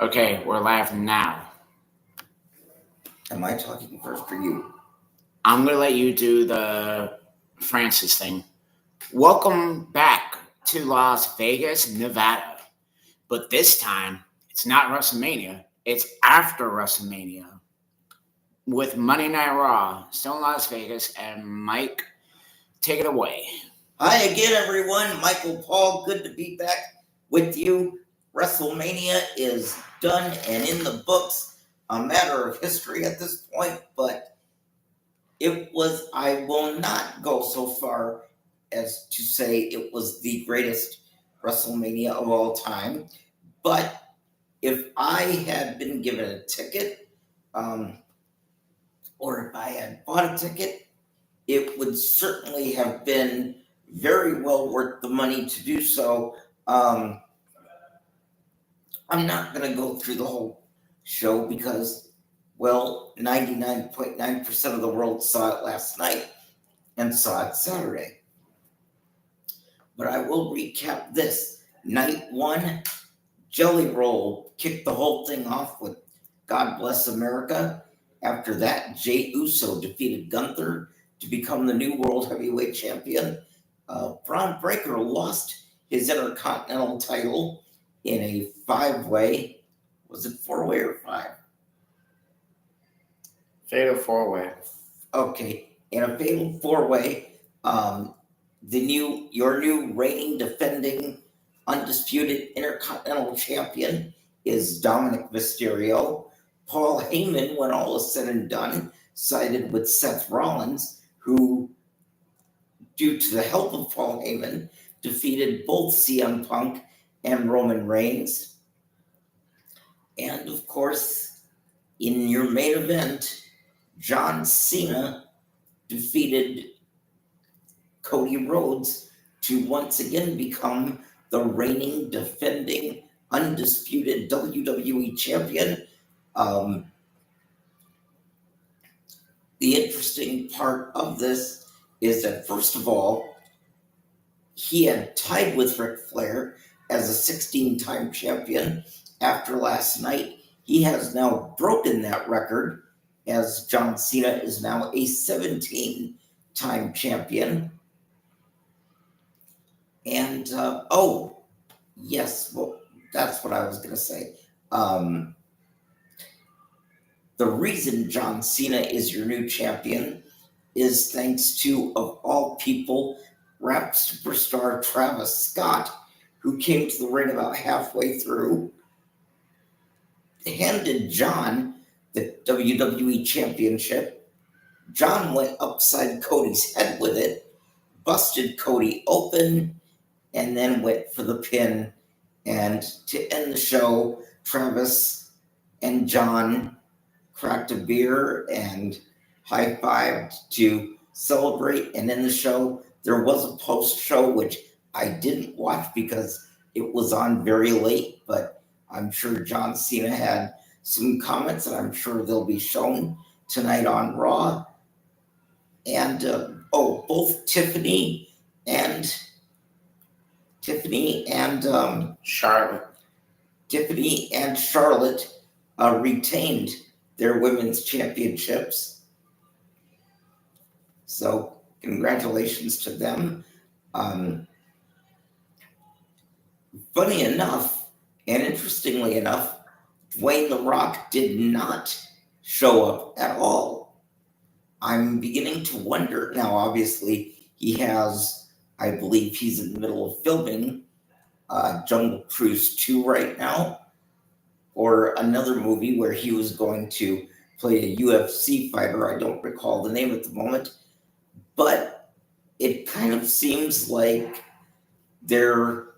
Okay, we're live now. Am I talking first or you? I'm going to let you do the Francis thing. Welcome back to Las Vegas, Nevada. But this time, it's not WrestleMania, it's after WrestleMania. With Monday Night Raw, still in Las Vegas, and Mike, take it away. Hi again, everyone. Michael Paul, good to be back with you. WrestleMania is done and in the books, a matter of history at this point, but I will not go so far as to say it was the greatest WrestleMania of all time. But if I had been given a ticket, or if I had bought a ticket, it would certainly have been very well worth the money to do so. I'm not going to go through the whole show because, well, 99.9% of the world saw it last night and saw it Saturday. But I will recap this. Night one, Jelly Roll kicked the whole thing off with God Bless America. After that, Jey Uso defeated Gunther to become the new World Heavyweight Champion. Braun Breaker lost his Intercontinental title in a 5-way. Was it 4-way or 5? Fatal 4-way. Okay, in a fatal 4-way, your new reigning, defending, undisputed Intercontinental Champion is Dominic Mysterio. Paul Heyman, when all is said and done, sided with Seth Rollins, who, due to the help of Paul Heyman, defeated both CM Punk and Roman Reigns. And of course, in your main event, John Cena defeated Cody Rhodes to once again become the reigning, defending, undisputed WWE champion. The interesting part of this is that, first of all, he had tied with Ric Flair as a 16-time champion. After last night, he has now broken that record, as John Cena is now a 17-time champion. And, yes, well, that's what I was going to say. The reason John Cena is your new champion is thanks to, of all people, rap superstar Travis Scott, who came to the ring about halfway through, handed John the WWE Championship. John went upside Cody's head with it, busted Cody open, and then went for the pin. And to end the show, Travis and John cracked a beer and high-fived to celebrate and end the show. There was a post-show, which I didn't watch because it was on very late, but I'm sure John Cena had some comments, and I'm sure they'll be shown tonight on Raw. And, both Tiffany and Charlotte. Tiffany and Charlotte retained their women's championships. So congratulations to them. Funny enough, and interestingly enough, Dwayne The Rock did not show up at all. I'm beginning to wonder. Now, obviously, I believe he's in the middle of filming Jungle Cruise 2 right now, or another movie where he was going to play a UFC fighter. I don't recall the name at the moment, but it kind of seems like they're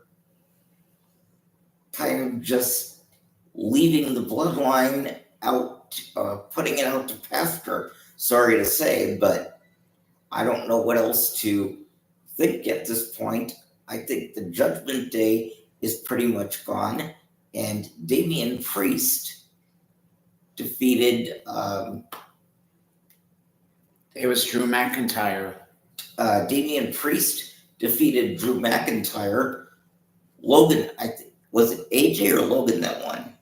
kind of just leaving the bloodline out, putting it out to pasture. Sorry to say, but I don't know what else to think at this point. I think the Judgment Day is pretty much gone, and Damian Priest defeated. It was Drew McIntyre. Damian Priest defeated Drew McIntyre. Logan, was it AJ or Logan that won?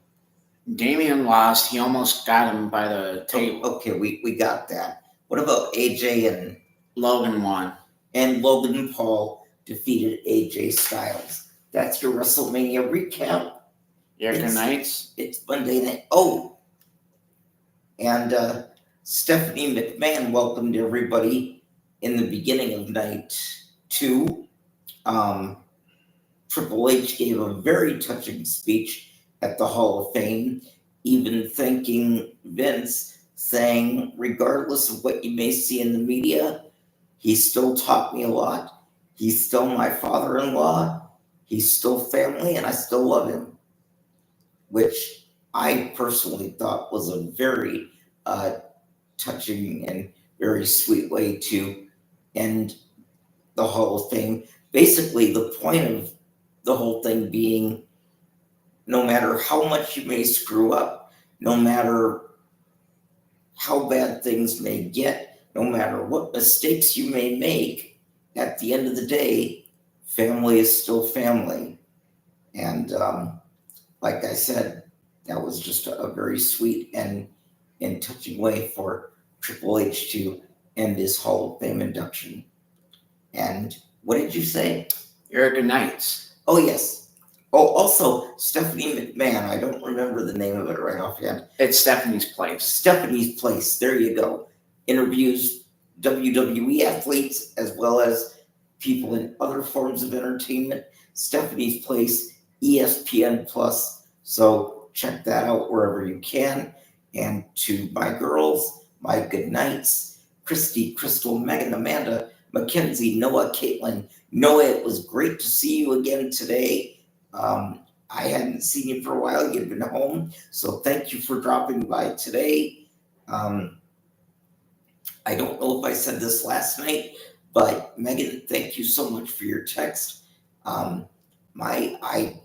Damian lost. He almost got him by the table. Okay, we got that. What about AJ and Logan won. And Logan Paul defeated AJ Styles. That's your WrestleMania recap. Good nights. It's Monday night. Oh, and Stephanie McMahon welcomed everybody in the beginning of night 2. Triple H gave a very touching speech at the Hall of Fame, even thanking Vince, saying, regardless of what you may see in the media, he still taught me a lot. He's still my father-in-law. He's still family, and I still love him, which I personally thought was a very touching and very sweet way to end the Hall of Fame. Basically, the point of the whole thing being, no matter how much you may screw up, no matter how bad things may get, no matter what mistakes you may make, at the end of the day, family is still family. And like I said, that was just a very sweet and touching way for Triple H to end his Hall of Fame induction. And what did you say? Good nights. Oh, yes. Oh, also, Stephanie McMahon. I don't remember the name of it right offhand. It's Stephanie's Place. Stephanie's Place. There you go. Interviews WWE athletes as well as people in other forms of entertainment. Stephanie's Place, ESPN Plus. So check that out wherever you can. And to my girls, my good nights, Christy, Crystal, Megan, Amanda, Mackenzie, Noah, Caitlin. Noah, it was great to see you again today. I hadn't seen you for a while. You've been home. So thank you for dropping by today. I don't know if I said this last night, but Megan, thank you so much for your text. I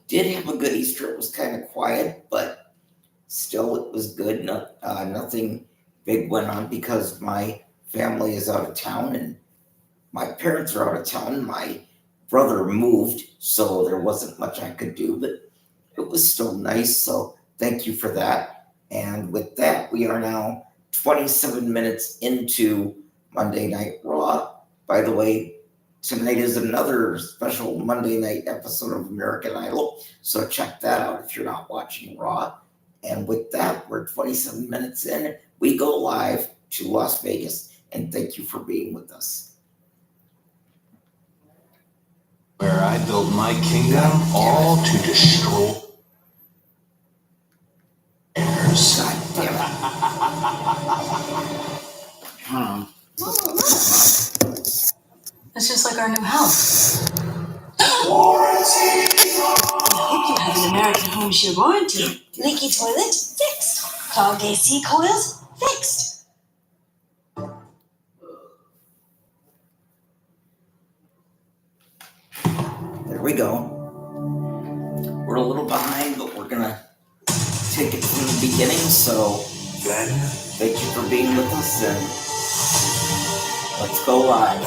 did have a good Easter. It was kind of quiet, but still it was good. Nothing big went on because my family is out of town and my parents are out of town. My brother moved, so there wasn't much I could do, but it was still nice. So thank you for that. And with that, we are now 27 minutes into Monday Night Raw. By the way, tonight is another special Monday night episode of American Idol, so check that out if you're not watching Raw. And with that, we're 27 minutes in. We go live to Las Vegas, and thank you for being with us. Where I build my kingdom, all to destroy. God damn it. It's just like our new house. I hope you have an American home share warranty. Leaky toilet? Fixed. Clogged AC coils? Fixed. There we go. We're a little behind, but we're going to take it from the beginning. So Then, thank you for being with us, and let's go live.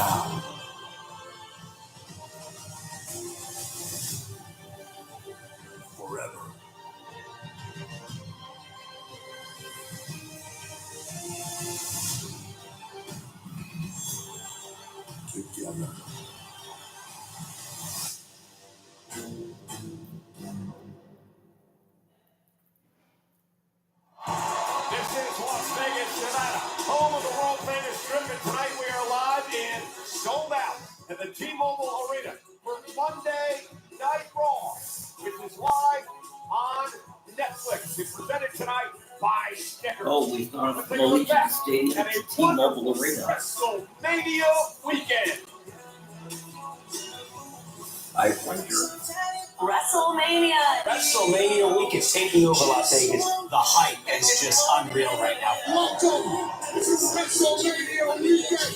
forever. Together. This is Las Vegas, Nevada, home of the world famous Strip, and tonight we are live in sold out at the T-Mobile Arena for Monday Night Raw, which is live on Netflix. It's presented tonight by Snickers. Oh, we've gone Let's from take a look Allegiant back Stadium at to a T-Mobile wonderful Arena. WrestleMania weekend. I wonder. WrestleMania. WrestleMania week is taking over Las Vegas. The hype is just unreal right now. Welcome. This is WrestleMania weekend.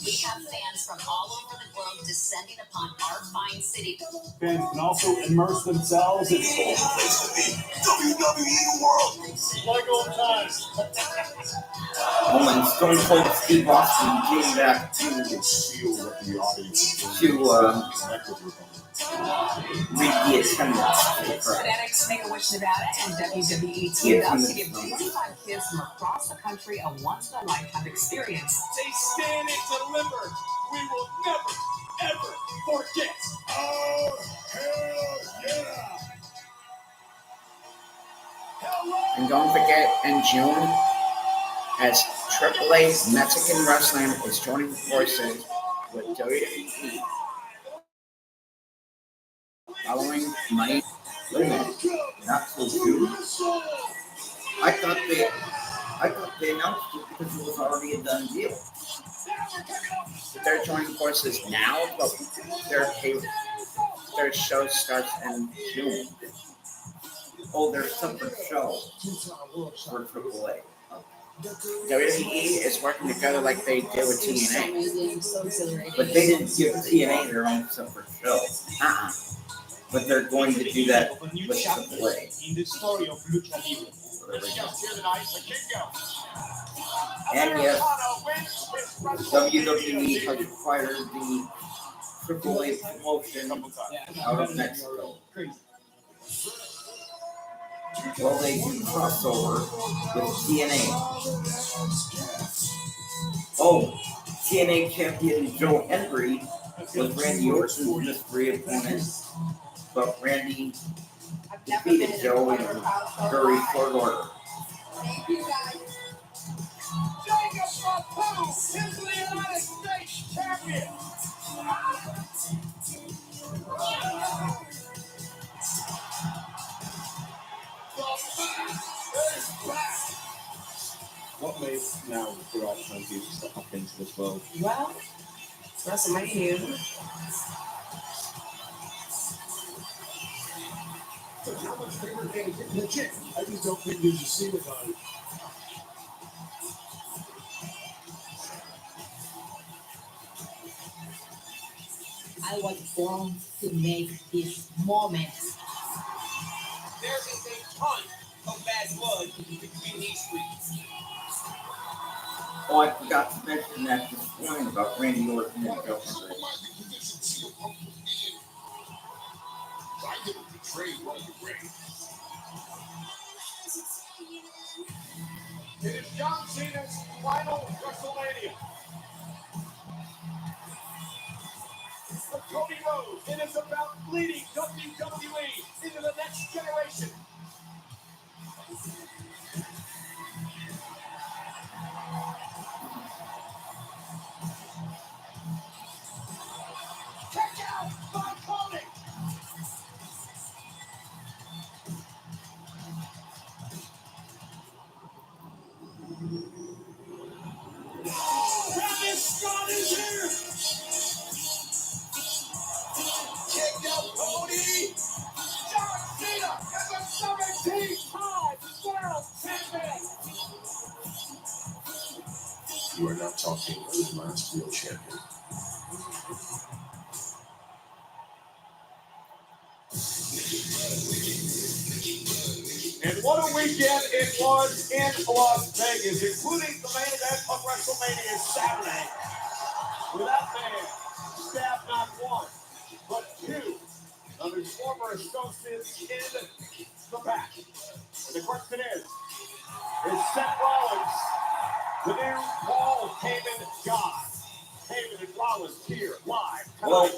We have fans from all over the globe descending upon our fine city. Fans can also immerse themselves in WWE world. Like old times. Oh, and Stone Cold Steve Austin came back to read the attendance. Fanatics make a wish Nevada and WWE teamed up to give 25 kids from across the country a once-in-a-lifetime experience. They stand and deliver. We will never, ever forget. Oh, hell yeah! And don't forget, in June, as AAA Mexican Wrestling is joining forces with WWE. Following Mania. Wait a minute, not till June. I thought they announced it because it was already a done deal. They're joining forces now, but their show starts in June. Oh, their separate show for AAA. WWE is working together like they did with TNA. But they didn't give TNA their own separate show. But they're going to do that with AAA. In the story of Lucha Libre. And yes, WWE has acquired the AAA promotion out of Mexico. Well, they do crossover with TNA. Oh, TNA champion Joe Hendry was Randy Orton's mystery opponent, but Randy defeated Joe in very short order. Thank you, guys. Jacob Mapu is the United States champion. What made now the right time for you to step up into this world? Well, WrestleMania. How much bigger can it get? Legit. I just don't think there's a scene about it. I was born to make this moment. There is a ton of bad blood between these streets. Oh, I forgot to mention that this morning about Randy Orton and Joe Hendry. I didn't betray Roman Reigns. It is John Cena's final WrestleMania. For Cody Rhodes, it is about leading WWE into the next generation. Check out by Cody. Travis Scott is here. Check out Cody. John Cena is a 17-time world champion. You are now talking to the last real champion. And what a weekend it was in Las Vegas, including the main event of WrestleMania Saturday. With that man, stabbed not one, but two of his former associates in the back. And the question is Seth Rollins the new Paul Heyman God? Heyman and Rollins here live. Well,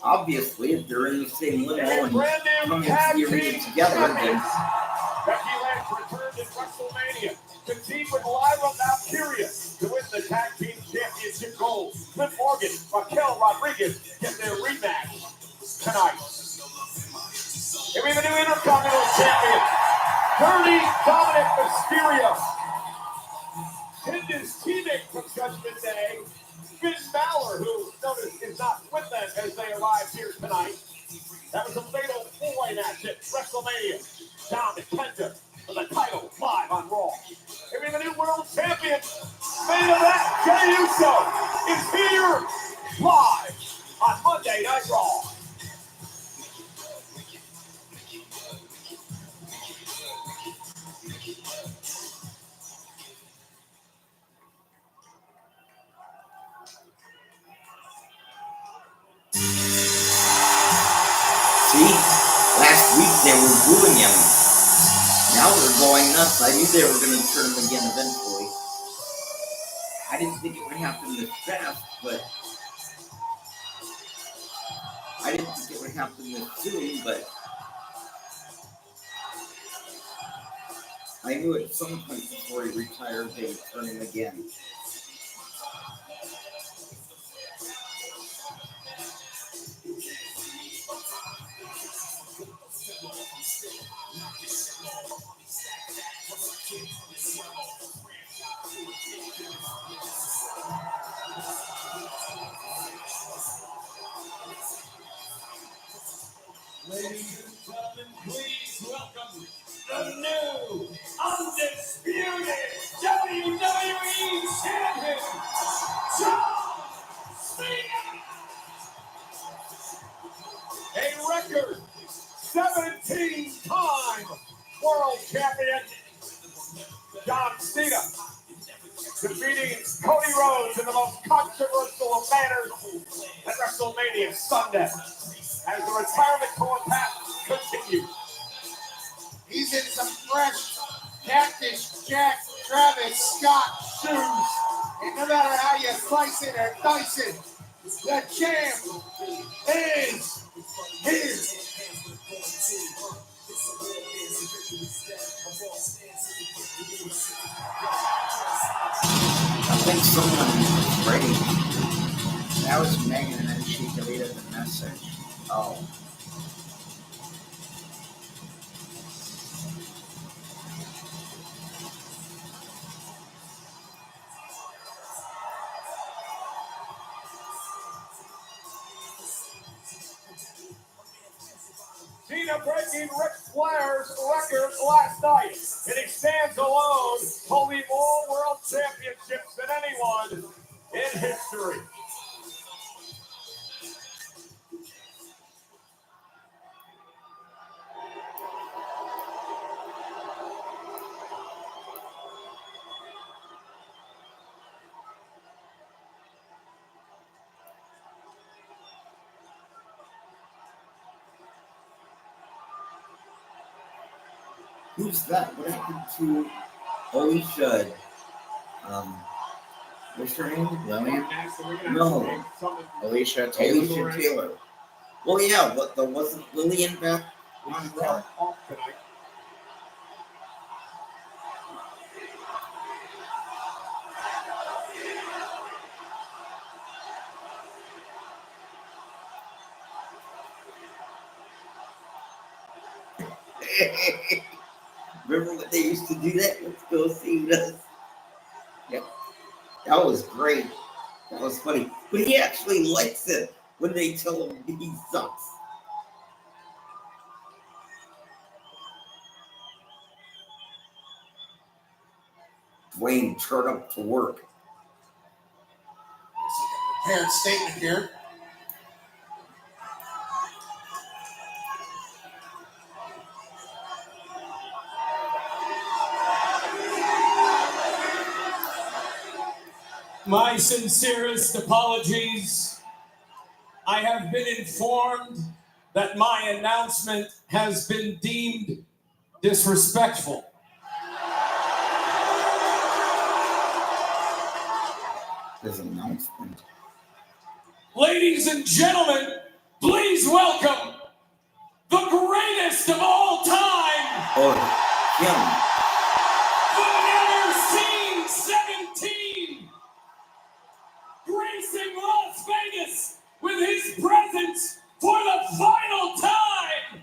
obviously, if they're in the same limo and coming to the arena together, then Becky Lynch returned in WrestleMania to team with Lyra Valkyria to win the Tag Team Championship gold. Liv Morgan, Raquel Rodriguez get their rematch tonight. And we have a new Intercontinental Champion, Dirty Dominic Mysterio. Pinned his teammate from Judgment Day, Finn Balor, who notice is not with them as they arrive here tonight. That was a fatal four-way match at WrestleMania. Down to Kenta for the title live on Raw. And we have a new world champion, main event, Jey Uso. is here live on Monday Night Raw. See, last week they were booing him. Now they're going nuts. I knew they were going to turn him again eventually. I didn't think it would happen this fast, but I didn't think it would happen this soon, but I knew at some point before he retired they would turn him again. Ladies and gentlemen, please welcome the new, undisputed WWE Champion, John Cena! A record 17-time world champion, John Cena, defeating Cody Rhodes in the most controversial of manners at WrestleMania Sunday, as the retirement tour path continues. He's in some fresh Cactus Jack Travis Scott shoes. And no matter how you slice it or dice it, the champ is here. I think someone was ready. That was Megan, and then she deleted the message. Oh. Cena breaking Ric Flair's record last night, and he stands alone, holding more world championships than anyone in history. Who's that? What happened to Alicia? What's her name? Lillian? No. Alicia Taylor. Alicia Taylor. Well, yeah, but wasn't Lillian back on Raw? Off tonight. Remember when they used to do that? Let's go see us. Yep. That was great. That was funny. But he actually likes it when they tell him he sucks. Dwayne, turn up to work. Prepared statement here. My sincerest apologies. I have been informed that my announcement has been deemed disrespectful. His announcement. Ladies and gentlemen, please welcome the greatest of all time. Oh, him. The never seen 17. Gracing Las Vegas with his presence for the final time.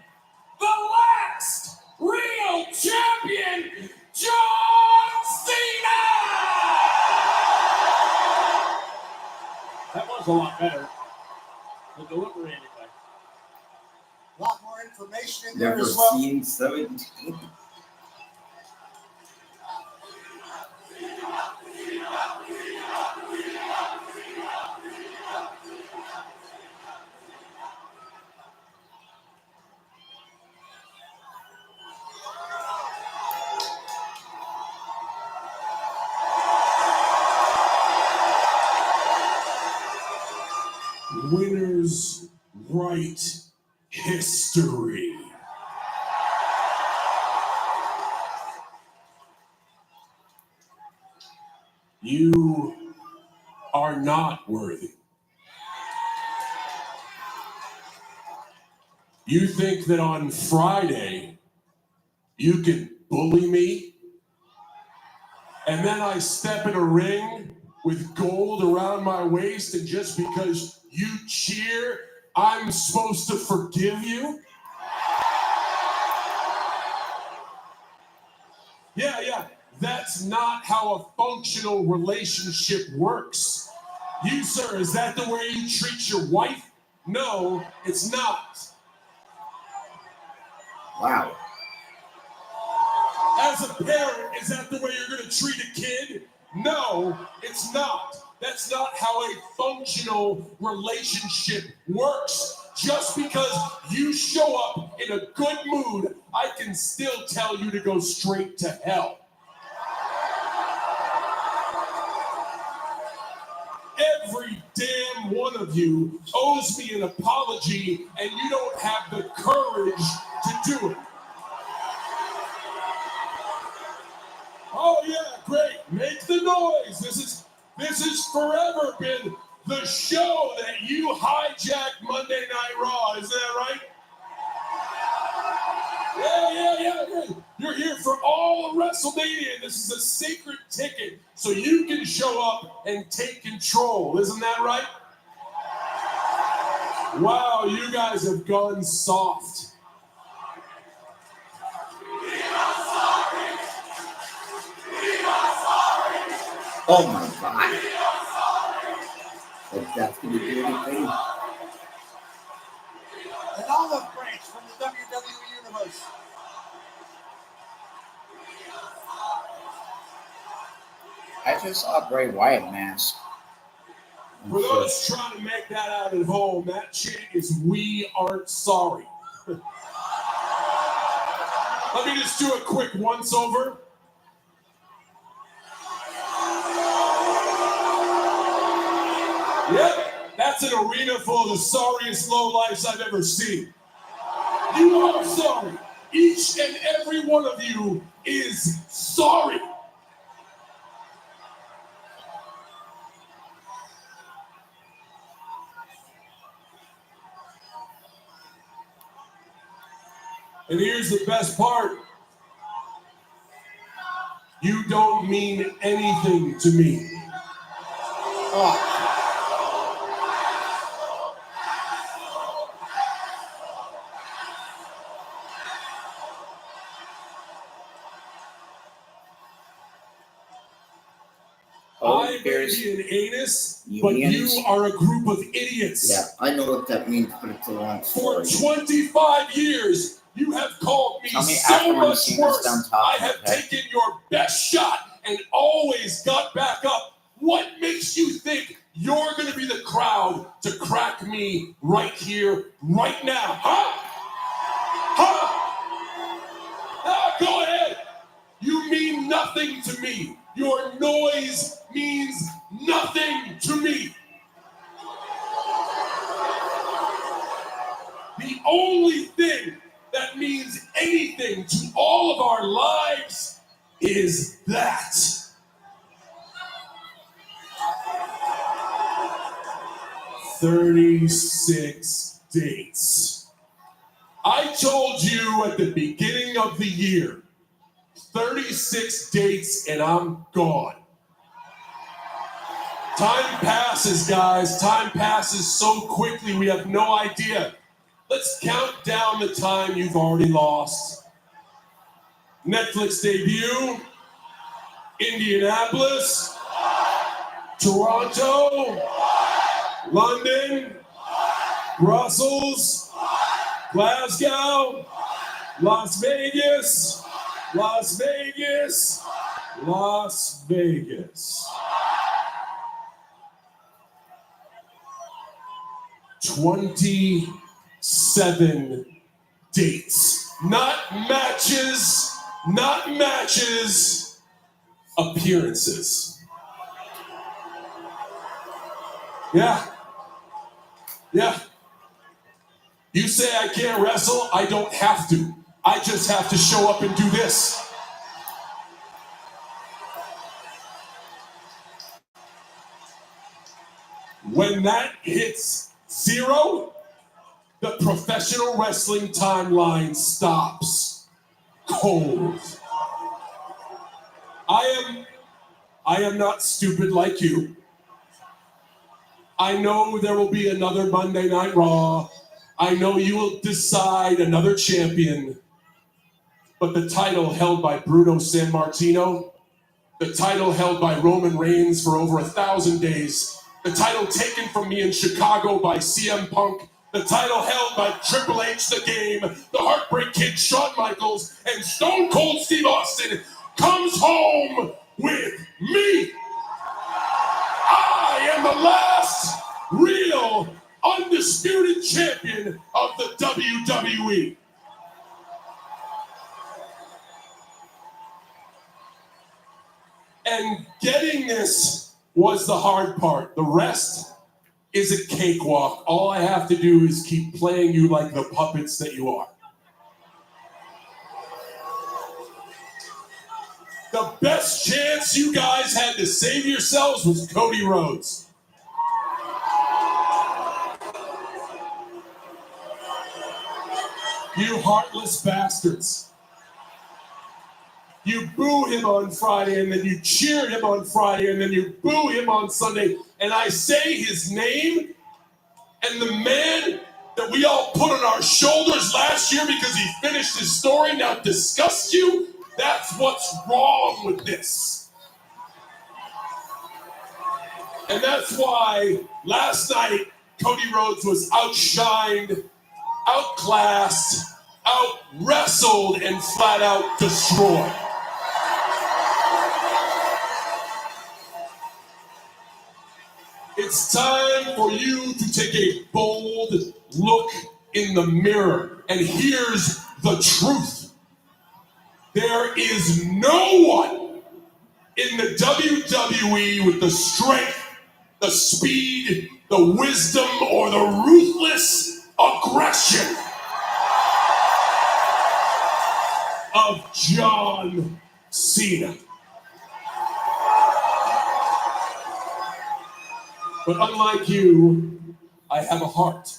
The last real champion, John Cena! That was a lot better. The delivery, anyway. A lot more information in there Never as well. seen 17. history. You are not worthy. You think that on Friday you can bully me, and then I step in a ring with gold around my waist, and just because you cheer, I'm supposed to forgive you? Yeah, that's not how a functional relationship works. You, sir, is that the way you treat your wife? No, it's not. Wow. As a parent, is that the way you're going to treat a kid? No, it's not. That's not how a functional relationship works. Just because you show up in a good mood, I can still tell you to go straight to hell. Every damn one of you owes me an apology, and you don't have the courage to do it. Oh yeah, great. Make the noise. This has forever been the show that you hijacked Monday Night Raw. Isn't that right? Yeah. You're here for all of WrestleMania. This is a sacred ticket, so you can show up and take control. Isn't that right? Wow, you guys have gone soft. Oh my God. If that's going to do anything. An olive branch from the WWE Universe. I just saw a Bray Wyatt mask. For those trying to make that out at home, that chant is "We aren't sorry." Let me just do a quick once-over. Yep, that's an arena full of the sorriest lowlifes I've ever seen. You are sorry. Each and every one of you is sorry. And here's the best part. You don't mean anything to me. Oh. I may be an anus, but you are a group of idiots. Yeah, I know what that means, but it's a long For story. 25 years, you have called me so much worse. I have taken your best shot and always got back up. What makes you think you're going to be the crowd to crack me right here, right now? Huh? Go ahead. You mean nothing to me. Your noise means nothing to me. The only thing that means anything to all of our lives is that. "36 dates. I told you at the beginning of the year, 36 dates and I'm gone. Time passes, guys. Time passes so quickly we have no idea. Let's count down the time you've already lost. Netflix debut, Indianapolis, Toronto, London, Brussels, Glasgow, Las Vegas, Las Vegas, Las Vegas. 27 dates. Not matches, appearances. Yeah. You say I can't wrestle, I don't have to. I just have to show up and do this. When that hits 0, the professional wrestling timeline stops cold. I am not stupid like you. I know there will be another Monday Night Raw. I know you will decide another champion. But the title held by Bruno Sammartino, the title held by Roman Reigns for over 1,000 days, the title taken from me in Chicago by CM Punk, the title held by Triple H The Game, the Heartbreak Kid Shawn Michaels, and Stone Cold Steve Austin comes home with me. I am the last real undisputed champion of the WWE. And getting this was the hard part. The rest is a cakewalk. All I have to do is keep playing you like the puppets that you are. The best chance you guys had to save yourselves was Cody Rhodes. You heartless bastards. You boo him on Friday, and then you cheer him on Friday, and then you boo him on Sunday. And I say his name, and the man that we all put on our shoulders last year because he finished his story now disgusts you. That's what's wrong with this. And that's why last night Cody Rhodes was outshined, outclassed, out-wrestled, and flat out destroyed. It's time for you to take a bold look in the mirror. And here's the truth. There is no one in the WWE with the strength, the speed, the wisdom, or the ruthless aggression of John Cena. But unlike you, I have a heart.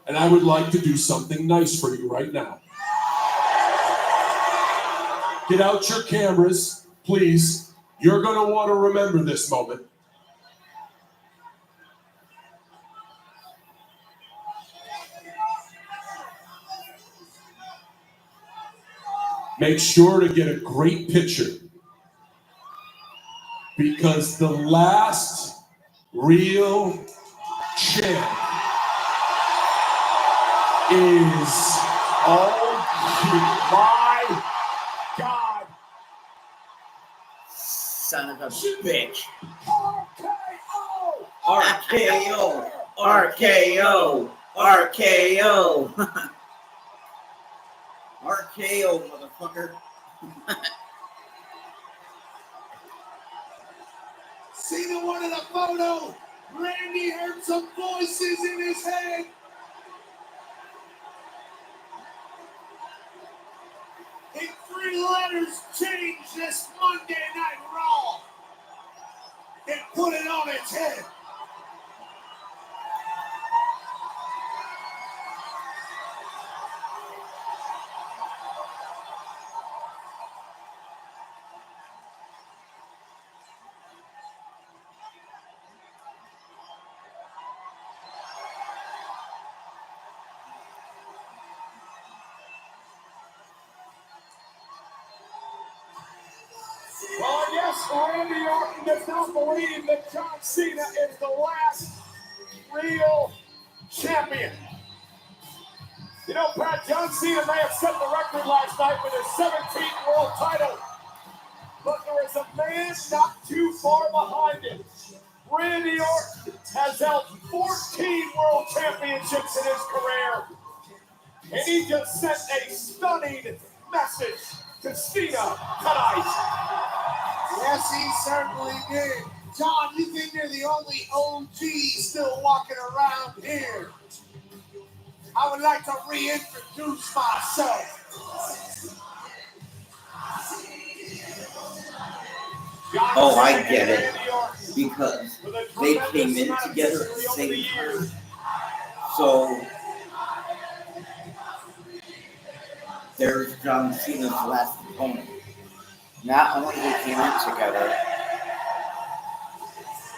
And I would like to do something nice for you right now. Get out your cameras, please. You're going to want to remember this moment. Make sure to get a great picture. Because the last real champ is my God. Son of a bitch. RKO! RKO! RKO! RKO, motherfucker. Cena wanted a photo. Randy heard some voices in his head. In 3 letters, change this Monday Night Raw and put it on its head. Well, I guess Randy Orton does not believe that John Cena is the last real champion. You know, Pat, John Cena may have set the record last night with his 17th world title, but there is a man not too far behind him. Randy Orton has held 14 world championships in his career, and he just sent a stunning message to Cena tonight. Yes, he certainly did. John, you think you're the only OG still walking around here? I would like to reintroduce myself. Oh, I get it. Because they came in together at the same time. So there's John Cena's last opponent. Not only they came in together,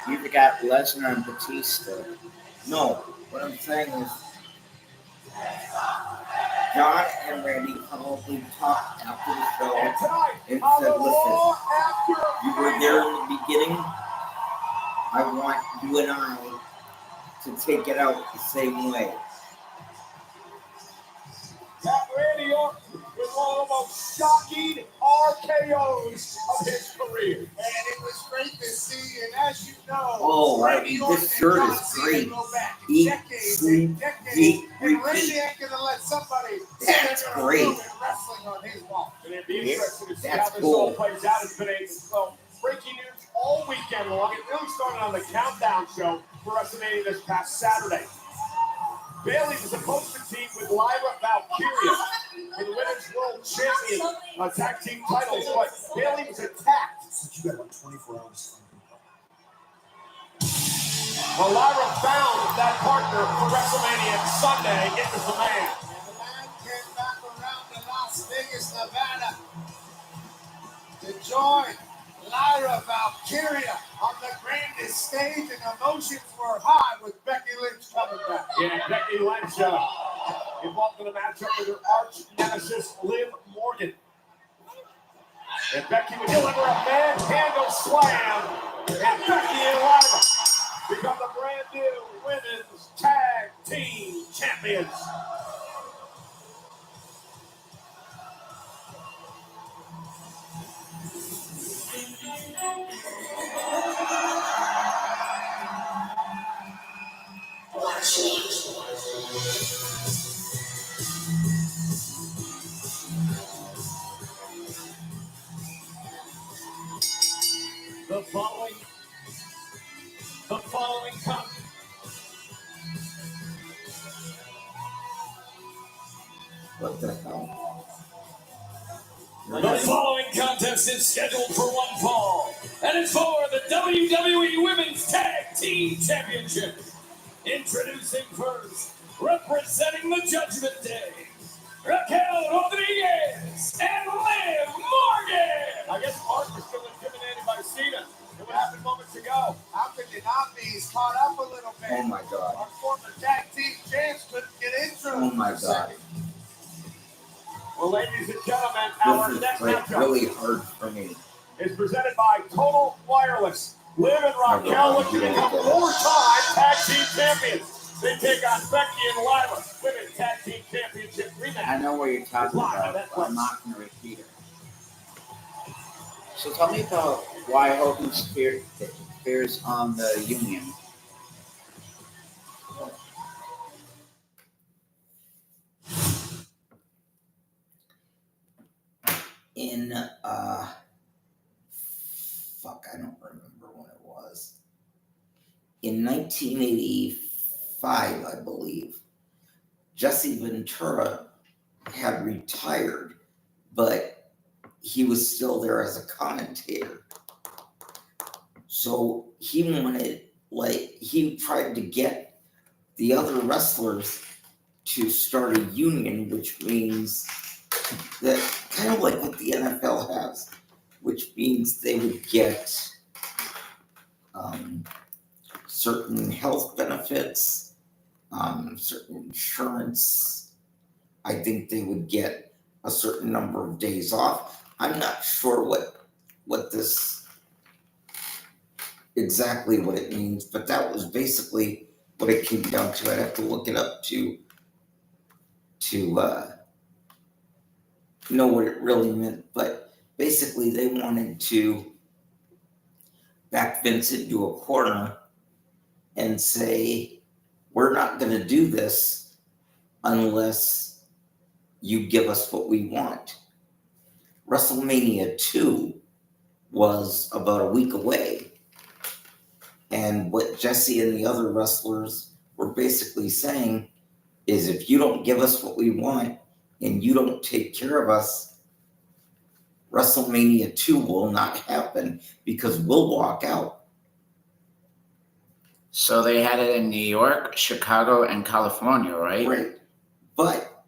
you forgot Lesnar and Batista. No, what I'm saying is John and Randy probably talked after the show and said, listen, you were there in the beginning. I want you and I to take it out the same way. That Randy Orton was one of the most shocking RKO's of his career. And it was great to see, and as you know, Oh, this shirt is great. Eat, sleep, eat, and Randy repeat. ain't gonna let somebody That's great. wrestling on his wall. And it'd be interesting to see That's how this cool. all plays out. It's been breaking news all weekend long. It really started on the Countdown show for WrestleMania this past Saturday. Bayley was supposed to team with Lyra Valkyria for the Women's World Champion tag team titles, but Bayley was attacked. You got about 24 hours. Well, Lyra found that partner for WrestleMania Sunday. It was the man. And the man came back around to Las Vegas, Nevada to join Lyra Valkyria on the grandest stage, and emotions were high with Becky Lynch coming back. Yeah, Becky Lynch involved in a matchup with her arch nemesis, Liv Morgan. And Becky would deliver a manhandle slam, and Becky and Lyra become the brand new women's tag team champions. The following contest. What the hell? The following contest is scheduled for one fall, and it's for the WWE Women's Tag Team Championship. Introducing first, representing the Judgment Day, Raquel Rodriguez and Liv Morgan. I guess Mark was still intimidated by Cena. It would happen moments ago. How could you not be? He's caught up a little bit. Oh my God. Our former tag team champs couldn't get into Oh my God. Well, ladies and gentlemen, our This next is like matchup really hard for me. is presented by Total Wireless. Liv and Raquel look to become four-time tag team champions. They take on Becky and Lyra, Women's Tag Team Championship rematch. I know what you're talking about, but I'm not going to repeat it. So tell me about why Hogan appears on the Union. In I don't remember when it was. In 1985, I believe, Jesse Ventura had retired, but he was still there as a commentator. So he he tried to get the other wrestlers to start a union, which means that kind of like what the NFL has, which means they would get certain health benefits, certain insurance. I think they would get a certain number of days off. I'm not sure what this exactly what it means, but that was basically what it came down to. I'd have to look it up to know what it really meant, but basically they wanted to back Vince into a corner and say, we're not going to do this unless you give us what we want. WrestleMania 2 was about a week away, and what Jesse and the other wrestlers were basically saying is if you don't give us what we want and you don't take care of us, WrestleMania 2 will not happen because we'll walk out. So they had it in New York, Chicago, and California, right? Right. But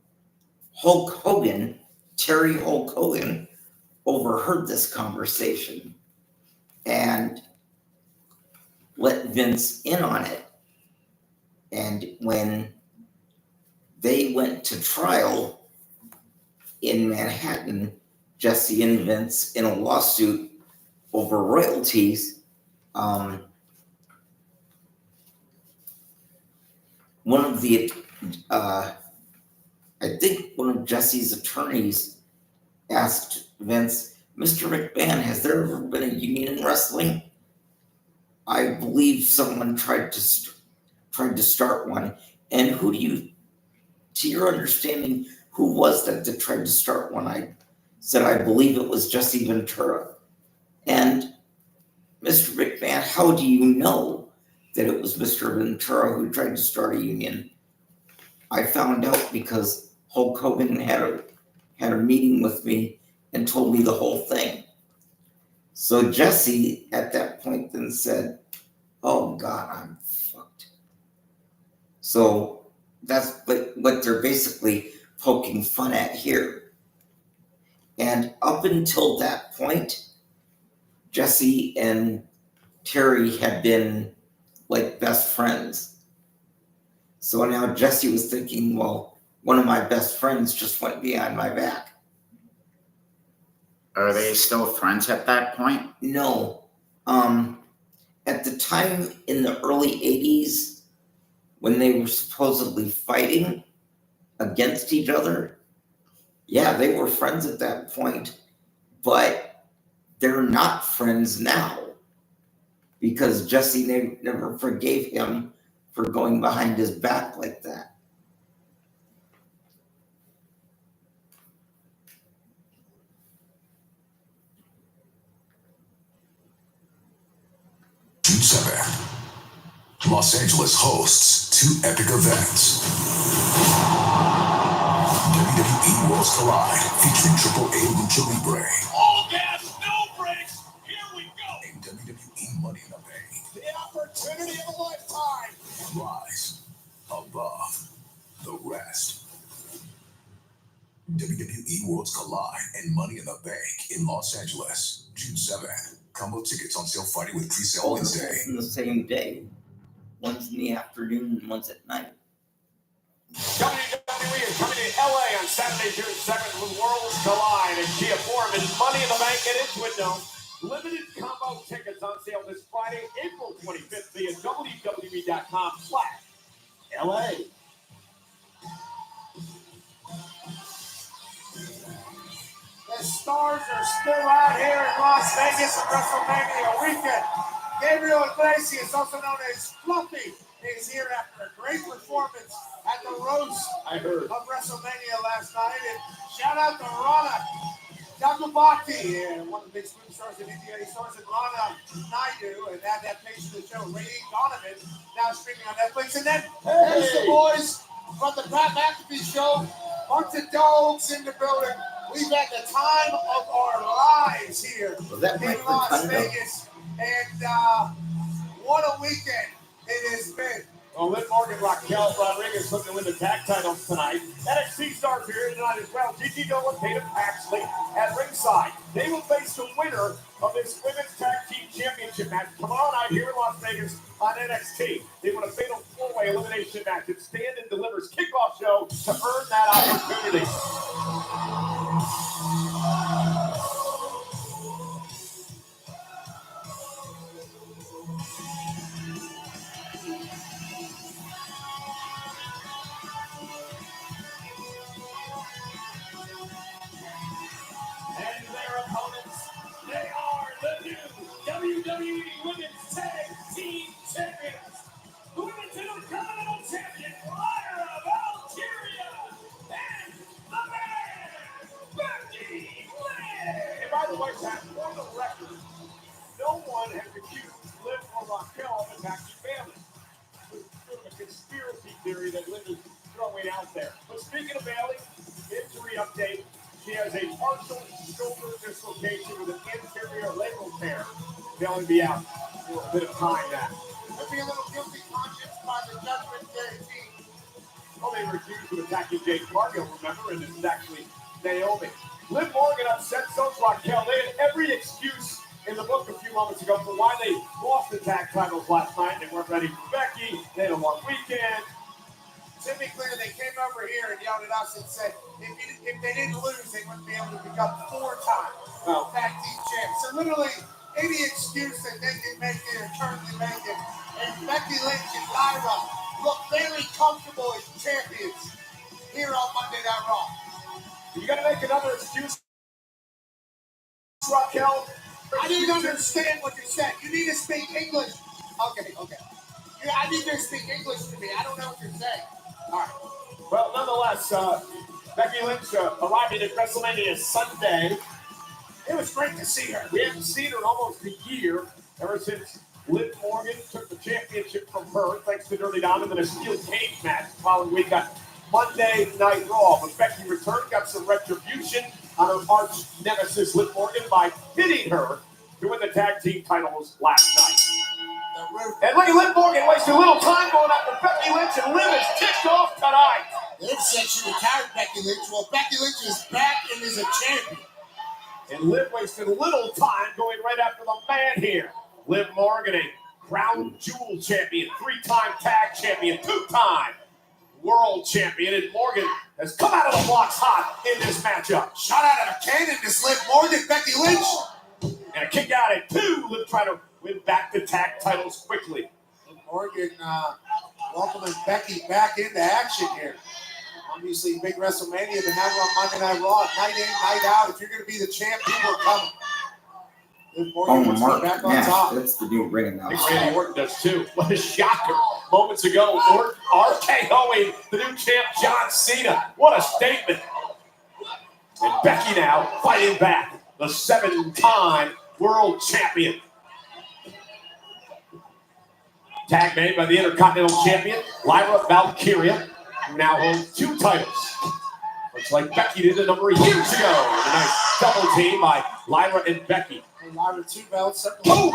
Terry Hulk Hogan, overheard this conversation and let Vince in on it. And when they went to trial in Manhattan, Jesse and Vince, in a lawsuit over royalties, one of the, I think one of Jesse's attorneys asked Vince, Mr. McMahon, has there ever been a union in wrestling? I believe someone tried to start one. And who do you, to your understanding, who was that tried to start one? I said, I believe it was Jesse Ventura. And Mr. McMahon, how do you know that it was Mr. Ventura who tried to start a union? I found out because Hulk Hogan had a meeting with me and told me the whole thing. So Jesse at that point then said, oh God, I'm fucked. So that's what they're basically poking fun at here. And up until that point, Jesse and Terry had been like best friends. So now Jesse was thinking, well, one of my best friends just went behind my back. Are they still friends at that point? No. At the time in the early 80s, when they were supposedly fighting against each other, yeah, they were friends at that point, but they're not friends now because Jesse never forgave him for going behind his back like that. June 7th, Los Angeles hosts 2 epic events. WWE Worlds Collide, featuring AAA Lucha Libre. All gas, no brakes. Here we go. And WWE Money in the Bank. The opportunity of a lifetime. Rise above the rest. WWE Worlds Collide and Money in the Bank in Los Angeles, June 7th. Combo tickets on sale Friday with pre-sale Wednesday. On the same day. One's in the afternoon and one's at night. WWE is coming to LA on Saturday, June 7th with Worlds Collide and Kia Forum and Money in the Bank at its window. Limited combo tickets on sale this Friday, April 25th via WWE.com/LA. The stars are still out here in Las Vegas at WrestleMania weekend. Gabriel Iglesias, also known as Fluffy, is here after a great performance at the roast of WrestleMania last night. And shout out to Rana Jakubati, one of the big swim stars in India. He stars in Rana Naidu, an adaptation of the show Ray Donovan, now streaming on Netflix. And then there's the boys from the Pat McAfee show. Bunch of dogs in the building. We've had the time of our lives here in Las Vegas. And what a weekend it has been. Well, Liv Morgan, Raquel Rodriguez looking to win the tag titles tonight. NXT stars here tonight as well. Gigi Dolan, Tatum Paxley at ringside. They will face the winner of this Women's Tag Team Championship match tomorrow night here in Las Vegas on NXT. They won a fatal 4-way elimination match at Stand and Deliver's kickoff show to earn that opportunity. And their opponents, they are the new WWE Women's Tag Team Champions. The Women's Intercontinental Champion, Lyra Valkyria, and the man, Becky Lynch. And by the way, Pat, for the record, no one has accused Liv or Raquel of attacking family. It's sort of a conspiracy theory that Liv is throwing out there. But speaking of Bailey, injury update. She has a partial shoulder dislocation with an anterior labral tear. They'll be out for a bit of time now. Could be a little guilty conscience by the judgment guarantee. Well, they were accused of attacking Jade Cargill, remember, and this is actually Naomi. Liv Morgan upset so Raquel. They had every excuse in the book a few moments ago for why they lost the tag titles last night. They weren't ready for Becky. They had a long weekend. To be clear, they came over here and yelled at us and said if they didn't lose, they wouldn't be able to become 4-time tag team champs. So literally, any excuse that they can make it or currently make it. And Becky Lynch and Lyra look very comfortable as champions here on Monday Night Raw. You got to make another excuse, Raquel. I didn't understand what you said. You need to speak English. Okay. I need you to speak English to me. I don't know what you're saying. All right. Well, nonetheless, Becky Lynch arriving at WrestleMania Sunday. It was great to see her. We haven't seen her in almost a year, ever since Liv Morgan took the championship from her, thanks to Dirty Dom, and then a steel cage match. The following week got Monday Night Raw. But Becky returned, got some retribution on her arch nemesis Liv Morgan by hitting her to win the tag team titles last night. And look at Liv Morgan wasting a little time going after Becky Lynch, and Liv is ticked off tonight. Liv said she retired Becky Lynch. Well, Becky Lynch is back and is a champion. And Liv wasted a little time going right after the man here. Liv Morgan, a crown jewel champion, 3-time tag champion, 2-time world champion. And Morgan has come out of the blocks hot in this matchup. Shot out of a cannon, this Liv Morgan, Becky Lynch. And a kick out at 2. Liv trying to win back the tag titles quickly. Liv Morgan welcoming Becky back into action here. Obviously, big WrestleMania, but now we're on Monday Night Raw, night in, night out. If you're going to be the champ, people are coming. Liv Morgan wants to be back on top. That's the new ring announcer. Randy Orton does too. What a shocker. Moments ago, Orton RKO'ing the new champ, John Cena. What a statement. And Becky now fighting back, the 7-time world champion. Tag made by the Intercontinental Champion, Lyra Valkyria, who now holds 2 titles. Looks like Becky did a number of years ago. A nice double team by Lyra and Becky. And Lyra 2 belts, certainly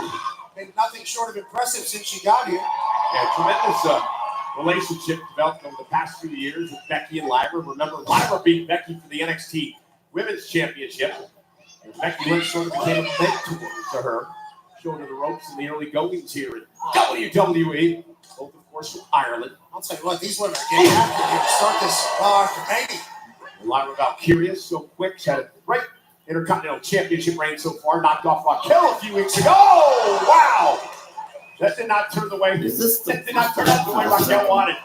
been nothing short of impressive since she got here. Yeah, tremendous relationship developed over the past few years with Becky and Lyra. Remember, Lyra beat Becky for the NXT Women's Championship. And Becky Lynch sort of became a mentor to her, showing her the ropes in the early goings here in WWE. Both, of course, from Ireland. I'll tell you what, these women are getting after here to start this after Lyra Valkyria, so quick, she's had a great Intercontinental Championship reign so far, knocked off Raquel a few weeks ago. Oh, wow! That did not turn the way. That did not turn out the way Raquel wanted.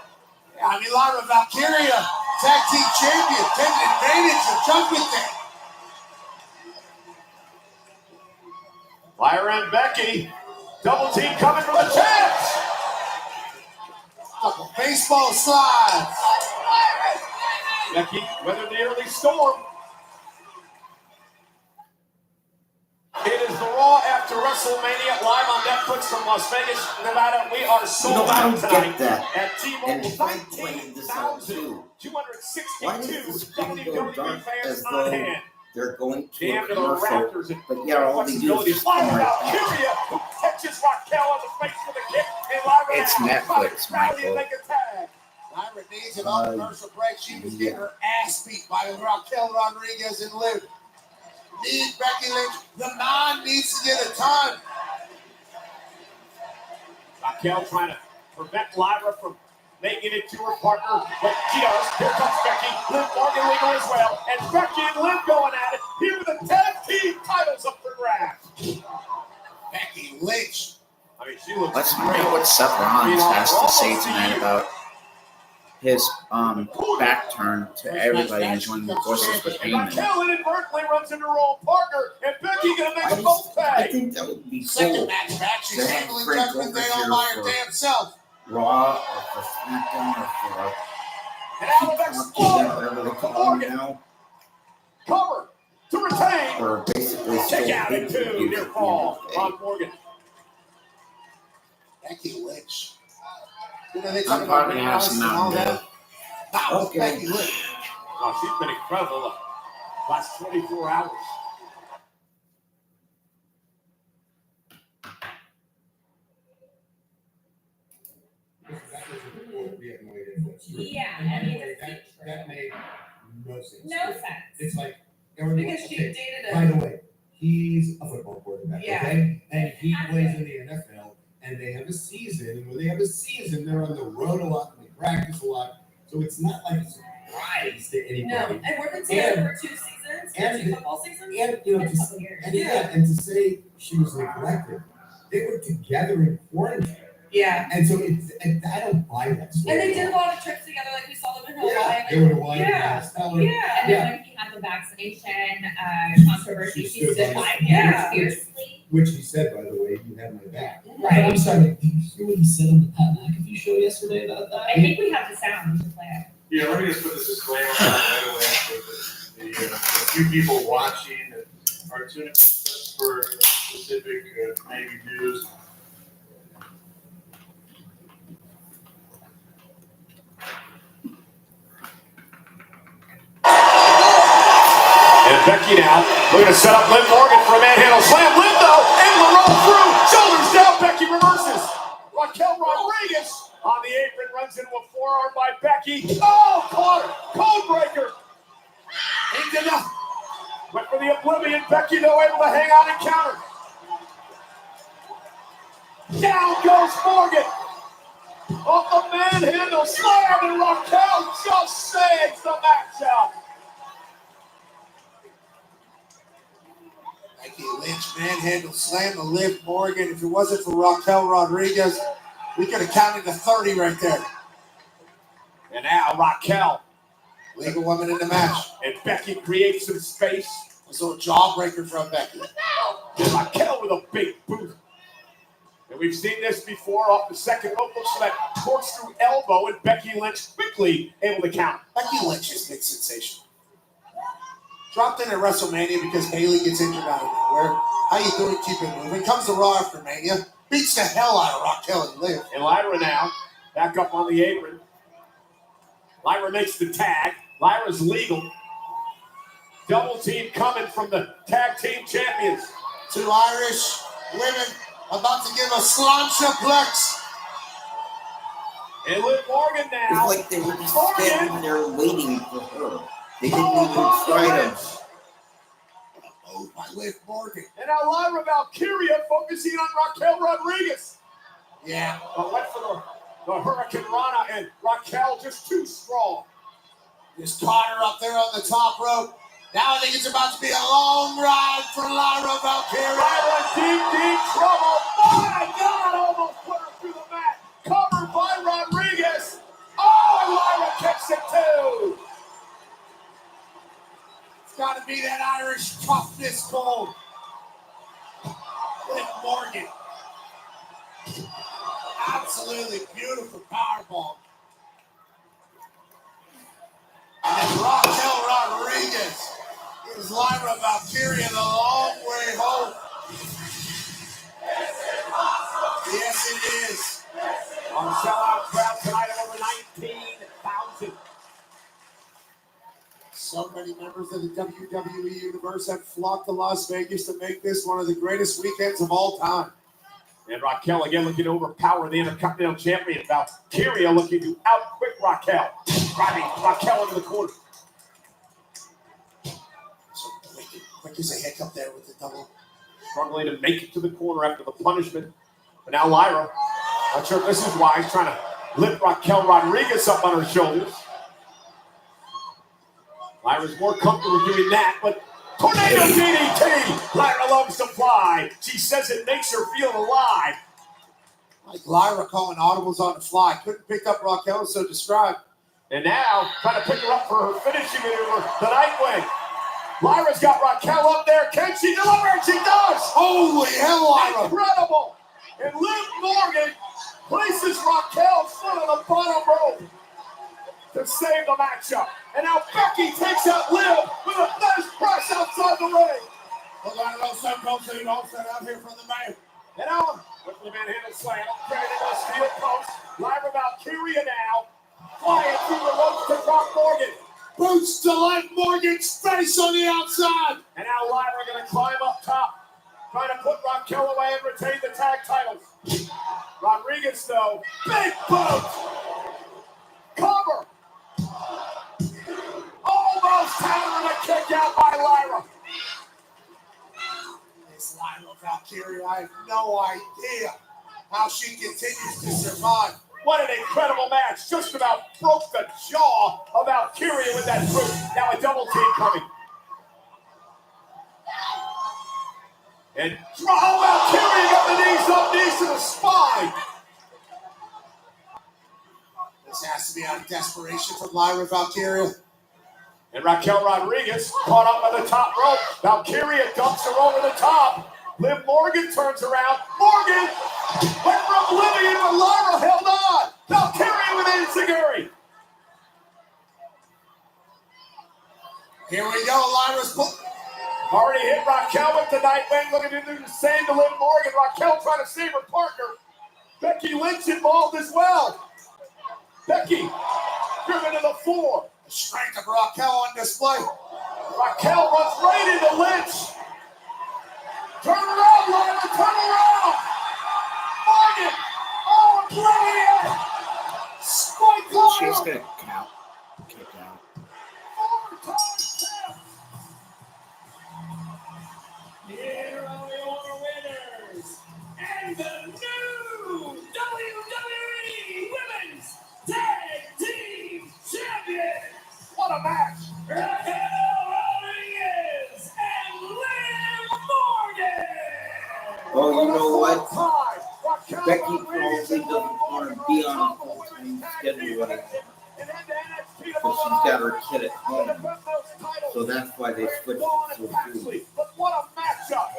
Yeah, I mean, Lyra Valkyria, tag team champion, taking advantage of Judgment Day. Lyra and Becky, double team coming from the champs. Couple baseball slides. Becky weathered the early storm. It is the Raw after WrestleMania live on Netflix from Las Vegas, Nevada. We are sold out tonight at T-Mobile. 19,262 WWE fans on hand. They're going to Damn a to the commercial, Raptors and but yeah, all they do is just come Lyra right back. Valkyria catches Raquel on the face with a kick, and Lyra It's Netflix, Michael. Lyra needs an off-commercial break. She was getting her ass beat by Raquel Rodriguez and Liv. Need Becky Lynch. The man needs to get a time. Raquel trying to prevent Lyra from making it to her partner, but she does. Here comes Becky. Liv Morgan legal as well. And Becky and Liv going at it. Here with the tag team titles up for grabs. Becky Lynch. I mean, she looks Let's find out what Seth Rollins has to say tonight about his back turn to everybody enjoying the forces with Heyman. Raquel inadvertently runs into her own partner, and Becky gonna make a both I tag. think that would be Second cool. match back. She's They have handling Frank Judgment over Day all here by her for damn self. Raw or for SmackDown or for And out of Explorer, whatever they call them now, cover to retain. or basically Check still out at pay-per-views 2, near at the fall. end of the day. Ron Morgan. Becky Lynch. You know, they talk I'm about probably gonna have some and all Mountain that. Dew. That was Okay. Becky Lynch. Oh, she's been incredible the last 24 hours. Yeah, I mean, that made no sense. no sense. It's like everyone. Because she Okay, dated by a. the way, he's a football quarterback, Yeah. okay? And he plays in the NFL, and they have a season. And when they have a season, they're on the road a lot, and they practice a lot. So it's not like a surprise to anybody. No, and we're together for 2 seasons, and- 2 football seasons. And you know, It's a couple years. and to say she was neglected, they were together in quarantine. Yeah. And so and I don't buy that story. And they did a lot of trips together, like we saw them in Hawaii. Yeah, they were in Hawaii. Yeah. And then Yeah. when he had the vaccination controversy, She she stood stood by by it. him Yeah. fiercely. Which he said, by the way, you have my back. But I'm sorry, did you hear what he said on the Pat McAfee show yesterday about that? I think we have the sound. We should play it. Yeah, let me just put this disclaimer on right away for the few people watching that are tuning in just for specific maybe news. And Becky now, looking to set up Liv Morgan for a manhandle slam. Liv though, able to roll through. Shoulders down, Becky reverses. Raquel Rodriguez on the apron, runs into a forearm by Becky. Oh, caught her. Code breaker. Ain't enough. Went for the oblivion. Becky though able to hang on and counter. Down goes Morgan. Off the manhandle slam, and Raquel just saves the matchup. Becky Lynch manhandle slam to Liv Morgan. If it wasn't for Raquel Rodriguez, we could have counted to 30 right there. And now Raquel Legal woman in the match. and Becky create some space. So a jawbreaker from Becky. And Raquel with a big boot. And we've seen this before off the second rope. Looks for that corkscrew elbow, and Becky Lynch quickly able to count. Becky Lynch is big sensation. Dropped in at WrestleMania because Bayley gets injured out of nowhere. How you doing? Keep it moving. Comes to Raw after Mania. Beats the hell out of Raquel and Liv. And Lyra now back up on the apron. Lyra makes the tag. Lyra's legal. Double team coming from the tag team champions. 2 Irish women about to give a slam suplex. And Liv Morgan It's now. like they were just standing there waiting for her. They didn't even try to. Oh, by Liv Morgan. And now Lyra Valkyria focusing on Raquel Rodriguez. Yeah. But went for the Hurricane Rana, and Raquel just too strong. Just caught her up there on the top rope. Now I think it's about to be a long ride for Lyra Valkyria. Lyra deep, deep trouble. My God, almost put her through the mat. Covered by Rodriguez. Oh, and Lyra kicks it too. It's got to be that Irish toughness gold. Liv Morgan. Absolutely beautiful powerbomb. And Raquel Rodriguez gives Lyra Valkyria the long way home. Yes, it is. On sellout crowd tonight at over 19,000. So many members of the WWE Universe have flocked to Las Vegas to make this one of the greatest weekends of all time. And Raquel again looking to overpower the Intercontinental Champion. Valkyria looking to outquick Raquel. Driving Raquel into the corner. So quick as a hiccup there with the double. Struggling to make it to the corner after the punishment. But now Lyra, not sure if this is why, he's trying to lift Raquel Rodriguez up on her shoulders. Lyra's more comfortable doing that, but tornado DDT! Lyra loves to fly. She says it makes her feel alive. Like Lyra calling audibles on the fly. Couldn't pick up Raquel, so described. And now, trying to pick her up for her finishing maneuver, the Nightwing. Lyra's got Raquel up there. Can she deliver? And she does! Holy hell, Lyra! Incredible! And Liv Morgan places Raquel's foot on the bottom rope to save the matchup. And now Becky takes out Liv with a nice press outside the ring. Hold on, no Stone Cold Steve Austin out here from the man. And now, with the manhandle slam, carried into the steel post. Lyra Valkyria now Flying through the ropes to drop Morgan. Boots to Liv Morgan's face on the outside. And now Lyra going to climb up top, trying to put Raquel away and retain the tag titles. Rodriguez, though, big boot. Cover. Almost having a kick out by Lyra. This Lyra Valkyria, I have no idea how she continues to survive. What an incredible match. Just about broke the jaw of Valkyria with that boot. Now a double team coming. And Valkyria got the knees to the spine. This has to be out of desperation from Lyra Valkyria. And Raquel Rodriguez caught up on the top rope. Valkyria dumps her over the top. Liv Morgan turns around. Morgan went from oblivion, but Lyra held on. Valkyria with enziguri. Here we go, Lyra's already hit Raquel with the Nightwing. Looking to do the same to Liv Morgan. Raquel trying to save her partner. Becky Lynch involved as well. Becky driven to the floor. The strength of Raquel on display. Raquel runs right into Lynch. Turn around, Lyra, turn around. Morgan, oh, brilliant. Spike Lyra. She's gonna kick out. Here are your winners and the new WWE Women's Tag Team Champions. What a match! Raquel Rodriguez and Liv Morgan. Oh, you know what? Raquel Becky Rodriguez probably and doesn't Liv want Morgan to be on on a top of full-time women's tag schedule team anymore. division. And then the NXT So she's got her kid at home. titles. So that's why they switched Dawn it and to Paxley. But what a matchup!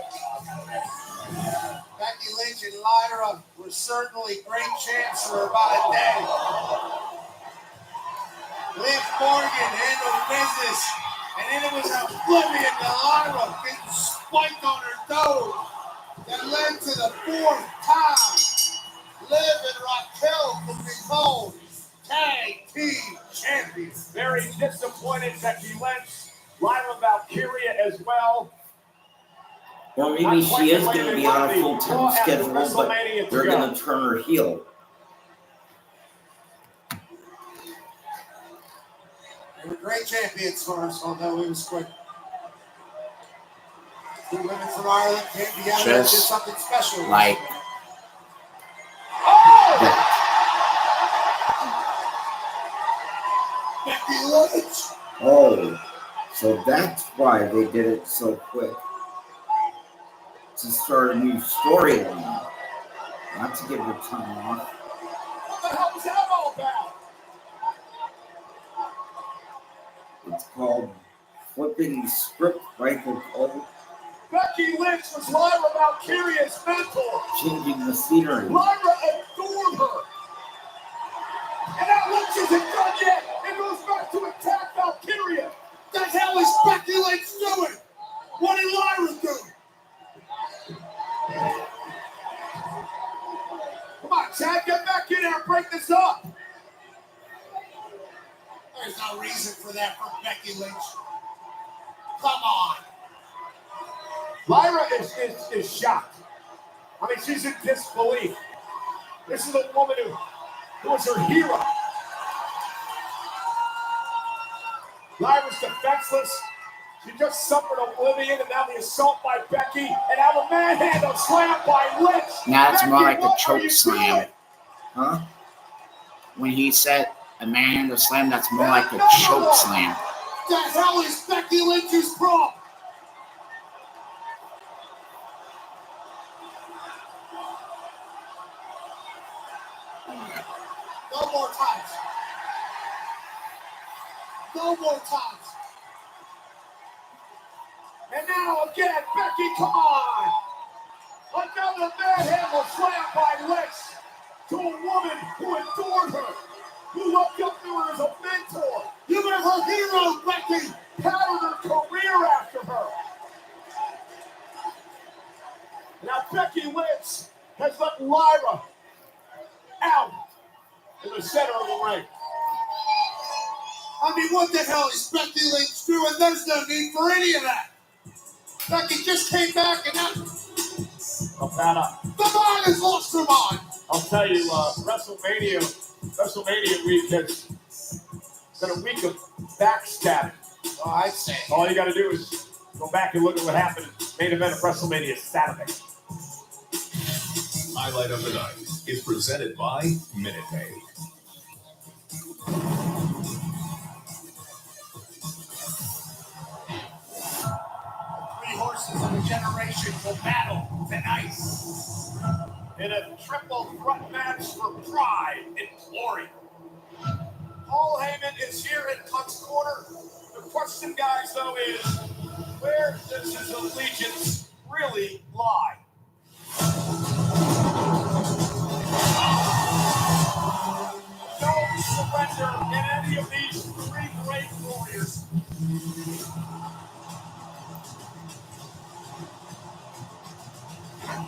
Becky Lynch and Lyra were certainly great champs for about a day. Liv Morgan handled business, and then it was oblivion to Lyra getting spiked on her toes that led to the fourth time Liv and Raquel could become tag team champions. Very disappointed Becky Lynch, Lyra Valkyria as well. Or maybe she is going to be on a full-time schedule, but they're going to turn her heel. They were great champions for us, although it was quick. Two women from Ireland came together and did something special. Like Becky Lynch. Oh, so that's why they did it so quick. To start a new storyline. Not to give her time off. What the hell was that all about? It's called flipping the script, Michael Cole. Becky Lynch was Lyra Valkyria's mentor. Changing the scenery. Lyra adored her. And now Lynch isn't done yet. It goes back to attack Valkyria. The hell is Becky Lynch doing? What did Lyra do? Come on, Chad, get back in there and break this up. There's no reason for that from Becky Lynch. Come on. Lyra is shocked. I mean, she's in disbelief. This is a woman who was her hero. Lyra's defenseless. She just suffered oblivion, and now the assault by Becky, and now the manhandle slam by Lynch. now it's more Becky, like a what are choke you slam. doing? Huh? When he said a manhandle slam, that's more like a choke slam. The hell is Becky Lynch's problem? No more times. No more times. And now again, Becky, come on! Another manhandle slam by Lynch to a woman who adored her, who looked up to her as a mentor. You were her hero, Becky. Patterned her career after her. Now Becky Lynch has let Lyra out in the center of the ring. I mean, what the hell is Becky Lynch doing? There's no need for any of that. Becky just came back and now the man has lost her mind. I'll tell you, WrestleMania week has been a week of backstabbing. Oh, I'd say. All you got to do is go back and look at what happened in the main event of WrestleMania Saturday. Highlight of the night is presented by Minute Maid. 3 horses of a generation will battle tonight In a triple threat match for pride and glory. Paul Heyman is here in Hunt's corner. The question, guys, though, is where does his allegiance really lie? No surrender in any of these 3 great warriors.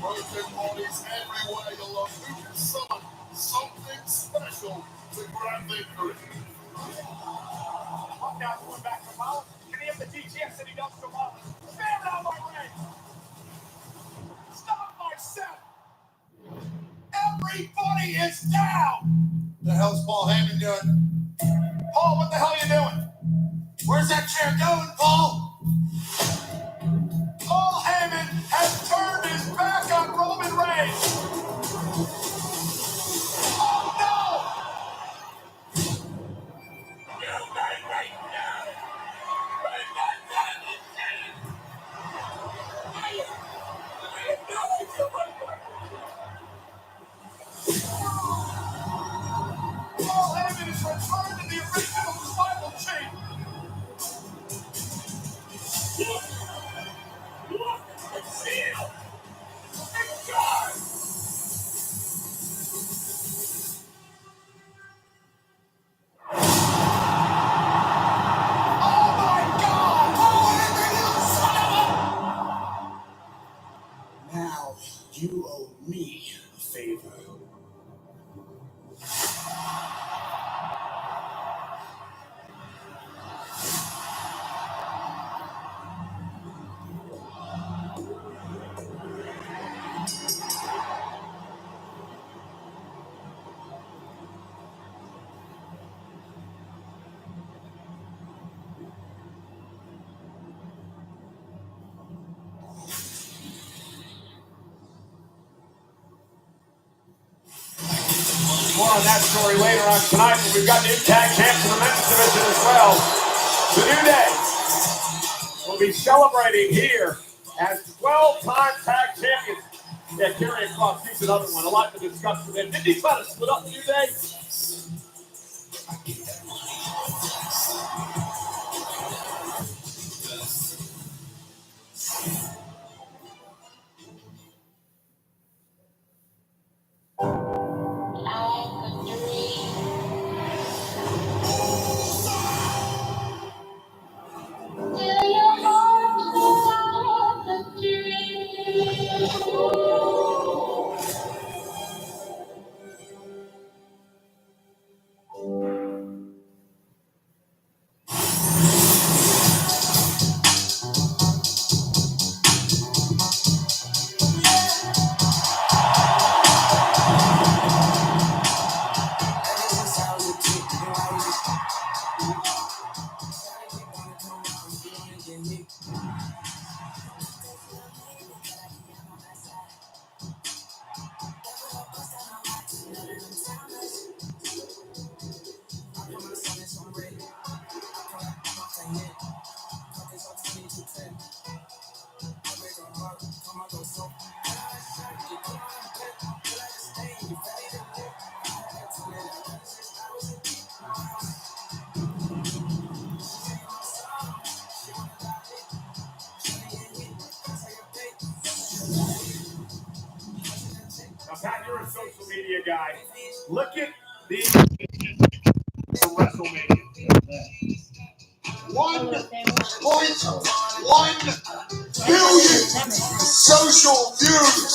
Birthday parties everywhere you look. You can summon something special to grab victory. I'm now going back to Rollins. Can he have the DTS that he does to Rollins? Stand out my way! Stop my set! Everybody is down! The hell's Paul Heyman doing? Paul, what the hell are you doing? Where's that chair going, Paul? Paul Heyman has turned his back on Roman Reigns. Oh no! Paul Heyman is returned to the original tribal chief. Now, you owe me a favor. More on that story later on tonight, but we've got new tag champs in the men's division as well. The New Day will be celebrating here as 12-time tag champions. Yeah, Karrion Kross, he's another one. A lot to discuss with him. Didn't he try to split up the New Day? Now, Pat, you're a social media guy. Look at the WrestleMania. 1.1 billion social views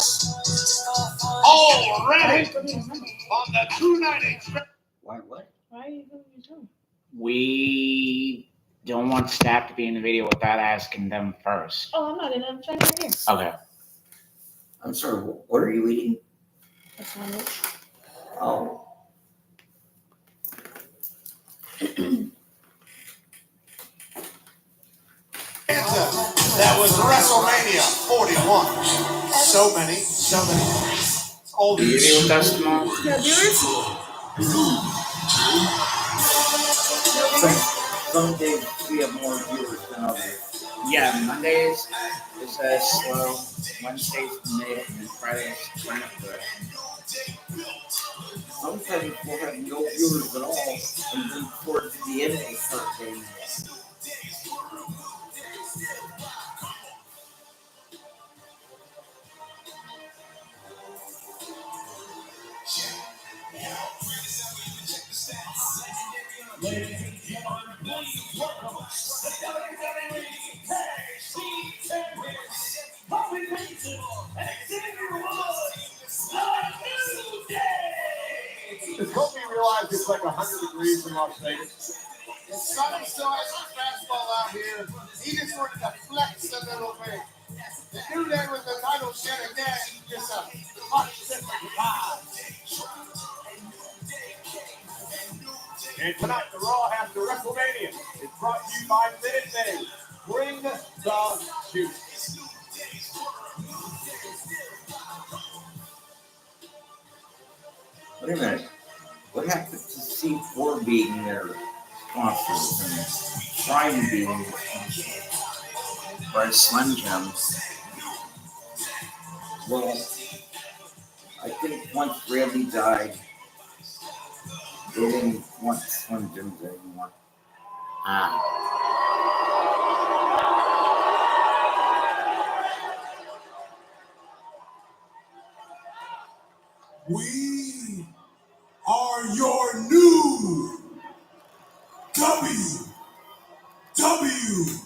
already on the 298. What? Why are you doing your show? We don't want staff to be in the video without asking them first. Oh, I'm not in it. I'm trying right here. Okay. I'm sorry, what are you eating? A sandwich. Oh. That was WrestleMania 41. So many. All Do you these. deal with us tomorrow? Yeah, viewers? Some days we have more viewers than others. Yeah, Mondays is slow. Wednesdays mid, and then Fridays kind of good. Sometimes we'll have no viewers at all, and then towards the end we'll start getting more. Does Kobe realize it's like 100 degrees in Las Vegas? The sun still has some fastball out here. He just wanted to flex a little bit. The New Day with the title shot again, just a much different vibe. And tonight, the Raw after WrestleMania is brought to you by Minute Maid. Bring the juice. Wait a minute. What happened to C4 being their sponsors and Prime being their sponsors? Or Slim Jim. Well, I think once Randy died, they didn't want Slim Jims anymore. We are your new WWE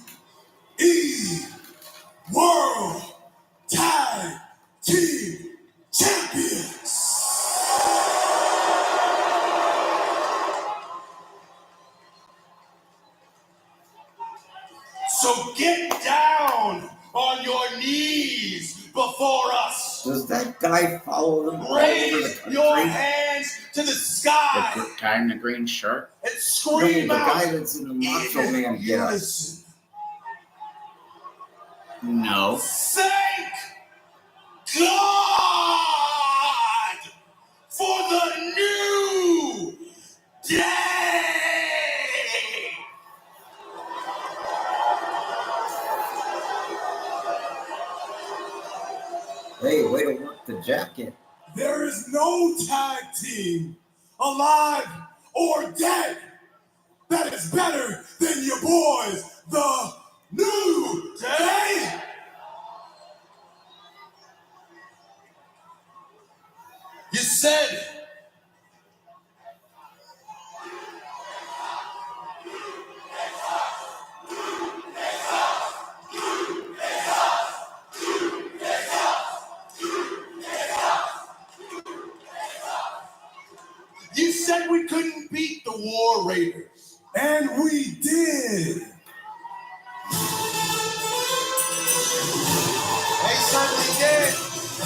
World Tag Team Champions. So get down on your knees before us. Does that guy follow them all over the Raise country? your hands to the sky The guy in the green shirt? and No, scream the out guy that's in the Macho in Man get up. unison. No. Thank God for the new day. Hey, way to work the jacket. There is no tag team, alive or dead, that is better than your boys, the New Day. You said we couldn't beat the War Raiders. And we did. They certainly did.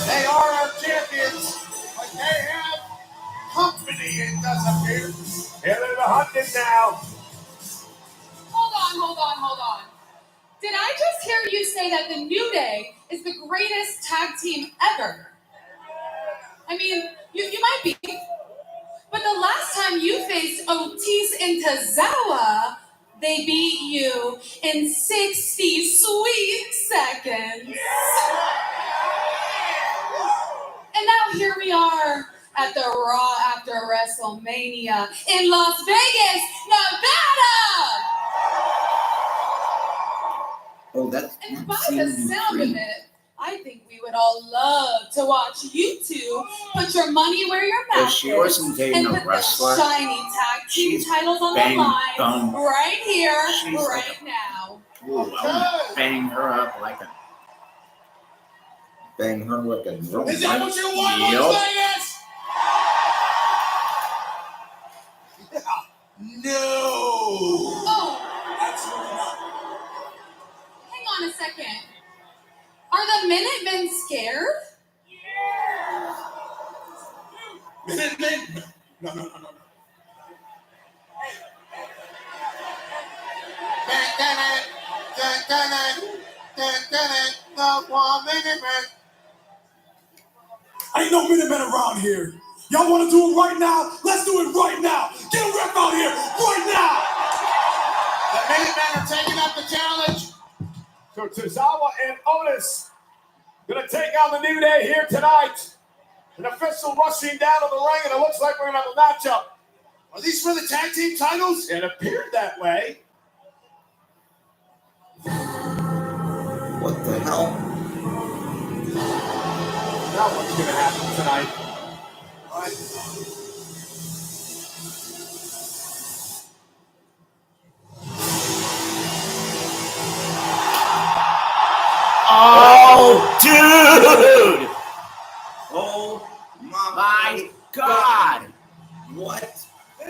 They are our champions, but they have company, it does appear. Here they're the hunted now. Hold on. Did I just hear you say that the New Day is the greatest tag team ever? I mean, you might be. But the last time you faced Otis and Tozawa, they beat you in 60 sweet seconds. And now here we are at the Raw after WrestleMania in Las Vegas, Nevada! Oh, that's And by the sound of it, I think we would all love to watch you two put your money where your mouth is. If she wasn't dating and a put wrestler, the shiny tag team she's titles on the bang, line bum. right here, She's right like now. Ooh, I want to bang her up like a drum. Is that what you want, Yep. Las Vegas? No. Minutemen scared? Minutemen? No. No more Minutemen. Ain't no Minutemen around here. Y'all want to do it right now? Let's do it right now. Get a rep out here right now. The Minutemen are taking up the challenge. So Tozawa and Otis gonna take on the New Day here tonight. An official rushing down to the ring, and it looks like we're gonna have a matchup. Are these for the tag team titles? It appeared that way. What the hell? Now what's gonna happen tonight? Oh, dude! Oh My God! What the?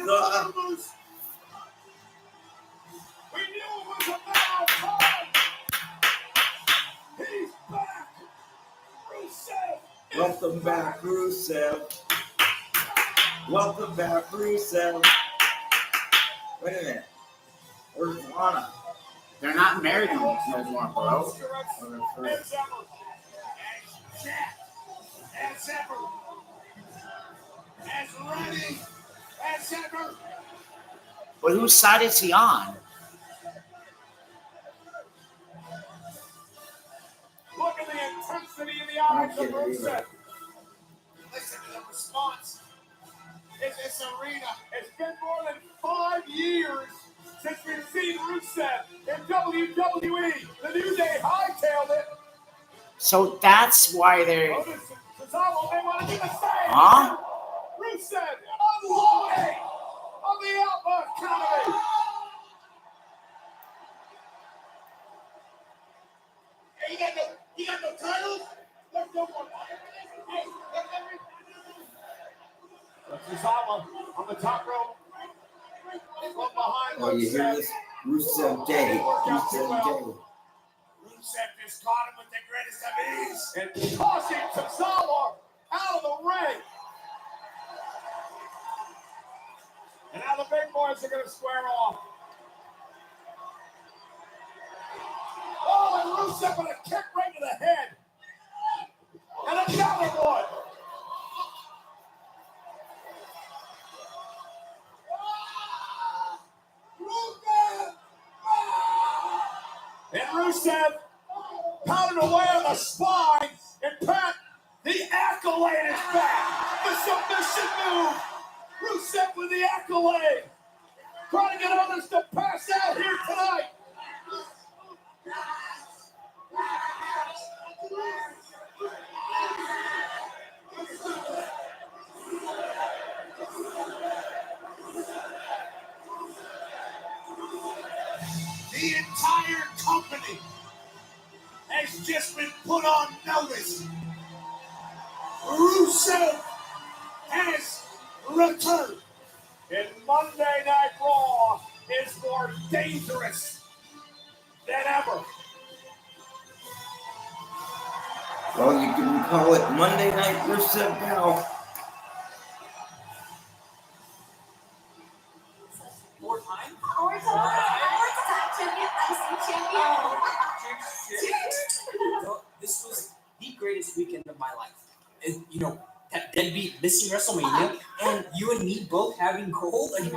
We knew it was about time. He's back. Rusev. Welcome back, Rusev. Welcome back, Rusev. Wait a minute. Where's Lana? They're not married no more, bro. As ever. As ready as ever. But whose side is he on? Look at the intensity in the eyes of Rusev. Listen to the response in this arena. It's been more than 5 years since we've seen Rusev in WWE. The New Day hightailed it. So that's why they're. Otis and Cesaro may want to do the same. Huh? Rusev unloading on the Outlaw Academy. Hey, you got no titles? Let's go for it. Hey, Cesaro on the top rope. From behind Oh, you hear this? Rusev Day. Rusev Day. Rusev just caught him with the greatest of ease. And tossing Cesaro out of the ring. And now the big boys are going to square off. Oh, and Rusev with a kick right to the head. And another one. And Rusev pounded away on the spine. And Pat, the accolade is back. The submission move. Rusev with the accolade. Trying to get others to pass out here tonight. The entire company has just been put on notice. Rusev has returned. And Monday Night Raw is more dangerous than ever. Well, you can call it Monday Night Rusev now. More time? More time, champion. Icy champion. This was the greatest weekend of my life. And, you know, that deadbeat missing WrestleMania, and you and me both having gold. I mean,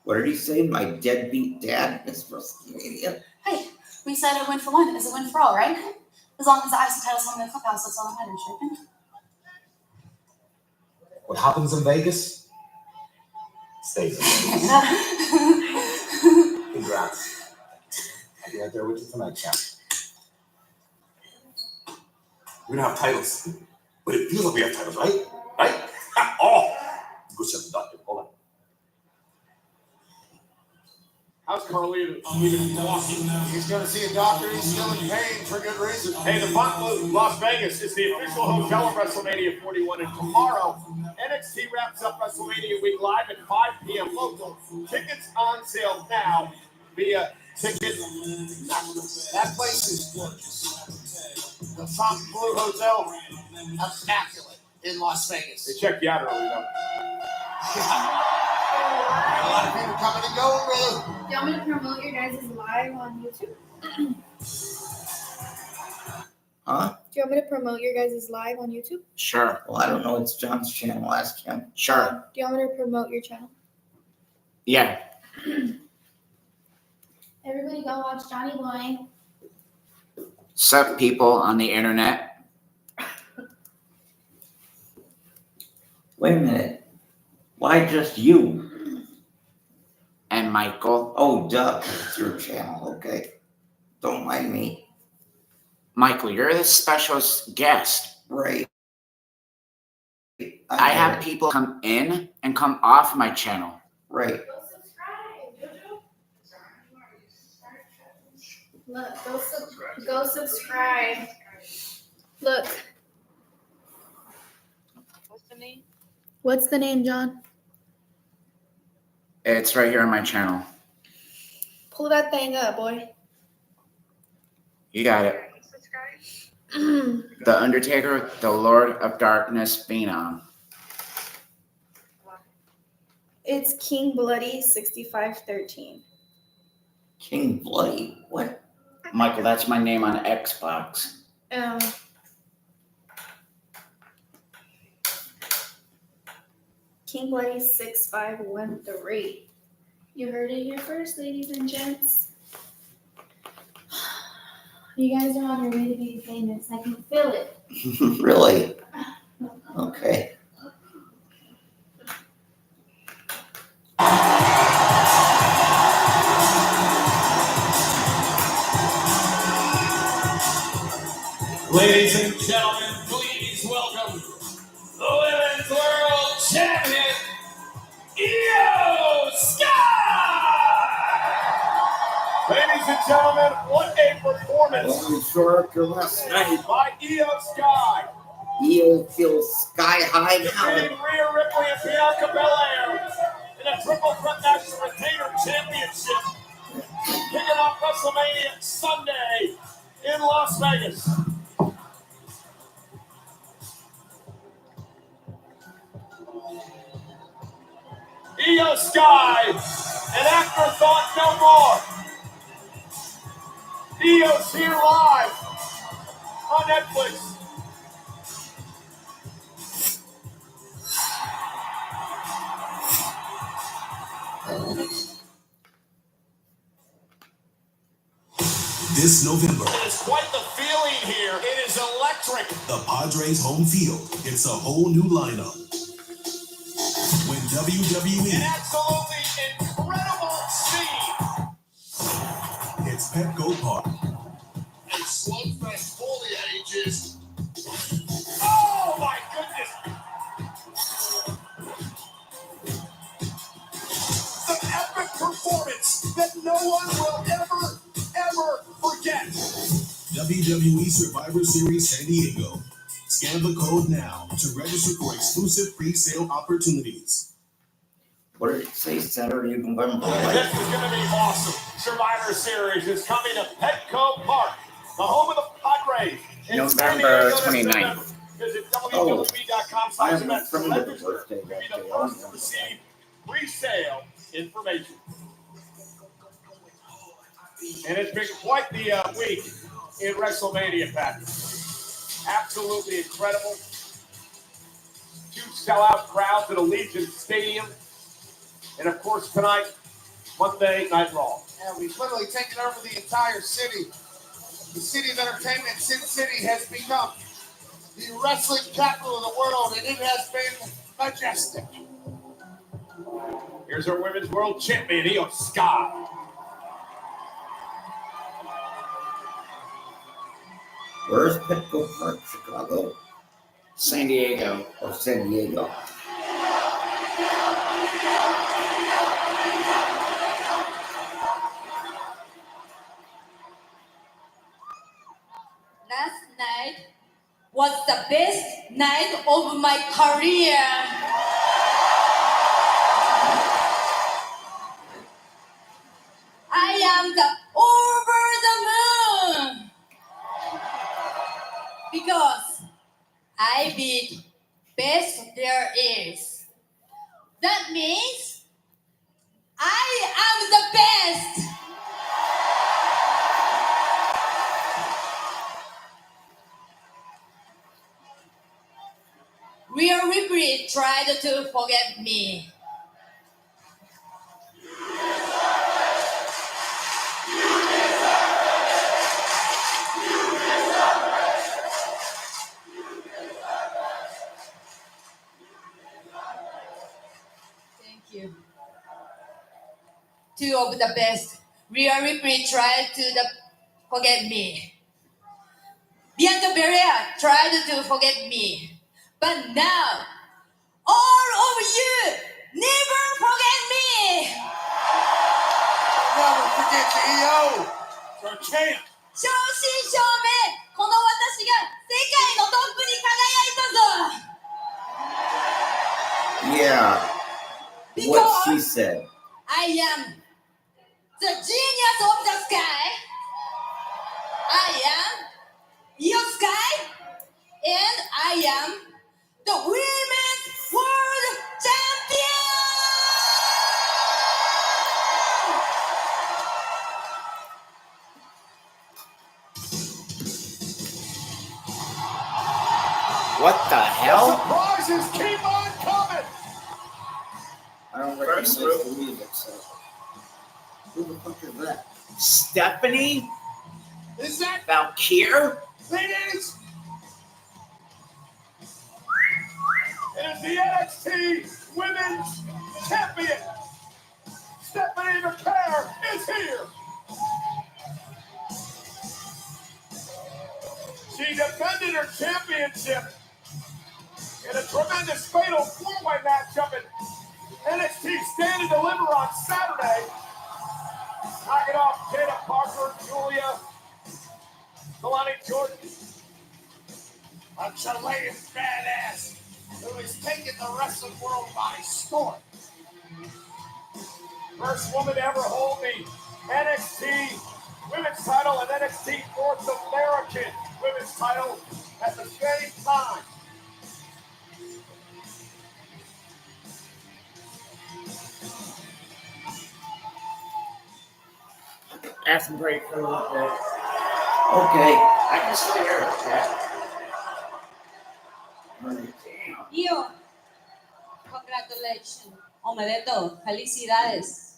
What did he say? My deadbeat dad is WrestleMania. Hey, we said a win for one is a win for all, right? As long as the IC title's on the clubhouse, that's all that matters, right? What happens in Vegas stays in Vegas. Congrats. I'll be right there with you tonight, champ. We don't have titles, but it feels like we have titles, right? Right? Oh! Go check the doctor. Hold on. How's Carlito walking? He's going to see a doctor. He's still in pain for good reason. Hey, the Fontainebleau, Las Vegas is the official hotel of WrestleMania 41, and tomorrow, NXT NXT wraps up WrestleMania Week live at 5 p.m. local. Tickets on sale now via Ticket. That place is gorgeous. The Fontainebleau Hotel, immaculate in Las Vegas. They checked you out early, though. A lot of people coming and going, brother. Do you want me to promote your guys' live on YouTube? Huh? Do you want me to promote your guys' live on YouTube? Sure. Well, I don't know. It's John's channel. Ask him. Sure. Do you want me to promote your channel? Yeah. Everybody go watch Johnny Boy. Sup, people on the internet. Wait a minute. Why just you? And Michael. Oh, duh. It's your channel. Okay. Don't mind me. Michael, you're the special guest. Right. I have people come in and come off my channel. Right. Go subscribe, Jojo. Look, go subscribe. Look. What's the name? What's the name, John? It's right here on my channel. Pull that thing up, boy. You got it. The Undertaker, the Lord of Darkness, Phenom. It's King Bloody 6513. King Bloody. What? Michael, that's my name on Xbox. King Bloody 6513. You heard it here first, ladies and gents. You guys are on your way to being famous. I can feel it. Really? Okay. Ladies and gentlemen, please welcome the Women's World Champion, Io Sky! Ladies and gentlemen, what a performance by Io Sky! Io feels sky high Defeating now. Rhea Ripley and Bianca Belair in a triple threat match for Retainer Championship. Kicking off WrestleMania Sunday in Las Vegas. Io Sky, an afterthought no more. Io's here live on Netflix. This November, It is quite the feeling here. It is electric. the Padres home field gets a whole new lineup. When An WWE absolutely incredible scene. hits Petco Park, And slugfest foliages. Oh my goodness. The epic performance that no one will ever forget. WWE Survivor Series San Diego. Scan the code now to register for exclusive pre-sale opportunities. What did it say? Saturday, November. This is going to be awesome. Survivor Series is coming to Petco Park, the home of the Padres. in San November Diego this 29th. November. Visit I am www.com/events. from the Register birthday to be that the day. first to receive pre-sale information. And it's been quite the week in WrestleMania, Patrick. Absolutely incredible. Huge sellout crowds at Allegiant Stadium. And of course, tonight, Monday Night Raw. And we've literally taken over the entire city. The city of entertainment, Sin City, has become the wrestling capital of the world, and it has been majestic. Here's our Women's World Champion, Io Sky. Where's Petco Park? Chicago? San Diego. Or San Diego? Last night was the best night of my career. forget me. Thank you. Two of the best. Rhea Ripley tried to forget me. Bianca Belair tried to forget me. But now, all of you never forget me. Never forget the EO. It's our champ. 正真正銘、この私が世界のトップに輝いたぞ。 Yeah. What she said. I am the genius of the sky. I am your sky, and I am the women's world champion. What the hell? Surprises keep on coming. I don't recognize the music, so. Who the fuck is that? Stephanie? Is that Valkyrie? it is? It is the NXT Women's Champion. Stephanie McCare is here. She defended her championship in a tremendous fatal four-way matchup at NXT Stand and Deliver on Saturday. Knocking off Dana Parker, Julia, Kalani Jordan. A Chilean badass who has taken the wrestling world by storm. First woman to ever hold the NXT Women's title and NXT North American Women's title at the same time. Ask him break for a little bit. Okay. I can still hear it, Pat. Yo, congratulations. Omedeto, felicidades.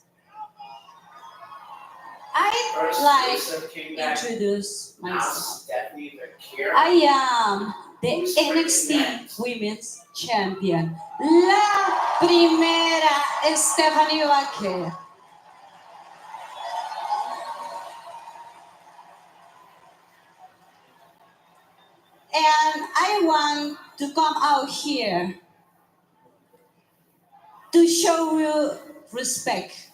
I'd like to introduce myself. I am the NXT Women's Champion, la primera Stephanie Vaquer. And I want to come out here to show you respect.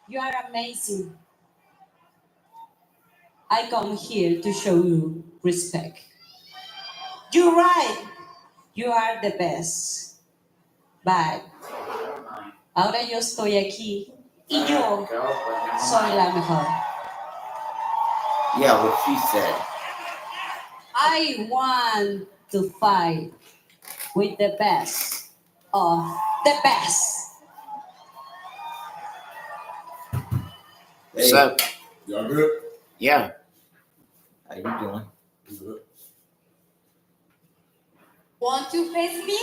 You are amazing. I come here to show you respect. You're right. You are the best. But ahora yo estoy aquí y yo soy la mejor. Yeah, what she said. I want to fight with the best of the best. Hey, So, Y'all good? yeah. how you doing? Good. Want to face me?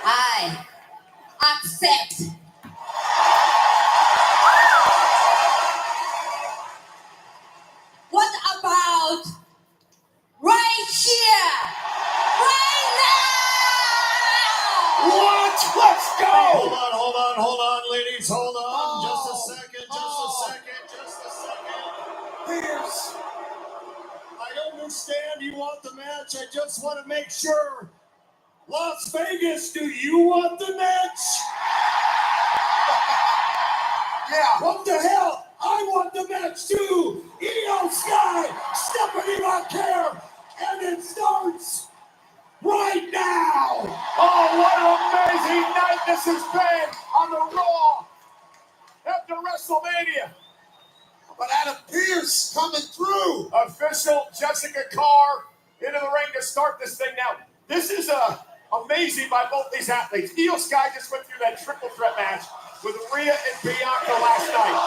I accept. What about right here? Right now! What? Let's go! Hold on, ladies. Hold on. Just a second. Pierce, I understand you want the match. I just want to make sure. Las Vegas, do you want the match? Yeah. What the hell? I want the match too. Io Sky, Stephanie McCare, and it starts right now. Oh, what an amazing night this has been on the Raw after WrestleMania. But Adam Pearce coming through. Official Jessica Carr into the ring to start this thing. Now, this is a Amazing by both these athletes. Io Sky just went through that triple threat match with Rhea and Bianca last night.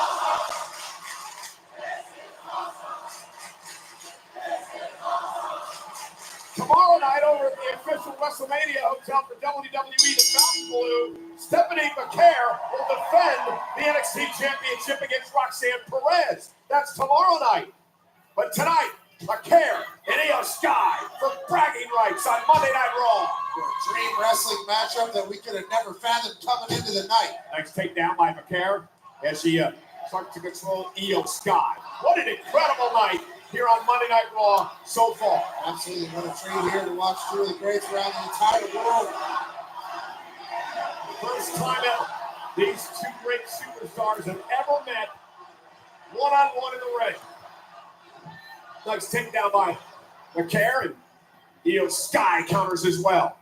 Tomorrow night over at the official WrestleMania hotel for WWE, the Mountain Blue, Stephanie McCare will defend the NXT Championship against Roxanne Perez. That's tomorrow night. But tonight, McCare and Io Sky for bragging rights on Monday Night Raw. A dream wrestling matchup that we could have never fathomed coming into the night. Nice takedown by McCare as she starts to control Io Sky. What an incredible night here on Monday Night Raw so far. Absolutely, what a treat here to watch two of the greats around the entire world. First time ever these two great superstars have ever met one-on-one in the ring. Nice takedown by McCare, and Io Sky counters as well.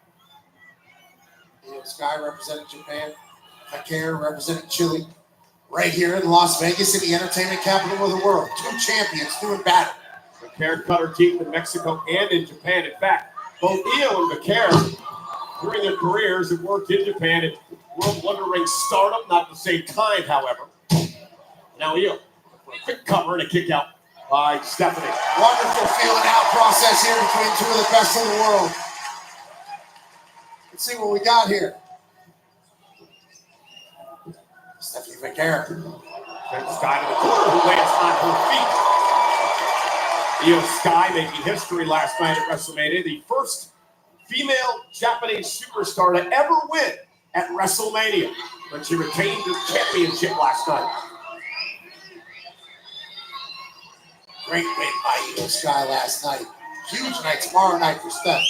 Io Sky representing Japan, McCare representing Chile. Right here in Las Vegas, in the entertainment capital of the world. Two champions doing battle. McCare cut her teeth in Mexico and in Japan. In fact, both Io and McCare, during their careers, have worked in Japan at World Wonder Ring Stardom, not at the same time, however. Now Io, for a quick cover and a kick out by Stephanie. Wonderful feeling out process here between two of the best in the world. Let's see what we got here. Stephanie McCare. Sends Sky to the corner, who lands on her feet. Io Sky making history last night at WrestleMania, the first female Japanese superstar to ever win at WrestleMania when she retained the championship last night. Great win by Io Sky last night. Huge night tomorrow night for Steph.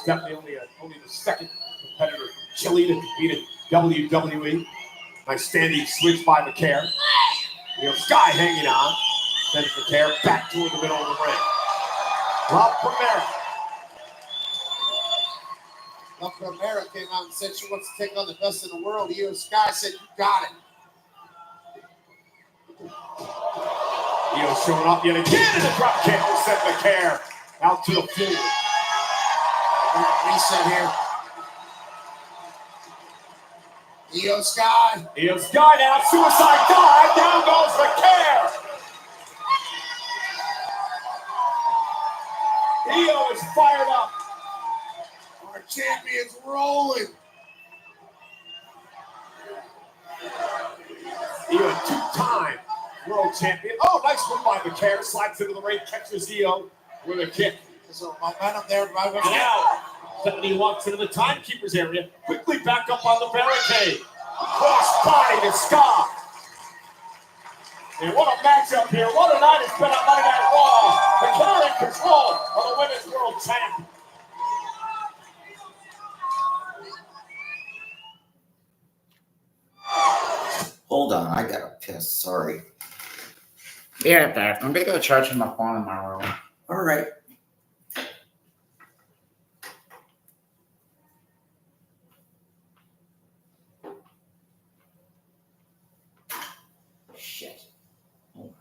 Stephanie only the second competitor from Chile to compete in WWE. Nice standing switch by McCare. Io Sky hanging on. Sends McCare back toward the middle of the ring. La Primera. La Primera came out and said she wants to take on the best in the world. Io Sky said, you got it. Io showing up yet again in the drop kick will send McCare out to the floor. Reset here. Io Sky. Io Sky now, suicide dive. Down goes McCare. Io is fired up. Our champion's rolling. Io, a two-time world champion. Oh, nice move by McCare. Slides into the ring, catches Io with a kick. There's a momentum there by And now, Stephanie walks into the timekeeper's area. Quickly back up on the barricade. Cross body to Sky. And what a matchup here. What a night it's been on Monday Night Raw. McCare in control of the Women's World Champ. Hold on, I gotta piss. Sorry. Be right back. I'm gonna go charging my phone in my room. All right. Shit. Hold on.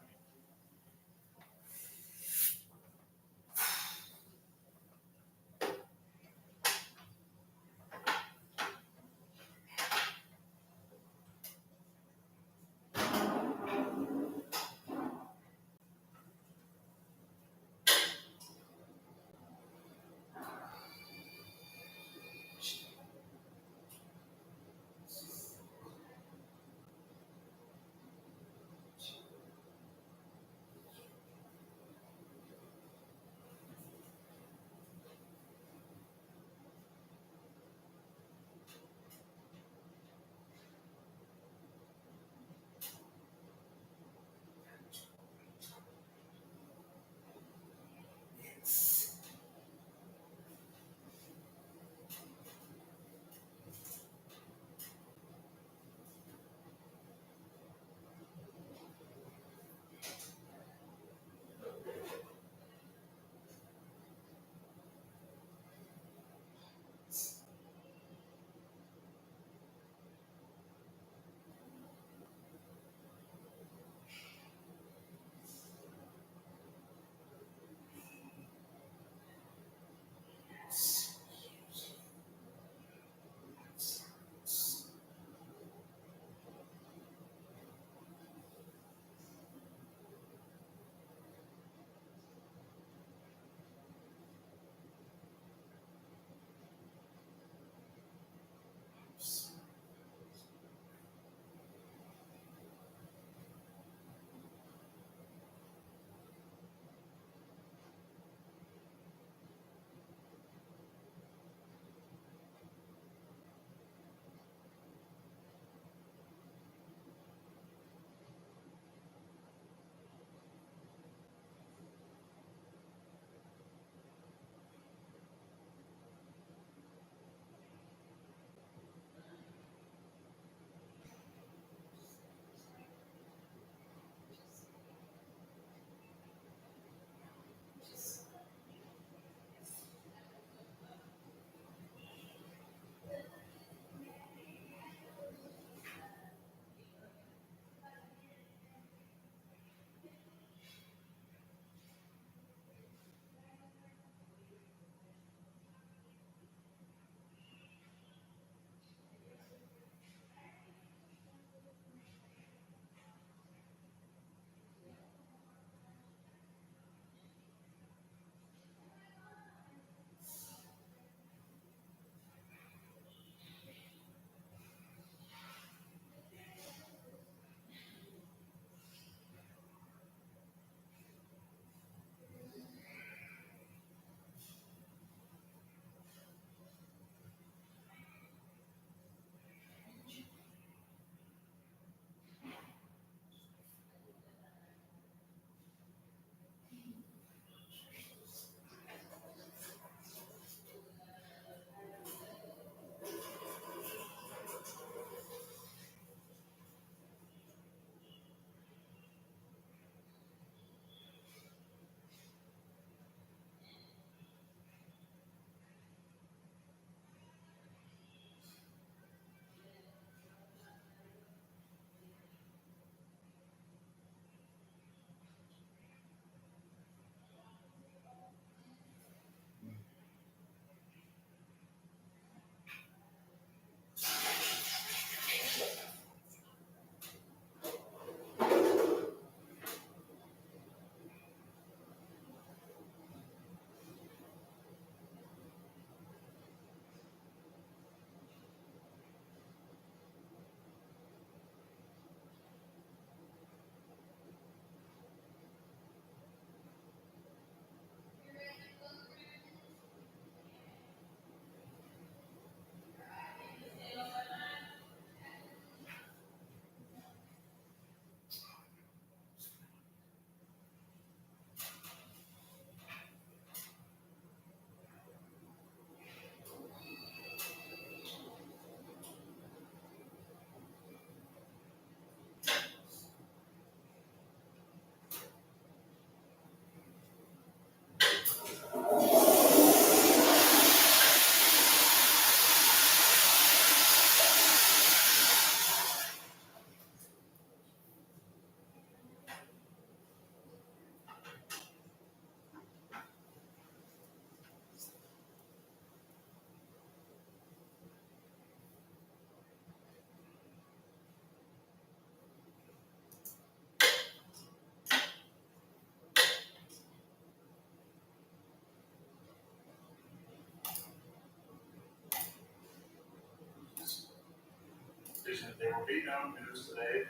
decision. There will be no news today.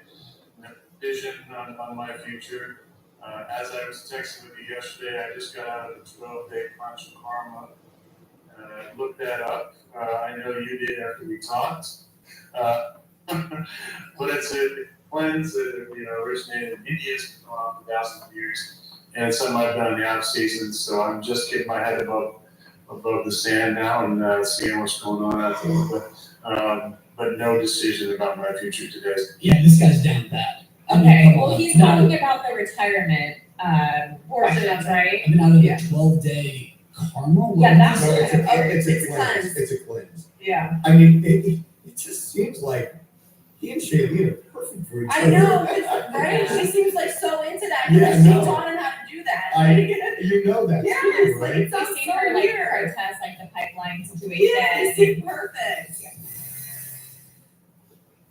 No vision on my future. As I was texting with you yesterday, I just got out of the 12-day crunch from Karma. Looked that up. I know you did after we talked. But it's a cleanse that originated in India for thousands of years. And it's something I've done in the off season, so I'm just getting my head above the sand now and seeing what's going on out there. But no decision about my future today. Yeah, this guy's down bad. Okay, well, he's talking about the retirement portion, right? I mean, out of the 12-day karma? Yeah, that's No, it's a okay. cleanse. It's a cleanse. Yeah. I mean, it just seems like he and Shailene are perfect for each other. I know, right? She seems like so into that. Yeah, She no. taught him how to do that. You know that, Yes, too, like, right? it sounds I've seen so her like weird. protest like the pipeline situation. Yeah, it seems perfect.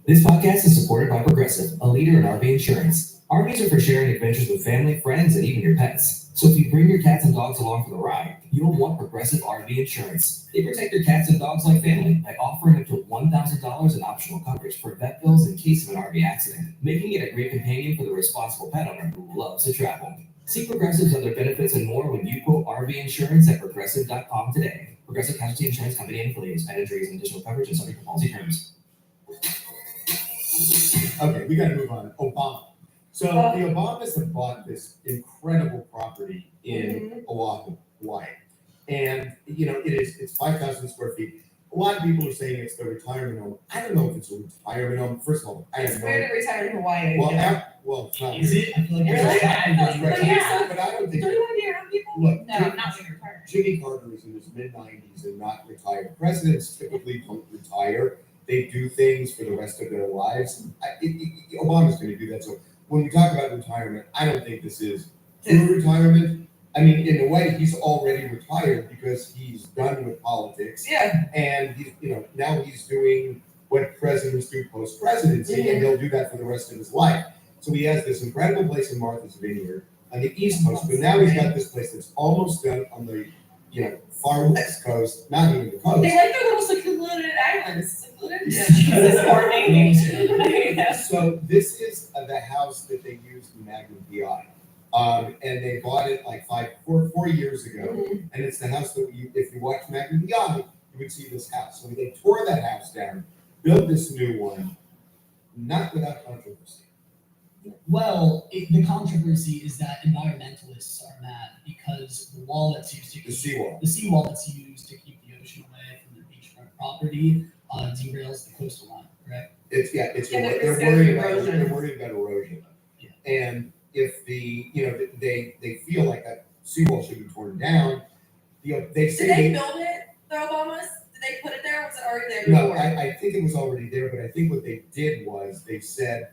This podcast is supported by Progressive, a leader in RV insurance. RVs are for sharing adventures with family, friends, and even your pets. So if you bring your cats and dogs along for the ride, you'll want Progressive RV insurance. They protect your cats and dogs like family by offering up to $1,000 in optional coverage for vet bills in case of an RV accident, making it a great companion for the responsible pet owner who loves to travel. See Progressive's other benefits and more when you quote RV insurance at progressive.com today. Progressive Casualty Insurance Company and affiliates. Pet injuries and additional coverage and subject to policy terms. Okay, we gotta move on. Obama. So the Obamas have bought this incredible property in Oahu, Hawaii. And it's 5,000 square feet. A lot of people are saying it's the retirement home. I don't know if it's a retirement home. First of all, I have It's no weird idea. to retire in Hawaii. Well, it's not. Is it? I feel like Really? there's a I thought- Right. but yeah. But I don't think. Don't you want to be around people? Look, No, I'm not being retired. Jimmy Carter is in his mid-90s and not retired. Presidents typically don't retire. They do things for the rest of their lives. Obama's going to do that. So when we talk about retirement, I don't think this is true retirement. I mean, in a way, he's already retired because he's done with politics. Yeah. And now he's doing what presidents do post-presidency, and he'll do that for the rest of his life. So he has this incredible place in Martha's Vineyard on the East Coast, but now he's got this place that's almost done on the far West Coast, not even the coast. They like their little secluded islands. Secluded? Yeah. Jesus, coordinating. So this is the house that they used in Magnum PI. And they bought it like 4 years ago. And it's the house that if you watch Magnum PI, you would see this house. So they tore that house down, built this new one, not without controversy. Well, the controversy is that environmentalists are mad because the wall that's used to The seawall. the seawall that's used to keep the ocean away from the beachfront property derails the coastal line, correct? They're worried about erosion. Yeah. And if they feel like that seawall should be torn down, they say Did they build it, the Obamas? Did they put it there, or was it already there No, before? I think it was already there, but I think what they did was they said,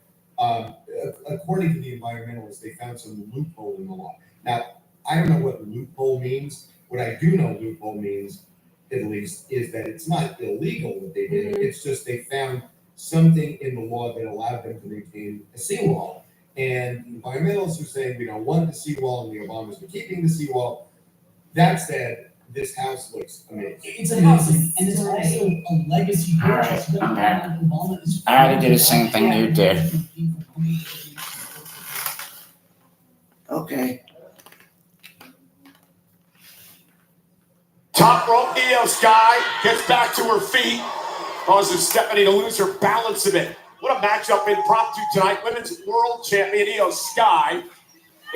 according to the environmentalists, they found some loophole in the law. Now, I don't know what loophole means. What I do know loophole means, at least, is that it's not illegal what they did. It's just they found something in the law that allowed them to maintain a seawall. And the environmentalists are saying we don't want the seawall, and the Obamas are keeping the seawall. That said, this house looks amazing. It's amazing, and it's also a legacy purchase. I'm back. Obama is I had to do the same thing you did. Okay. Top rope, Io Sky gets back to her feet, causes Stephanie to lose her balance a bit. What a matchup impromptu tonight. Women's World Champion Io Sky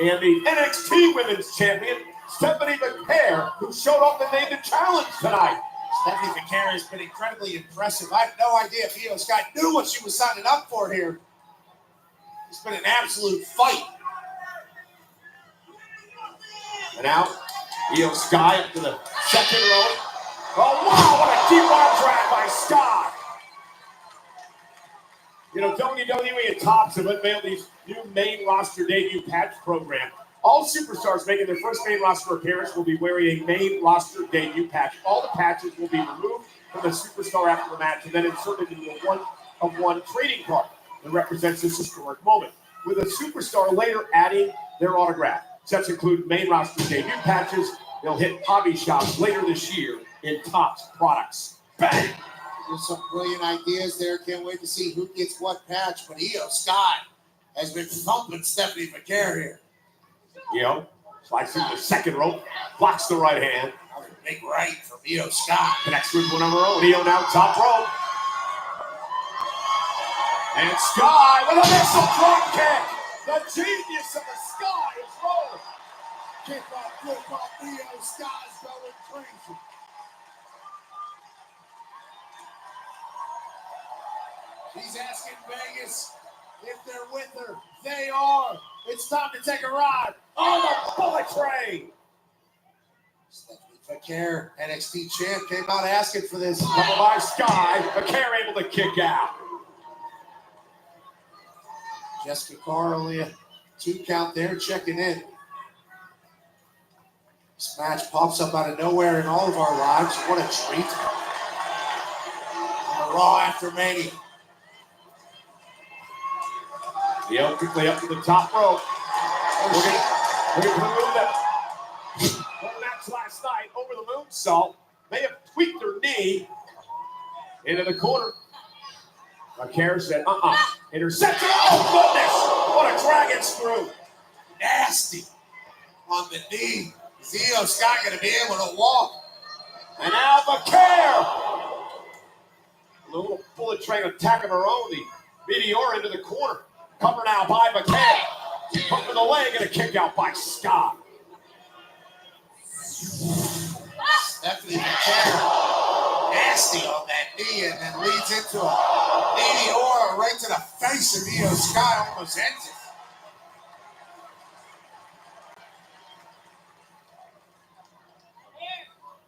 and the NXT Women's Champion Stephanie McMahon, who showed up and made the challenge tonight. Stephanie McMahon has been incredibly impressive. I have no idea if Io Sky knew what she was signing up for here. It's been an absolute fight. And now, Io Sky up to the second rope. Oh, wow, what a deep arm drag by Sky. WWE and Tops have unveiled these new main roster debut patch program. All superstars making their first main roster appearance will be wearing a main roster debut patch. All the patches will be removed from the superstar after the match and then inserted into a one-of-one trading card that represents this historic moment, with a superstar later adding their autograph. Sets include main roster debut patches. They'll hit hobby shops later this year in Topps products. Bang! There's some brilliant ideas there. Can't wait to see who gets what patch. But Io Sky has been thumping Stephanie McCare here. Io slides through the second rope, blocks the right hand. Another big right from Io Sky. Connects with one of her own. Io now top rope. And Sky with a missile drop kick. The genius of the Sky is rolling. Kick off, flip off, Io Sky's going crazy. He's asking Vegas if they're with her. They are. It's time to take a ride on the bullet train. Stephanie McCare, NXT champ, came out asking for this. Cover by Sky. McCare able to kick out. Jessica Carr only a 2 count there, checking in. This match pops up out of nowhere in all of our lives. What a treat. On the Raw after Mania. Io quickly up to the top rope. Look at the move that won the match last night over the moonsault. May have tweaked her knee into the corner. McCare said, interception. Oh, goodness. What a dragon screw. Nasty. On the knee. Is Io Sky going to be able to walk? And now McCare. A little bullet train attack of her own. The Meteor into the corner. Cover now by McCare. Put with the leg and a kick out by Scott. Stephanie McCare, nasty on that knee, and then leads into a Meteor right to the face of Io Sky, almost ends it.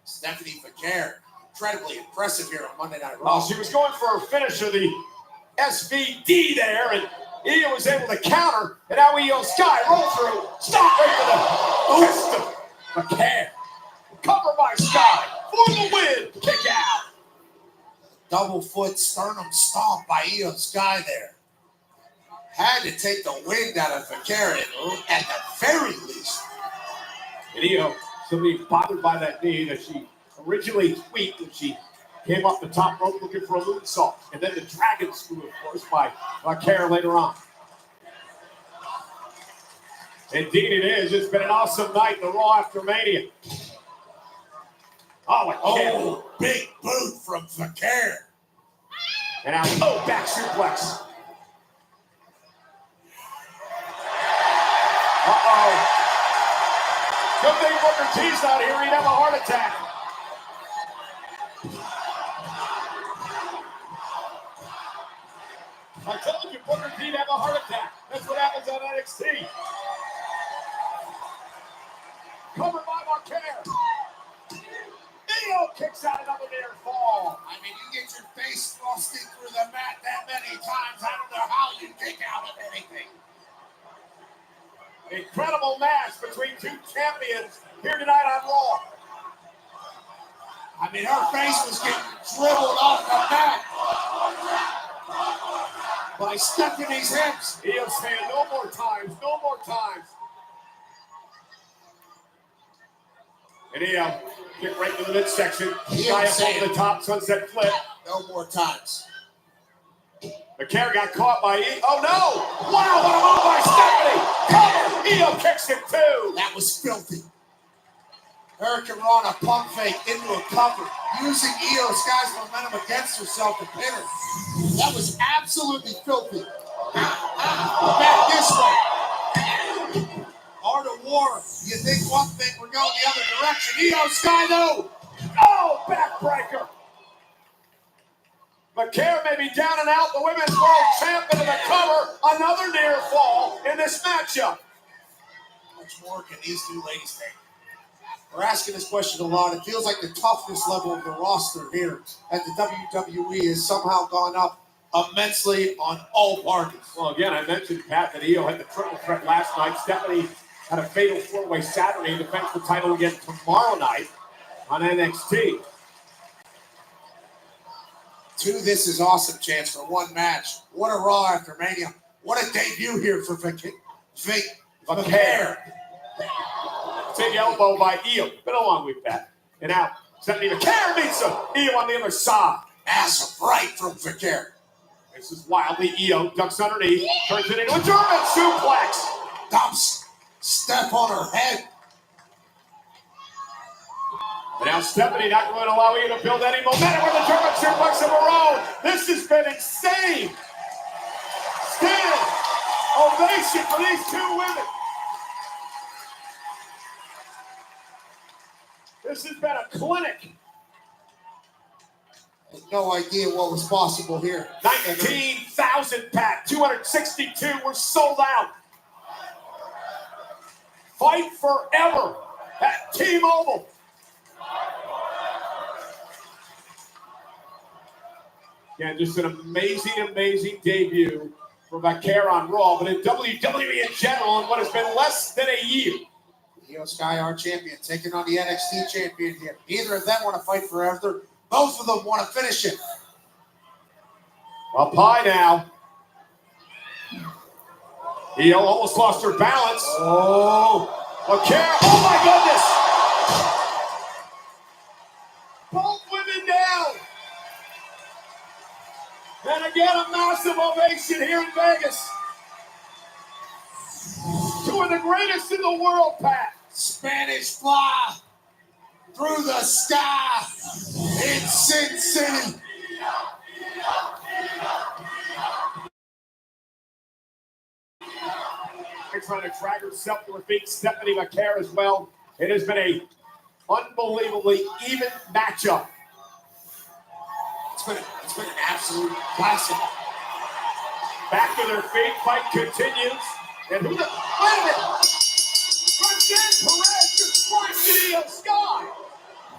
Stephanie McCare, incredibly impressive here on Monday Night Raw. Well, she was going for her finisher, the SVD there, and Io was able to counter, and now Io Sky roll through, stop right to the wrist of McCare. Cover by Sky for the win, kick out. Double foot sternum stomp by Io Sky there. Had to take the wind out of McCare at the very least. And Io, somebody bothered by that knee that she originally tweaked when she came off the top rope looking for a moonsault. And then the dragon screw, of course, by McCare later on. Indeed it is. It's been an awesome night in the Raw after Mania. Oh, big boot from McCare. And now, back suplex. Good thing Booker T's not here. He'd have a heart attack. I told you Booker T'd have a heart attack. That's what happens on NXT. Covered by McCare. Io kicks out another near fall. I mean, you get your face thrusted through the mat that many times. I don't know how you kick out of anything. Incredible match between two champions here tonight on Raw. I mean, her face was getting dribbled off the mat by Stephanie's hips. Io saying, no more times, no more times. And Io kick right to the midsection. Sky up over the top, sunset flip. No more times. McCare got caught by Io. Oh no! Wow, what a move by Stephanie! Cover! Io kicks it too! That was filthy. Hurricane Rana pump fake into a cover, using Io Sky's momentum against herself to pin her. That was absolutely filthy. Back this way. Art of War. You think one thing, we're going the other direction. Io Sky, though. Oh, backbreaker. McCare may be down and out. The Women's World Champion in the cover. Another near fall in this matchup. How much more can these two ladies take? We're asking this question a lot. It feels like the toughness level of the roster here at the WWE has somehow gone up immensely on all parties. Well, again, I mentioned, Pat, that Io had the triple threat last night. Stephanie had a fatal four-way Saturday, defends the title again tomorrow night on NXT. Two This Is Awesome chance for one match. What a Raw after Mania. What a debut here for McCare. Big elbow by Io. Been a long week, Pat. And now, Stephanie McCare meets him. Io on the other side. Ass right from Vaquer. This is wildly Io ducks underneath, turns it into a German suplex. Dumps step on her head. But now Stephanie not going to allow Io to build any momentum with a German suplex of her own. This has been insane. Still, ovation for these two women. This has been a clinic. No idea what was possible here. 19,000 pack, 262 were sold out. Fight forever at T-Mobile. Yeah, just an amazing, amazing debut for Vaquer on Raw, but in WWE in general in what has been less than a year. Io Sky, our champion, taking on the NXT champion here. Neither of them want to fight forever. Both of them want to finish it. Up high now. Io almost lost her balance. Oh, Vaquer. Oh my goodness. Both women down. And again, a massive ovation here in Vegas. Two of the greatest in the world, Pat. Spanish fly through the sky in Sin City. Trying to drag herself to her feet. Stephanie Vaquer as well. It has been a unbelievably even matchup. It's been an absolute classic. Back to their feet, fight continues. And who the? Wait a minute! Roxanne Perez just squashed the Io Sky.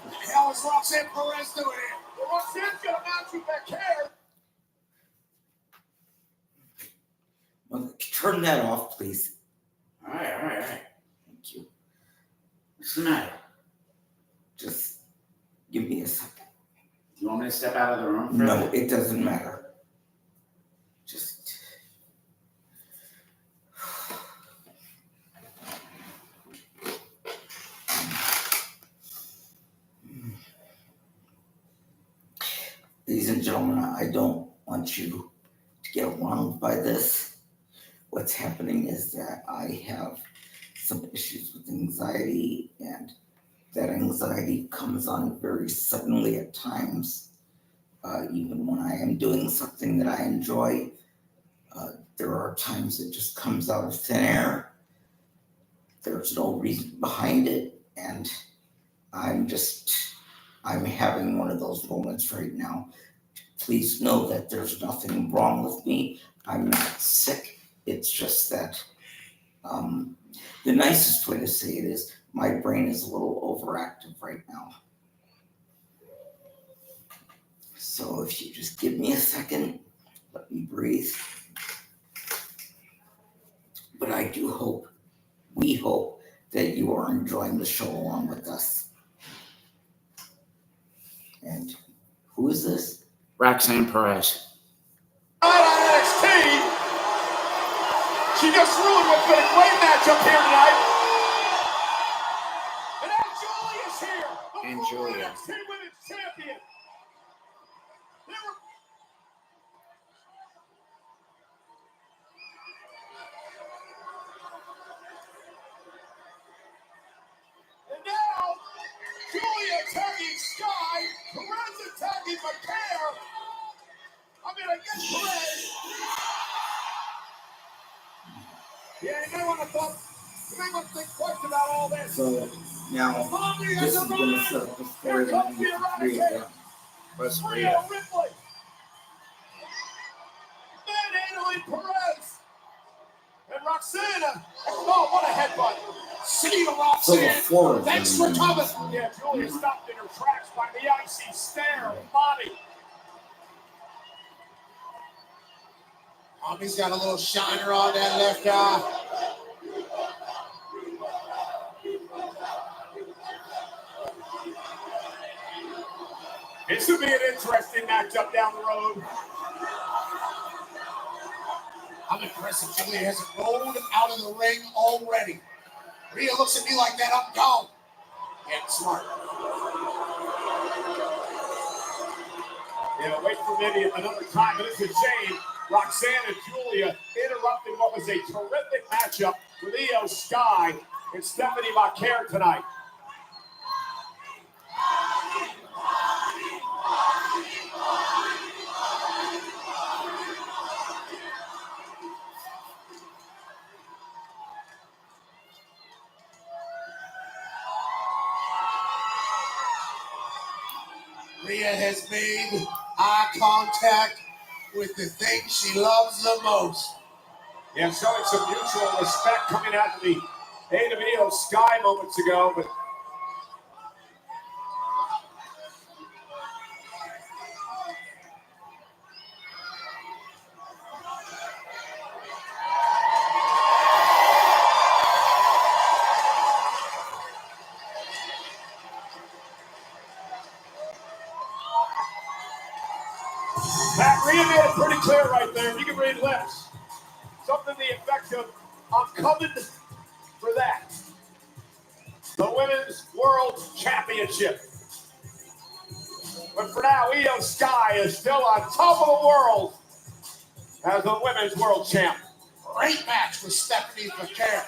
What the hell is Roxanne Perez doing here? Well, Roxanne's gonna match with Vaquer. Well, turn that off, please. All right. Thank you. What's the matter? Just give me a second. Do you want me to step out of the room? No, it doesn't matter. Just. Ladies and gentlemen, I don't want you to get alarmed by this. What's happening is that I have some issues with anxiety, and that anxiety comes on very suddenly at times. Even when I am doing something that I enjoy, there are times it just comes out of thin air. There's no reason behind it, and I'm having one of those moments right now. Please know that there's nothing wrong with me. I'm not sick. It's just that the nicest way to say it is my brain is a little overactive right now. So if you just give me a second, let me breathe. But I do hope, we hope, that you are enjoying the show along with us. And who is this? Roxanne Perez. NXT. She just ruined what's been a great matchup here tonight. And now Julia's here. And Julia. NXT Women's Champion. And now Julia attacking Sky. Perez attacking Vaquer. I mean, I guess Perez. Yeah, you may want to think twice about all this. So now, this is going to set up the storyline with the three of them. What's Rhea Ripley. Manhandling Perez. And Roxana. Oh, what a headbutt. See you, So the Roxanne. floor is Thanks for coming. Yeah, Julia stopped in her tracks by the icy stare of Bobby. Bobby's got a little shiner on that left eye. This would be an interesting matchup down the road. I'm impressed that Julia hasn't rolled out of the ring already. Rhea looks at me like that, I'm gone. Yeah, smart. Yeah, wait for maybe another time, but it's a shame. Roxanne and Julia interrupting what was a terrific matchup with Io Sky and Stephanie Macaire tonight. Rhea has made eye contact with the thing she loves the most. Yeah, showing some mutual respect coming out of the aid of Io Sky moments ago, but Matt, Rhea made it pretty clear right there. You can read lips. Something to the effect of, I'm coming for that. The Women's World Championship. But for now, Io Sky is still on top of the world as the Women's World Champ. Great match with Stephanie Macaire.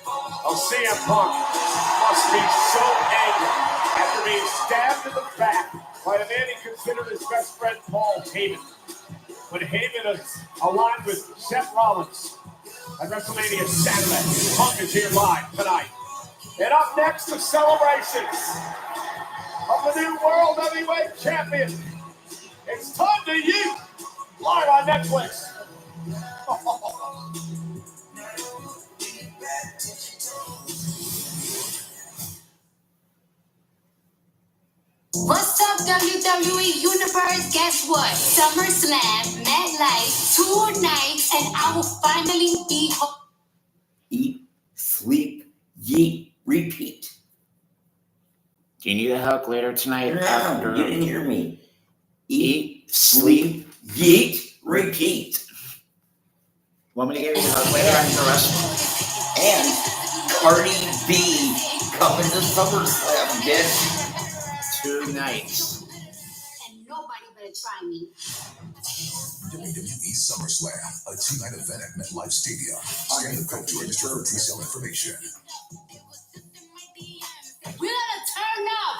Oh, CM Punk must be so angry after being stabbed in the back by a man he considered his best friend, Paul Heyman. When Heyman is aligned with Seth Rollins at WrestleMania Saturday, Punk is here live tonight. And up next, the celebrations of the new World Heavyweight Champion. It's time to you, live on Netflix. What's up, WWE Universe? Guess what? SummerSlam, MetLife, 2 nights, and I will finally be home. Eat, sleep, yeet, repeat. Do you need a hug later tonight? No, you didn't hear me. Eat, sleep, yeet, repeat. Want me to give you a hug later after wrestling? And Cardi B coming to SummerSlam, bitch. 2 nights. And nobody better try me. WWE SummerSlam, a 2-night event at MetLife Stadium. Scan the code to register for pre-sale information. We gotta turn up.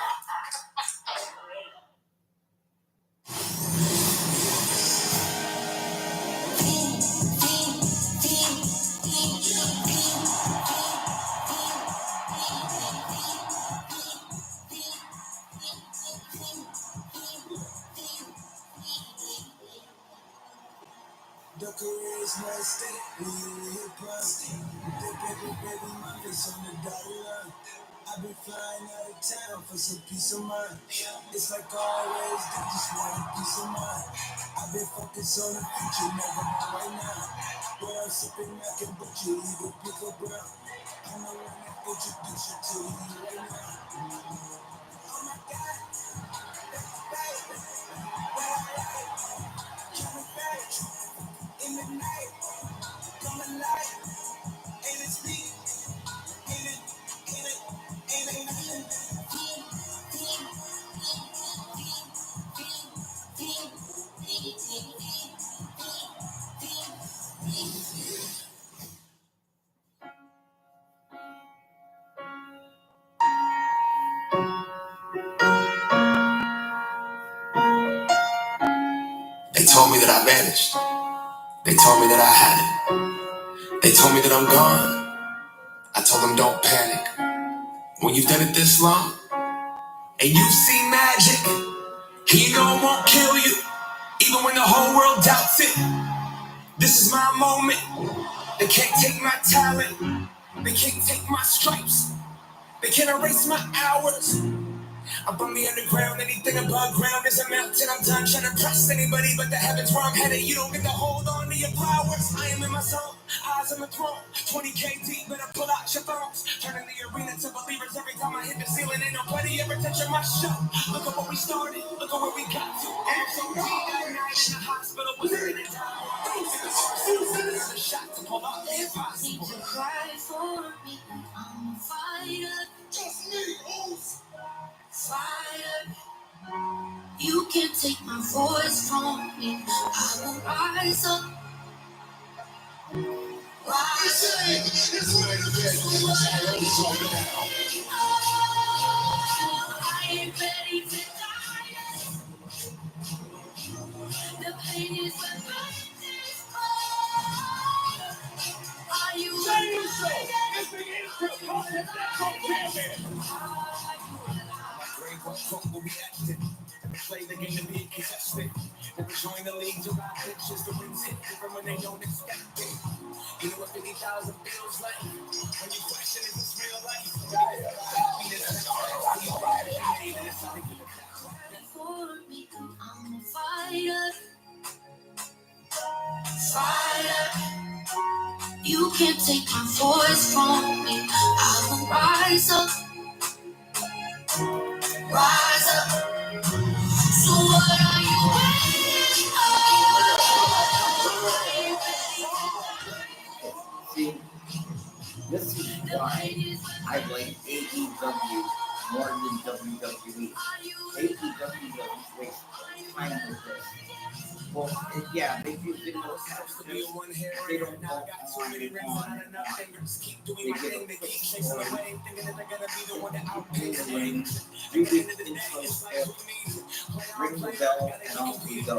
The career's no stake when you hit prostate. The baby mama's on the dotted line. I've been flying out of town for some peace of mind. It's like always, they just want a piece of mind. I've been focused on the future, never mind right now. Where I'm sipping Mac and Butcher, even pick up brown. I'm the one that introduce you to you right now. Oh my God, baby, where I like, coming back in the night, come alive, and it's me, ain't it, nothing. They told me that I vanished. They told me that I had it. They told me that I'm gone. I told them don't panic. When you've done it this long, and you've seen magic, he know it won't kill you, even when the whole world doubts it. This is my moment. They can't take my talent. They can't take my stripes. They can't erase my hours. I'm from the underground, anything above ground is a mountain. I'm done trying to press anybody but the heavens where I'm headed. You don't get to hold on to your flowers. I am in my zone, eyes on the throne. 20K deep, better pull out your phones. Turning the arena to believers every time I hit the ceiling. Ain't nobody ever touching my show. Look at what we started, look at where we got to. And so deep that night in the hospital was in it. A shot to pull out the impossible. Cry for me, I'm fired. Just me, fire. can't take my voice from me. I will rise up. Rise up. I ain't ready to die. The pain is what makes this fall. Are you ready? Is the Intercontinental Champion. Play the game to be contested. Never join the league to ride bitches. The wins hit different when they don't expect it. You know what 50,000 feels like when you question if it's real life. For me, I'm a fighter. Fighter. You can't take my voice from me. I will rise up. Rise up. So what are you waiting See, this is why I like AEW more than WWE. AEW doesn't waste time with this. Well, yeah, they do video captions. They don't go on and on and on. They give a quick story, the ring, do the intro step, ring the bell, and off we go.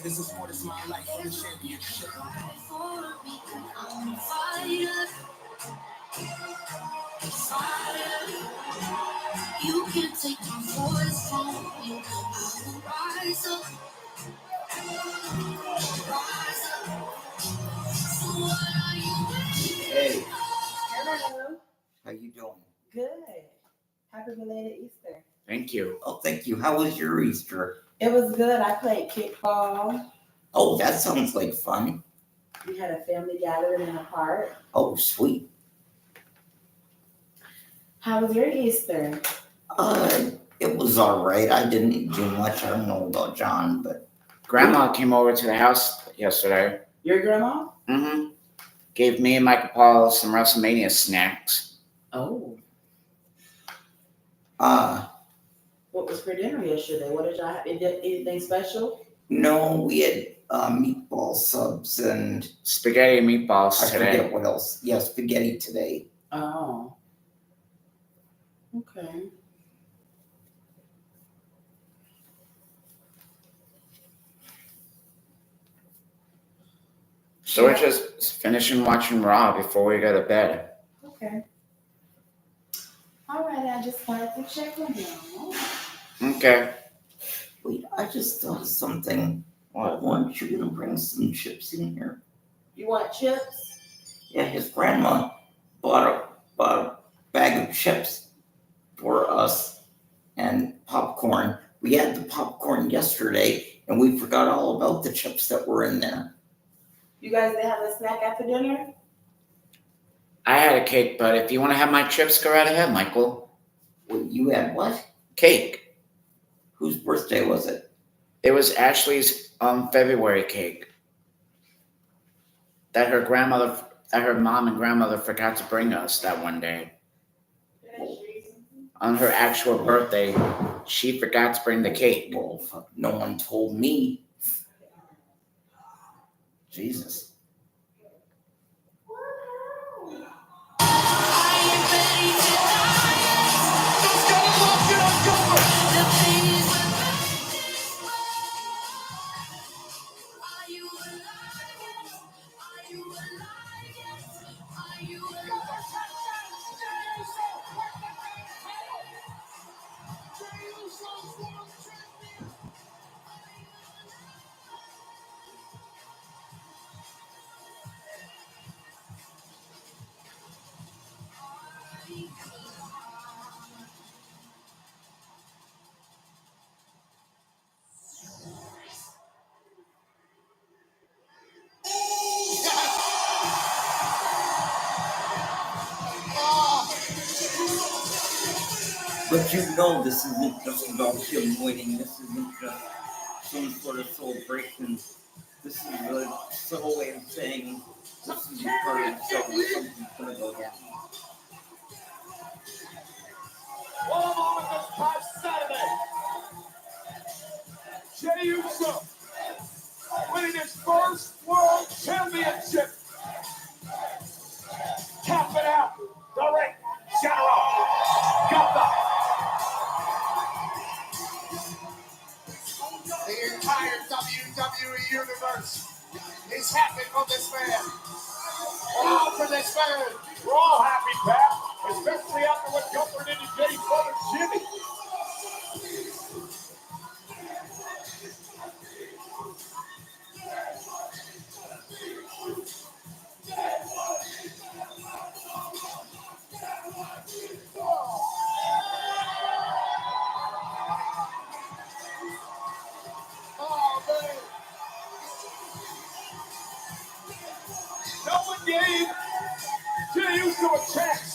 This is what is my life for the championship. I'm a fighter. Fighter. You can't take my voice from me. I will rise up. Rise up. So what are you waiting? Hey, Hello. how you doing? Good. Happy belated Easter. Thank you. Oh, thank you. How was your Easter? It was good. I played kickball. Oh, that sounds like fun. We had a family gathering in a park. Oh, sweet. How was your Easter? It was all right. I didn't do much. I don't know about John, but Grandma came over to the house yesterday. Your grandma? Mm-hmm. Gave me and Michael Paul some WrestleMania snacks. Oh. What was for dinner yesterday? What did y'all have? Anything special? No, we had meatball subs and spaghetti and meatballs today. I forget what else. Yeah, spaghetti today. Oh. Okay. So we're just finishing watching Raw before we go to bed. Okay. All right, I just wanted to check on you. Okay. Wait, I just thought of something. Why weren't you gonna bring some chips in here? You want chips? Yeah, his grandma bought a bag of chips for us and popcorn. We had the popcorn yesterday, and we forgot all about the chips that were in there. You guys didn't have a snack after dinner? I had a cake, but if you want to have my chips, go right ahead, Michael. Wait, you had what? Cake. Whose birthday was it? It was Ashley's February cake. That her mom and grandmother forgot to bring us that one day. On her actual birthday, she forgot to bring the cake. Well, fuck, no one told me. Jesus. But you know this isn't just about him winning. This isn't just some sort of celebration. This is a subtle way of saying this is part of the show where something's going to go down. What a moment this past Saturday. Jey Uso winning his first World Championship. Tapping out the ring. General. Got The entire WWE Universe is happy for this man. All for this man. We're all happy, Pat, especially after what Gunther did to Jay's brother Jimmy. Oh, man. No one gave Jey Uso a chance,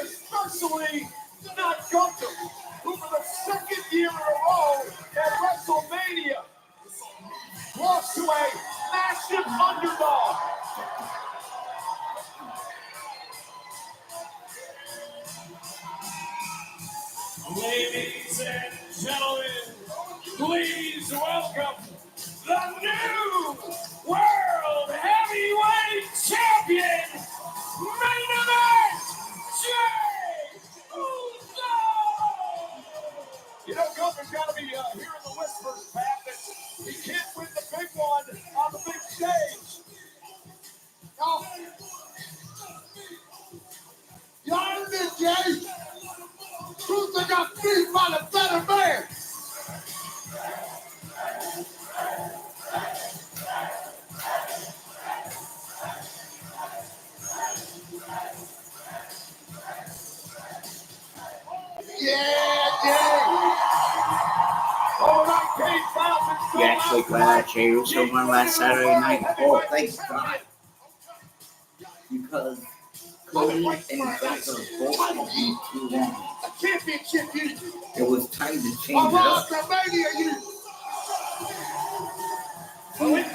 especially not Gunther, who for the second year in a row at WrestleMania lost to a massive underdog. Ladies and gentlemen, please welcome the new World Heavyweight Champion, main event, Jey Uso! You know, Gunther's got to be hearing the whispers, Pat, that he can't win the big one on the big stage. Oh. You heard this, Jay? Gunther got beat by the better man. You actually glad Jey Uso won last Saturday night? Oh, thank God. Because Cody and Gunther both had been too long. A championship you. It was time to change A it up. WrestleMania you.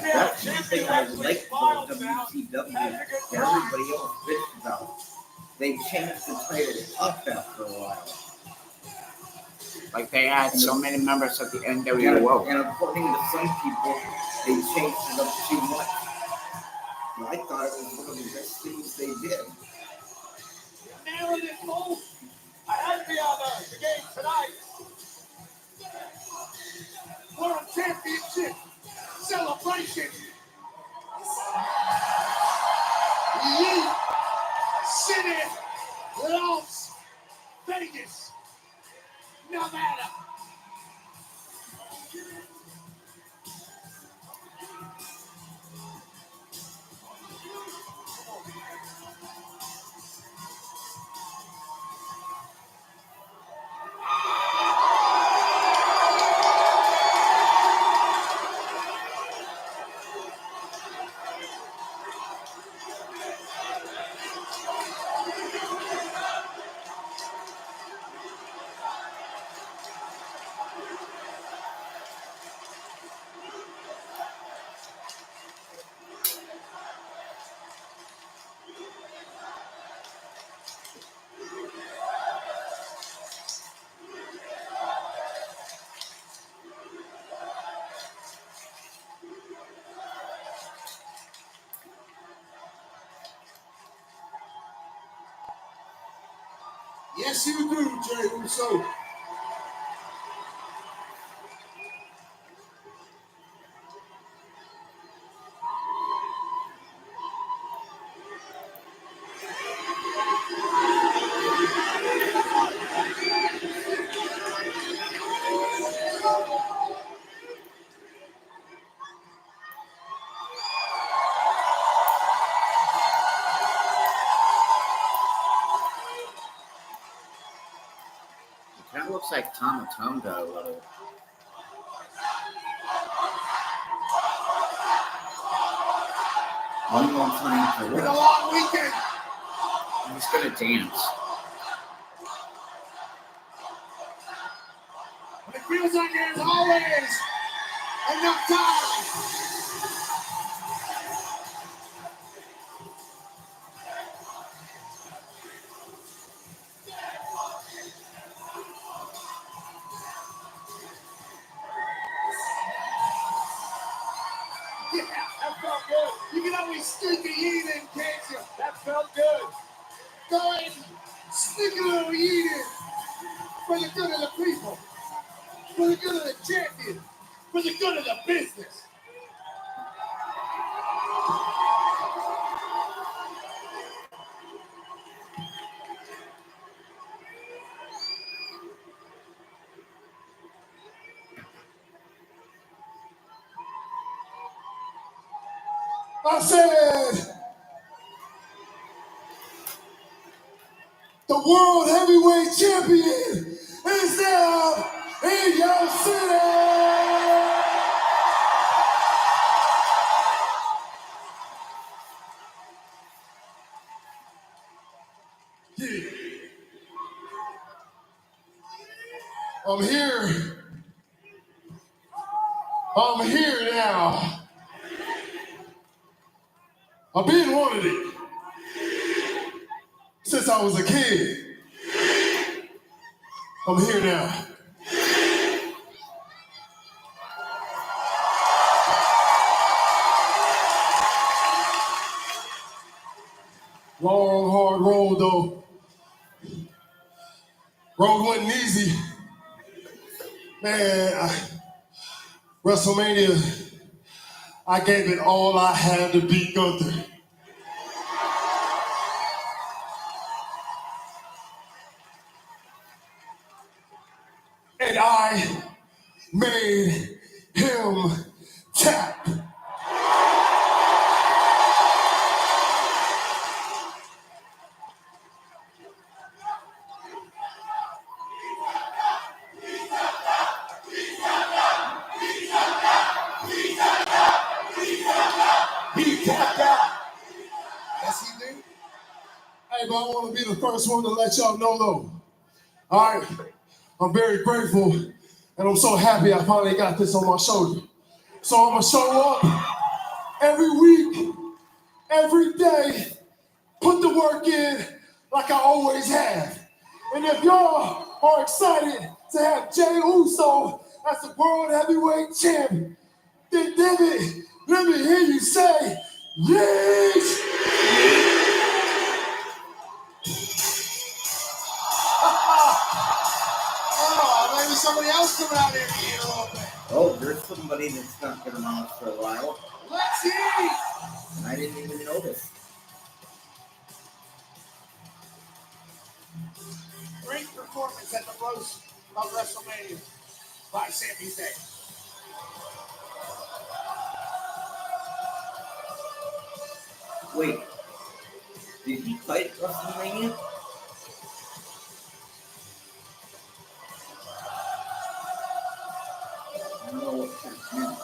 That's the thing I like about WCW that everybody else bitched about. They changed the title up after a while. Like they had so many members of the NWO. And according to some people, they changed it up too much. And I thought it was one of the best things they did. Nailing it, Cole. I had to be on the game tonight. World Championship celebration. Elite City, Las Vegas, Nevada. Yes, you do, Jey Uso. It kind of looks like Tonga a little. One more time for With a long weekend. He's gonna dance. It feels like there's always enough time. me stick a yeet in, can't you? That felt good. Go ahead and stick a little yeet in for the good of the people, for the good of the champion, for the good of the business. I said, the World Heavyweight Champion is now in your city. Yeah. I'm here. I'm here now. I've been wanting it since I was a kid. I'm here now. Long, hard road though. Road wasn't easy. Man, WrestleMania, I gave it all I had to beat Gunther. And I made him tap. He tapped out. Yes, he did. Hey, but I want to be the first one to let y'all know though. All right, I'm very grateful and I'm so happy I finally got this on my shoulder. So I'm gonna show up every week, every day, put the work in like I always have. And if y'all are excited to have Jey Uso as the World Heavyweight Champion, then let me hear you say, yes! Oh, maybe somebody else coming out here to eat a little bit. Oh, there's somebody that's not been around for a while. Let's eat! And I didn't even notice. Great performance at the roast of WrestleMania by Sami Zayn. Wait, did he fight WrestleMania? I don't know what that meant.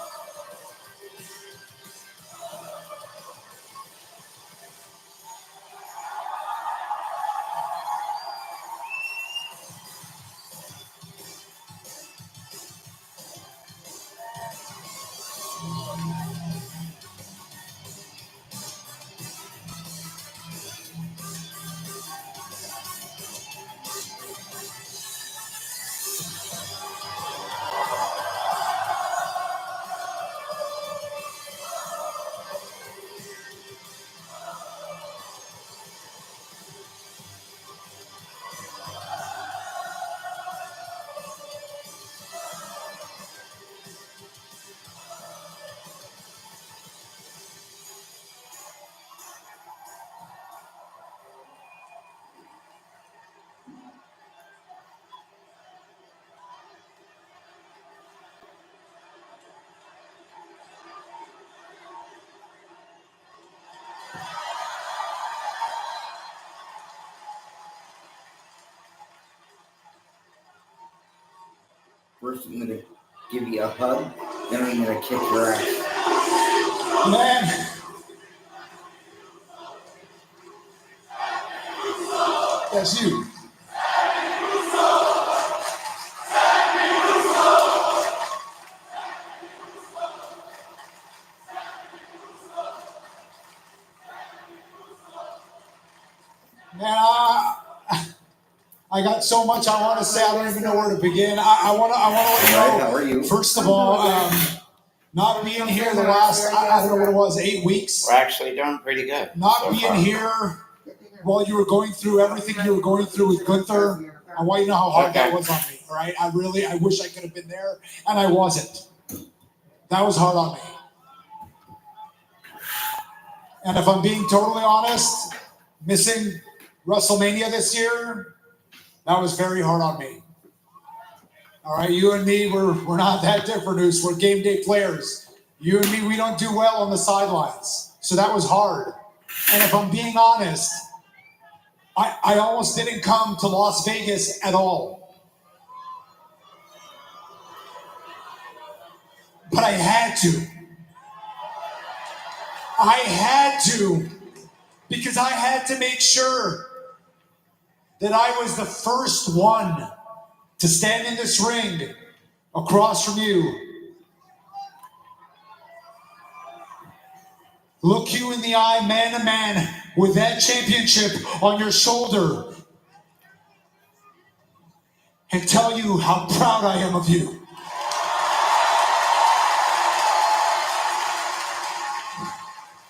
First, I'm gonna give you a hug, then I'm gonna kick your ass. Man. That's you. Man, I got so much I want to say. I don't even know where to begin. I want to let you know. How are you? First of all, Not being here the last, I don't know what it was, 8 weeks. We're actually doing pretty good. Not so being far. here while you were going through everything you were going through with Gunther. I want you to know how hard that was on me, all right? I wish I could have been there, and I wasn't. That was hard on me. And if I'm being totally honest, missing WrestleMania this year, that was very hard on me. All right, you and me, we're not that different, Noose. We're game day players. You and me, we don't do well on the sidelines. So that was hard. And if I'm being honest, I almost didn't come to Las Vegas at all. But I had to. I had to. Because I had to make sure that I was the first one to stand in this ring across from you. Look you in the eye, man to man, with that championship on your shoulder, and tell you how proud I am of you.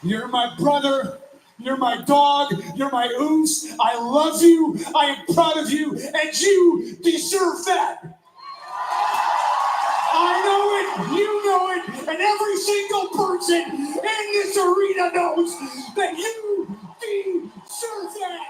You're my brother, you're my dog, you're my oos. I love you, I am proud of you, and you deserve that. I know it, you know it, and every single person in this arena knows that you deserve that.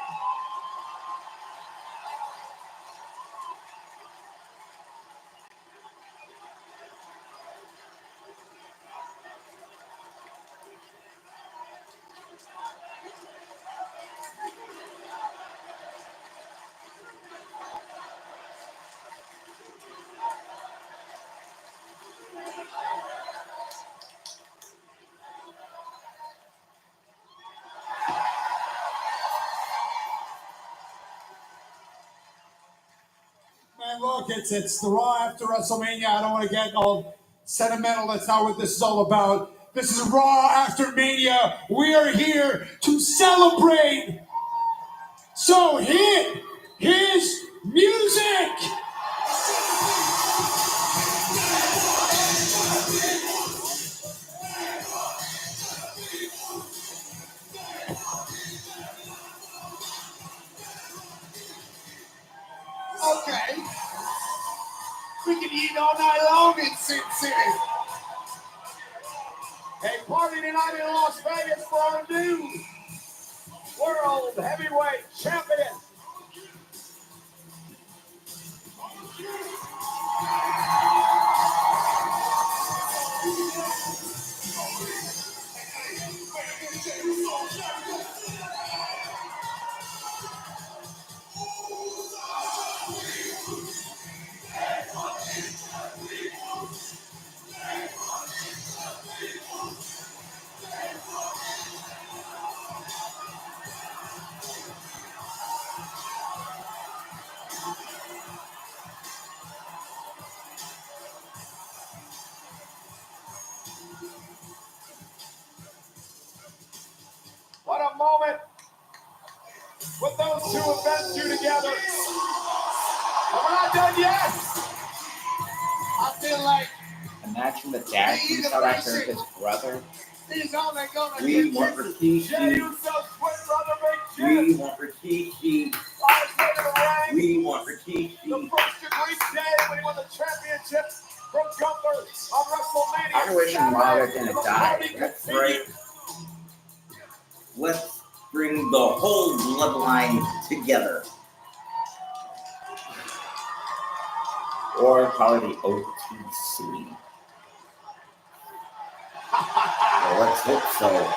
Man, look, it's the Raw after WrestleMania. I don't want to get all sentimental. That's not what this is all about. This is Raw after Mania. We are here to celebrate. So hit his music. Okay. We can eat all night long in Sin City. A party tonight in Las Vegas for our new World Heavyweight Champion. What a moment with those two events two together. And we're not done yet. I feel like Imagine the dad from South Africa, his brother. he's only gonna We get want kisses. Jey Rikishi. Uso's twin brother, Big We Jim. want Rikishi. Last night in the ring. We want The Rikishi. first to greet Jey when he won the championship from Gunther on WrestleMania. I wish him while they're Saturday. gonna The die. party That's continues. Let's bring the whole bloodline together. Or probably the OTC. Well, let's hope so.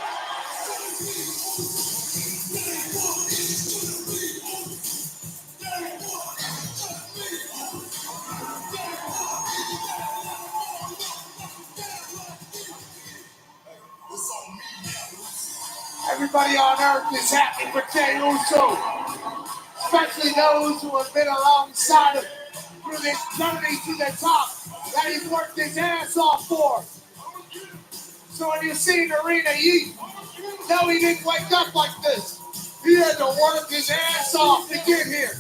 Everybody on earth is happy for Jey Uso, especially those who have been alongside him through this journey to the top that he's worked his ass off for. So when you see an arena, you know he didn't wake up like this. He had to work his ass off to get here.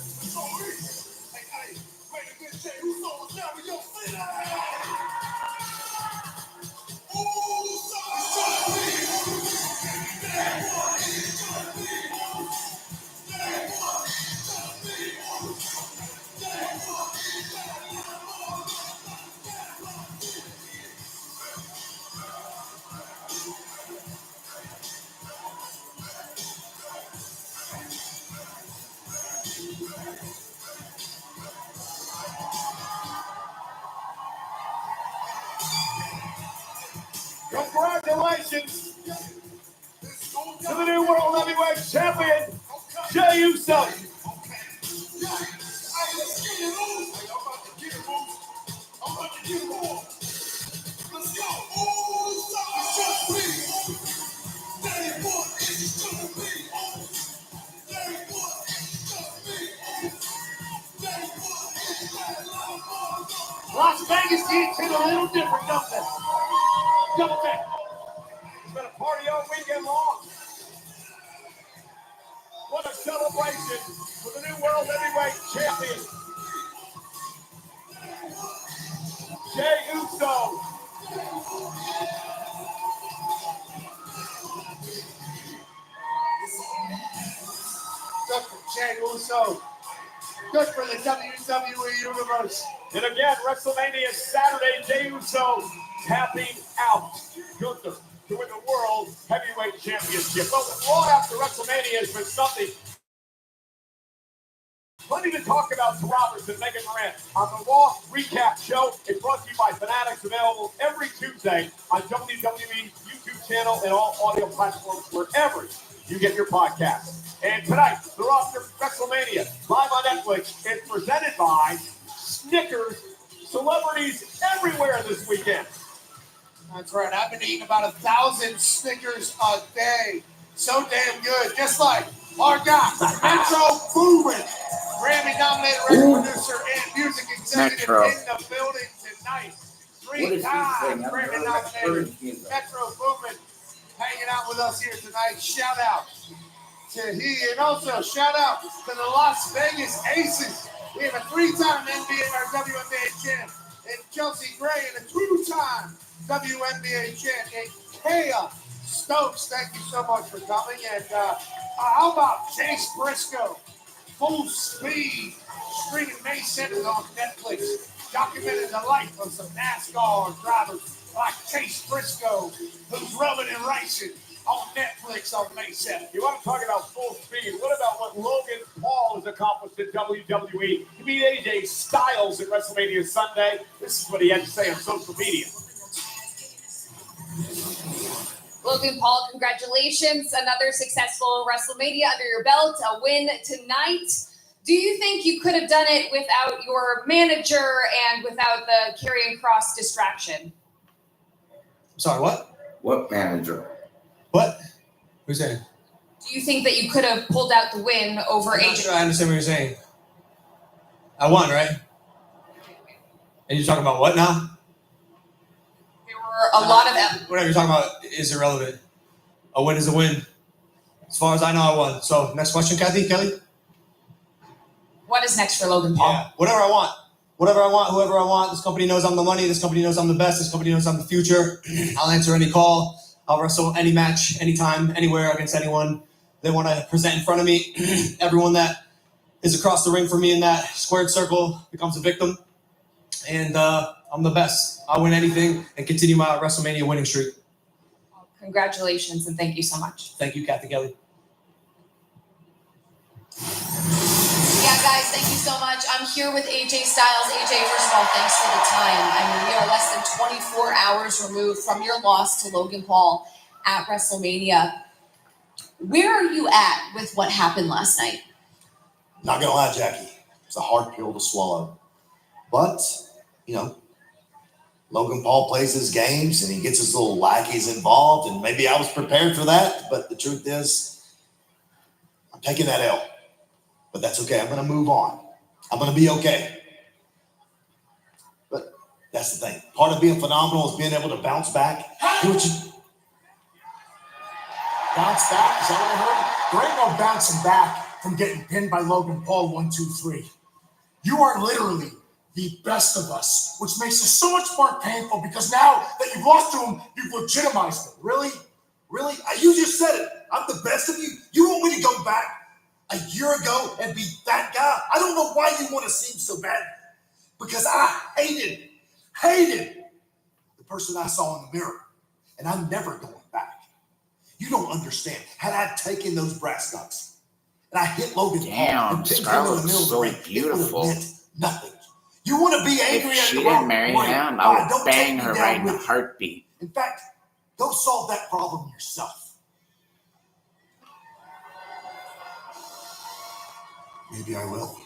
Congratulations to the new World Heavyweight Champion, Jey Uso. Las Vegas gets hit a little different, don't they? Double check. It's been a party all weekend long. What a celebration for the new World Heavyweight Champion, Jey Uso. Good for Jey Uso. Good for the WWE Universe. And again, WrestleMania Saturday, Jey Uso tapping out Gunther to win the World Heavyweight Championship. But the Raw after WrestleMania has been something. Plenty to talk about to Roberts and Megan Moran on the Raw Recap Show. It's brought to you by Fanatics, available every Tuesday on WWE YouTube channel and all audio platforms wherever you get your podcasts. And tonight, the Raw after WrestleMania, live on Netflix, is presented by Snickers. Celebrities everywhere this weekend. That's right. I've been eating about 1,000 Snickers a day. So damn good. Just like our guy, Metro Boomin, Grammy-nominated record producer and music executive Metro. in the building tonight. Three-time Grammy-nominated Metro Boomin hanging out with us here tonight. Shout out to he, and also shout out to the Las Vegas Aces. We have a three-time NBA or WNBA champ in Chelsea Gray and a two-time WNBA champ in Kaya Stokes. Thank you so much for coming. And how about Chase Briscoe? Full Speed, streaming May 7th on Netflix, documenting the life of some NASCAR drivers like Chase Briscoe, who's rubbing and racing on Netflix on May 7th. You want to talk about Full Speed? What about what Logan Paul has accomplished in WWE? He beat AJ Styles at WrestleMania Sunday. This is what he had to say on social media. Logan Paul, congratulations. Another successful WrestleMania under your belt, a win tonight. Do you think you could have done it without your manager and without the Karrion Kross distraction? Sorry, what? What manager? What? Who's saying? Do you think that you could have pulled out the win over I'm not AJ? sure I understand what you're saying. I won, right? And you're talking about what now? There were a lot of... Whatever you're talking about is irrelevant. A win is a win. As far as I know, I won. So, next question, Kelly? What is next for Logan Paul? Yeah, whatever I want. Whatever I want, whoever I want. This company knows I'm the money. This company knows I'm the best. This company knows I'm the future. I'll answer any call. I'll wrestle any match, anytime, anywhere, against anyone they want to present in front of me. Everyone that is across the ring for me in that squared circle becomes a victim. And I'm the best. I'll win anything and continue my WrestleMania winning streak. Congratulations and thank you so much. Thank you, Kathy Kelly. Yeah, guys, thank you so much. I'm here with AJ Styles. AJ, first of all, thanks for the time. I mean, we are less than 24 hours removed from your loss to Logan Paul at WrestleMania. Where are you at with what happened last night? Not gonna lie, Jackie, it's a hard pill to swallow. But, Logan Paul plays his games and he gets his little lackeys involved, and maybe I was prepared for that, but the truth is, I'm taking that L. But that's okay. I'm going to move on. I'm going to be okay. But that's the thing. Part of being phenomenal is being able to bounce back. Do what you... Bounce back? Is that what I heard? There ain't no bouncing back from getting pinned by Logan Paul 1, 2, 3. You are literally the best of us, which makes it so much more painful because now that you've lost to him, you've legitimized him. Really? Really? You just said it. I'm the best of you. You want me to go back a year ago and be that guy? I don't know why you want to seem so bad, because I hated the person I saw in the mirror, and I'm never going back. You don't understand. Had I taken those brass knucks and I hit Logan Paul Damn, and pinned him in the Scarlett's middle of so the ring, it would have beautiful. meant nothing. You want to be angry If at she the didn't rope? marry Great. him, Fine, I would don't bang take me her down right in a with you. heartbeat. In fact, go solve that problem yourself. Maybe I will.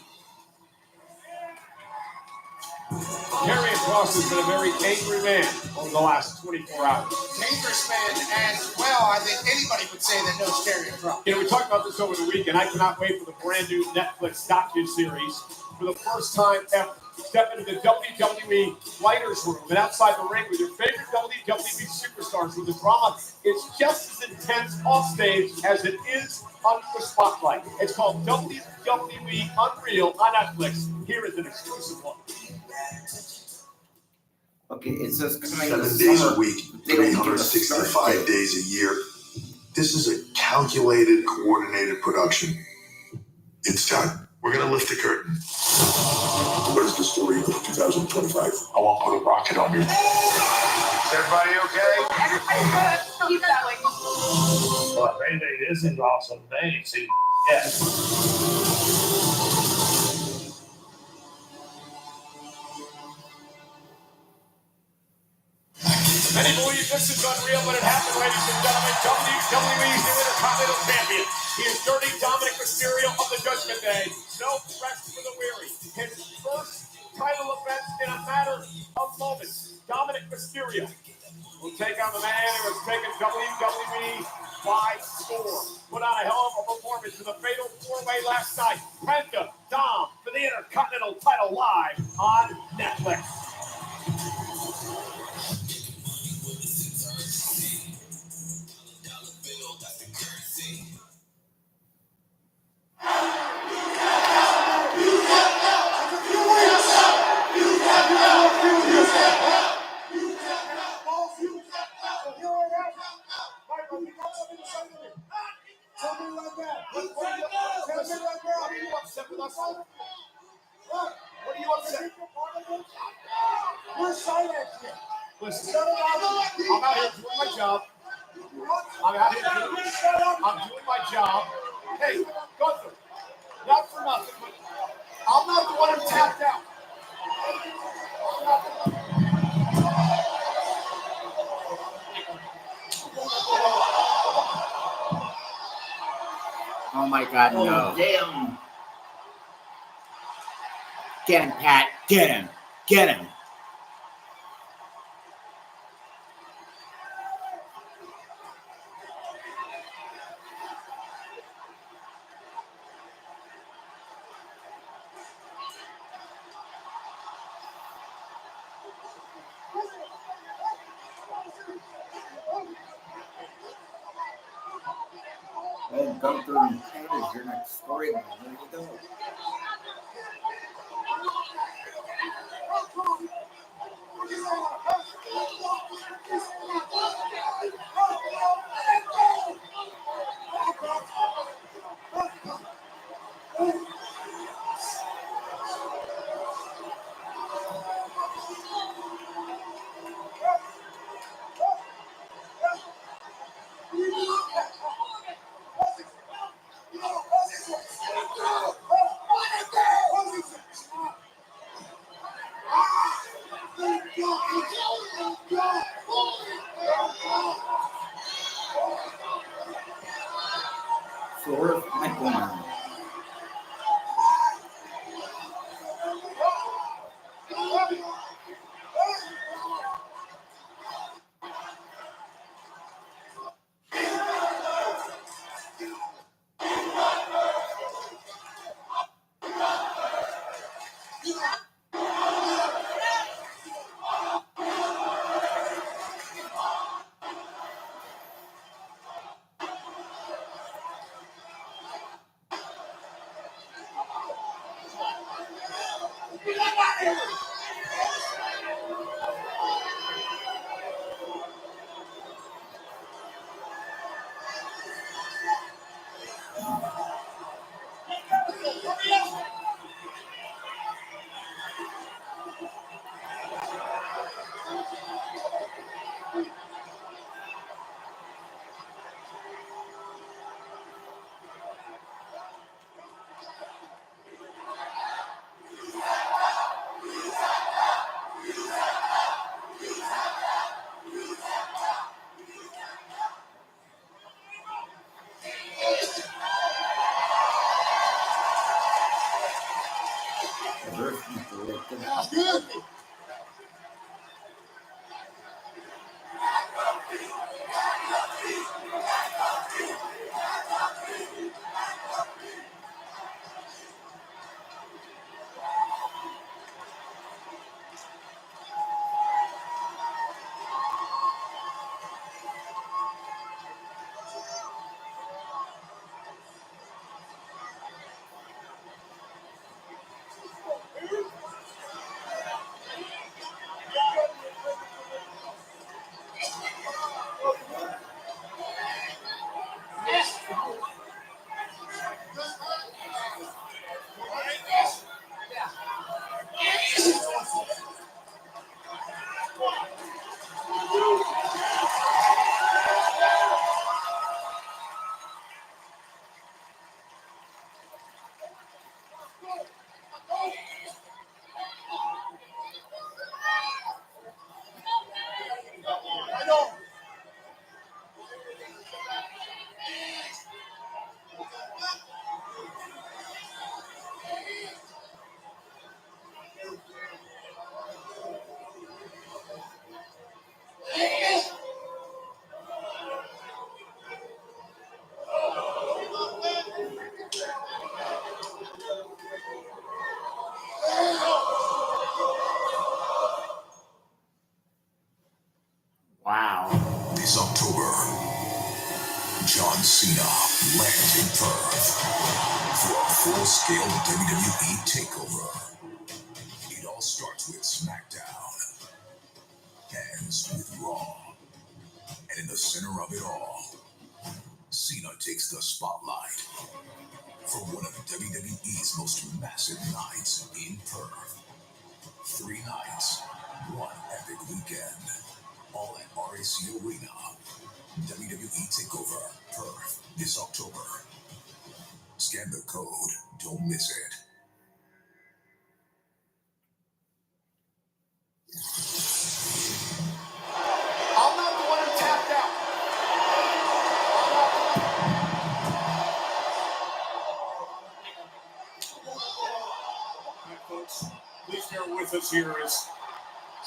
Karrion Kross has been a very angry man over the last 24 hours. Dangerous man as well. I think anybody would say that knows Karrion Kross. We talked about this over the weekend. I cannot wait for the brand new Netflix docu-series. For the first time ever, step into the WWE writers' room and outside the ring with your favorite WWE superstars, where the drama is just as intense off stage as it is under the spotlight. It's called WWE Unreal on Netflix. Here is an exclusive look. Okay, it says coming 7 this days summer. a week, They don't give a start 365 date. days a year. This is a calculated, coordinated production. It's time. We're going to lift the curtain. What is the story of 2025? I won't put a rocket on you. Is everybody okay? Everybody's good. Keep going. Well, baby, this is awesome. They ain't seen yet. Many believe this is unreal, but it happened, ladies and gentlemen. WWE's new Intercontinental Champion. He is Dirty Dominic Mysterio of the Judgment Day. No rest for the weary. His first title defense in a matter of moments. Dominic Mysterio will take on the man who has taken WWE by storm. Put on a hell of a performance in the fatal four-way last night. Penta, Dom for the Intercontinental title live on Netflix. What are you upset? We're silent here. Listen, I'm out here doing my job. I'm doing my job. Hey, Gunther, not for nothing, but I'm not the one who tapped out. Oh my God, no. Oh, damn. Get him, Pat. Get him. Get him. Oh, Gunther and Pat is your next storyline. There you go. Swerve McLaren. lands in Perth for a full-scale WWE takeover. It all starts with SmackDown, ends with Raw, and in the center of it all, Cena takes the spotlight for one of WWE's most massive nights in Perth. 3 nights, 1 epic weekend, all at RAC Arena. WWE TakeOver Perth this October. Scan the code, don't miss it. I'm not the one who tapped out. All right, folks, please bear with us here as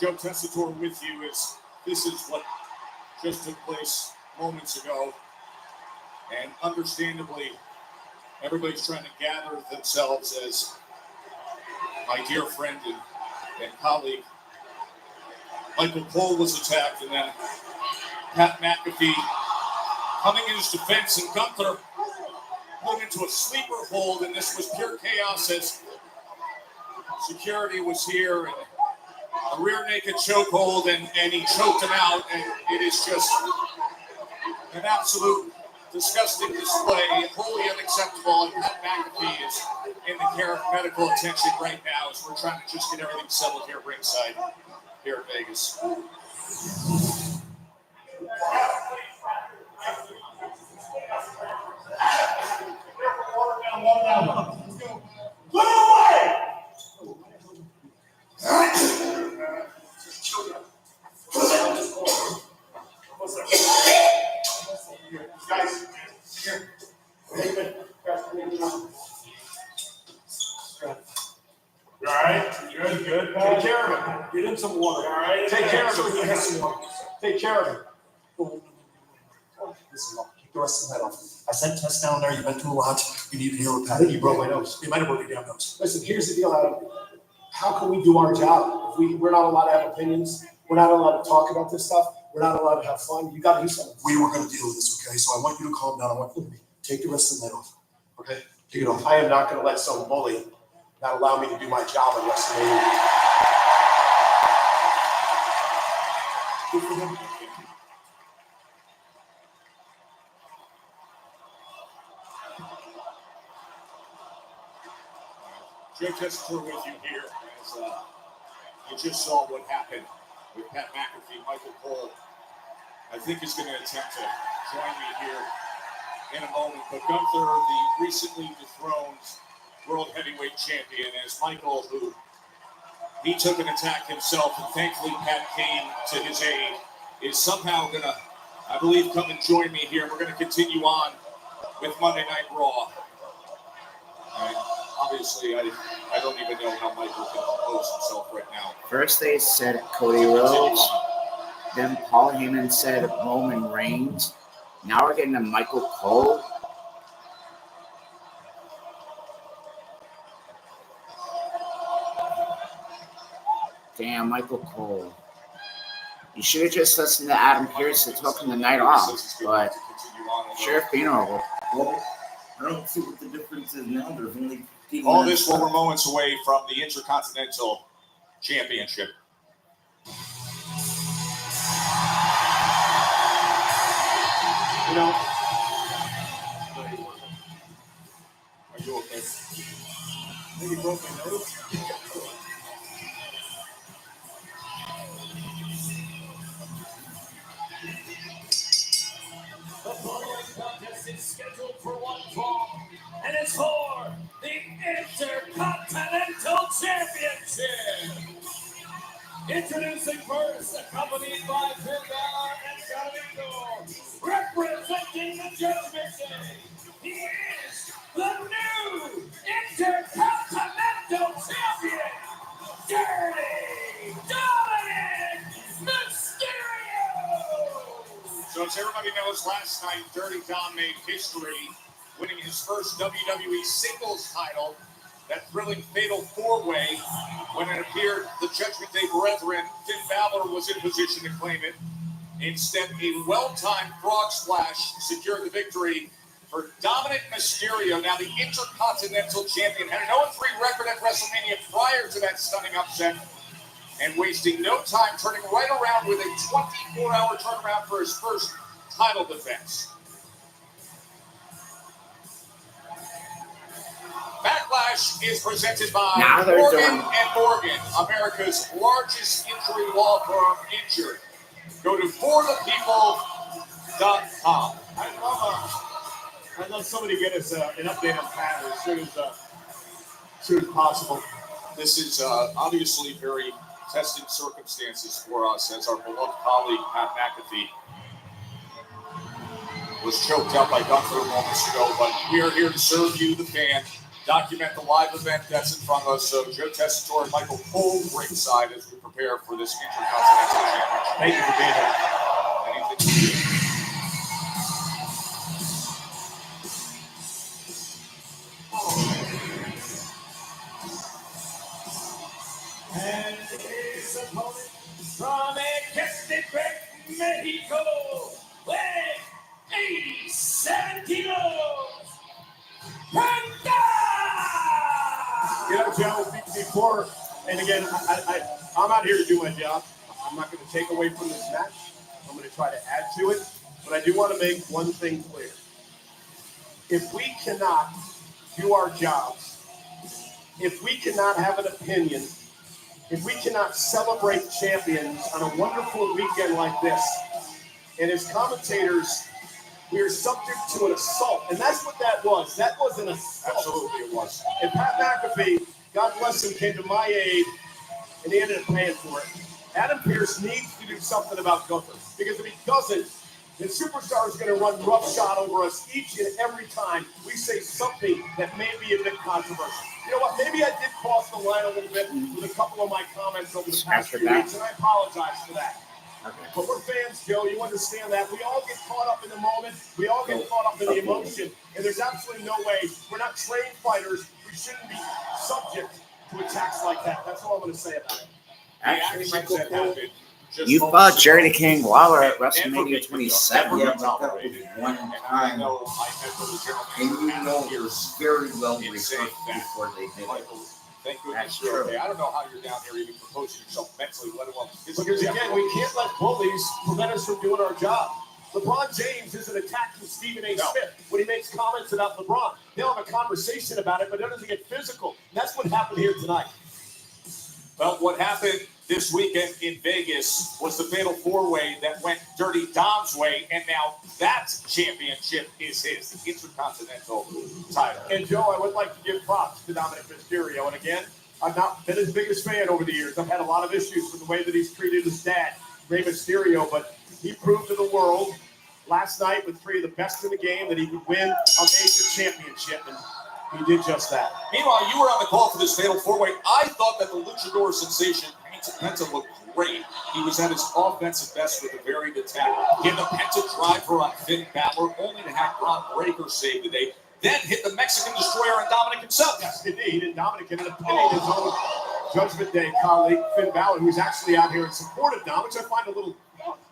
Joe Tessitore with you as this is what just took place moments ago. And understandably, everybody's trying to gather themselves as my dear friend and colleague Michael Cole was attacked, and then Pat McAfee coming in his defense, and Gunther put into a sleeper hold, and this was pure chaos as security was here, and a rear naked chokehold, and he choked him out, and it is just an absolute disgusting display, wholly unacceptable, and Pat McAfee is in the care of medical attention right now as we're trying to just get everything settled here ringside here in Vegas. Guys, here. You all right? Good. Take care of it. Get him some water. All right. Take care of it. He has some water. Take care of it. Listen, keep the rest of the night off. I sent Tess down there. You've been through a lot. You need to heal with Pat. You broke my nose. You might have broken your damn nose. Listen, here's the deal, Adam. How can we do our job if we're not allowed to have opinions? We're not allowed to talk about this stuff. We're not allowed to have fun. You got to do something. We were going to deal with this, okay? So I want you to calm down. I want you to take the rest of the night off, okay? Take it off. I am not going to let some bully not allow me to do my job at WrestleMania. Good for him. Joe Tessitore with you here as you just saw what happened with Pat McAfee. Michael Cole, I think, is going to attempt to join me here in a moment. But Gunther, the recently dethroned World Heavyweight Champion, as Michael, who he took an attack himself, and thankfully Pat came to his aid, is somehow going to, I believe, come and join me here. We're going to continue on with Monday Night Raw. Obviously, I don't even know how Michael can compose himself right now. First they said Cody Rhodes, then Paul Heyman said Roman Reigns. Now we're getting to Michael Cole. Damn, Michael Cole. You should have just listened to Adam Pearce that took him the night off, but Sheriff Beano. Well, I don't see what the difference is now. There's only All this while we're moments away from the Intercontinental Championship. You know, Are you okay? I think you broke my nose. The following contest is scheduled for one fall, and it's for the Intercontinental Championship. Introducing first, accompanied by Finn Balor and Scotty representing the Judgment Day. He is the new Intercontinental Champion, Dirty Dominic Mysterio. So as everybody knows, last night Dirty Dom made history, winning his first WWE singles title, that thrilling fatal four-way. When it appeared the Judgment Day brethren, Finn Balor was in position to claim it. Instead, a well-timed frog splash secured the victory for Dominic Mysterio, now the Intercontinental Champion. Had an 0-3 record at WrestleMania prior to that stunning upset, and wasting no time, turning right around with a 24-hour turnaround for his first title defense. Backlash is presented by Morgan & Morgan, America's largest injury law firm. Injured. Go to forthepeople.com. I'd love somebody to get us an update on Pat as soon as possible. This is obviously very testing circumstances for us, as our beloved colleague Pat McAfee was choked out by Gunther moments ago. But we are here to serve you, the fan, document the live event that's in front of us. So Joe Tessitore and Michael Cole ringside as we prepare for this Intercontinental Championship. Thank you for being here. Anything to do. And his opponent from Ecatepec, Mexico, weighing 87 kilos, Penta! You know, Joe, before, and again, I'm out here to do my job. I'm not going to take away from this match. I'm going to try to add to it. But I do want to make one thing clear. If we cannot do our jobs, if we cannot have an opinion, if we cannot celebrate champions on a wonderful weekend like this, and as commentators, we are subject to an assault. And that's what that was. That was an assault. Absolutely it was. And Pat McAfee, God bless him, came to my aid, and he ended up paying for it. Adam Pearce needs to do something about Gunther, because if he doesn't, then Superstar is going to run roughshod over us each and every time we say something that may be a bit controversial. You know what? Maybe I did cross the line a little bit with a couple of my comments over the past few weeks, and I apologize for that. Okay. But we're fans, Joe. You understand that. We all get caught up in the moment. We all get caught up in the emotion. And there's absolutely no way. We're not trained fighters. We shouldn't be subject to attacks like that. That's all I'm going to say about it. Actually, Michael Cole, you fought Jerry the King Lawler at WrestleMania 27. Yeah, but that was one time. And you know it was very well rehearsed before they did it. Thank goodness you're okay. I don't know how you're down here even composing yourself mentally, let alone. Because again, we can't let bullies prevent us from doing our job. LeBron James isn't attacking Stephen A. Smith when he makes comments about LeBron. They'll have a conversation about it, but it doesn't get physical. And that's what happened here tonight. Well, what happened this weekend in Vegas was the fatal four-way that went Dirty Dom's way, and now that championship is his, the Intercontinental title. And Joe, I would like to give props to Dominic Mysterio. And again, I've not been his biggest fan over the years. I've had a lot of issues with the way that he's treated his dad, Rey Mysterio, but he proved to the world last night with three of the best in the game that he could win a major championship, and he did just that. Meanwhile, you were on the call for this fatal four-way. I thought that the luchador sensation Penta looked great. He was at his offensive best with a varied attack. He had the Penta driver on Finn Balor, only to have Ron Breakker save the day. Then hit the Mexican Destroyer on Dominic himself. Yes, indeed. And Dominic ended up pinning his own Judgment Day colleague, Finn Balor, who's actually out here in support of Dom, which I find a little,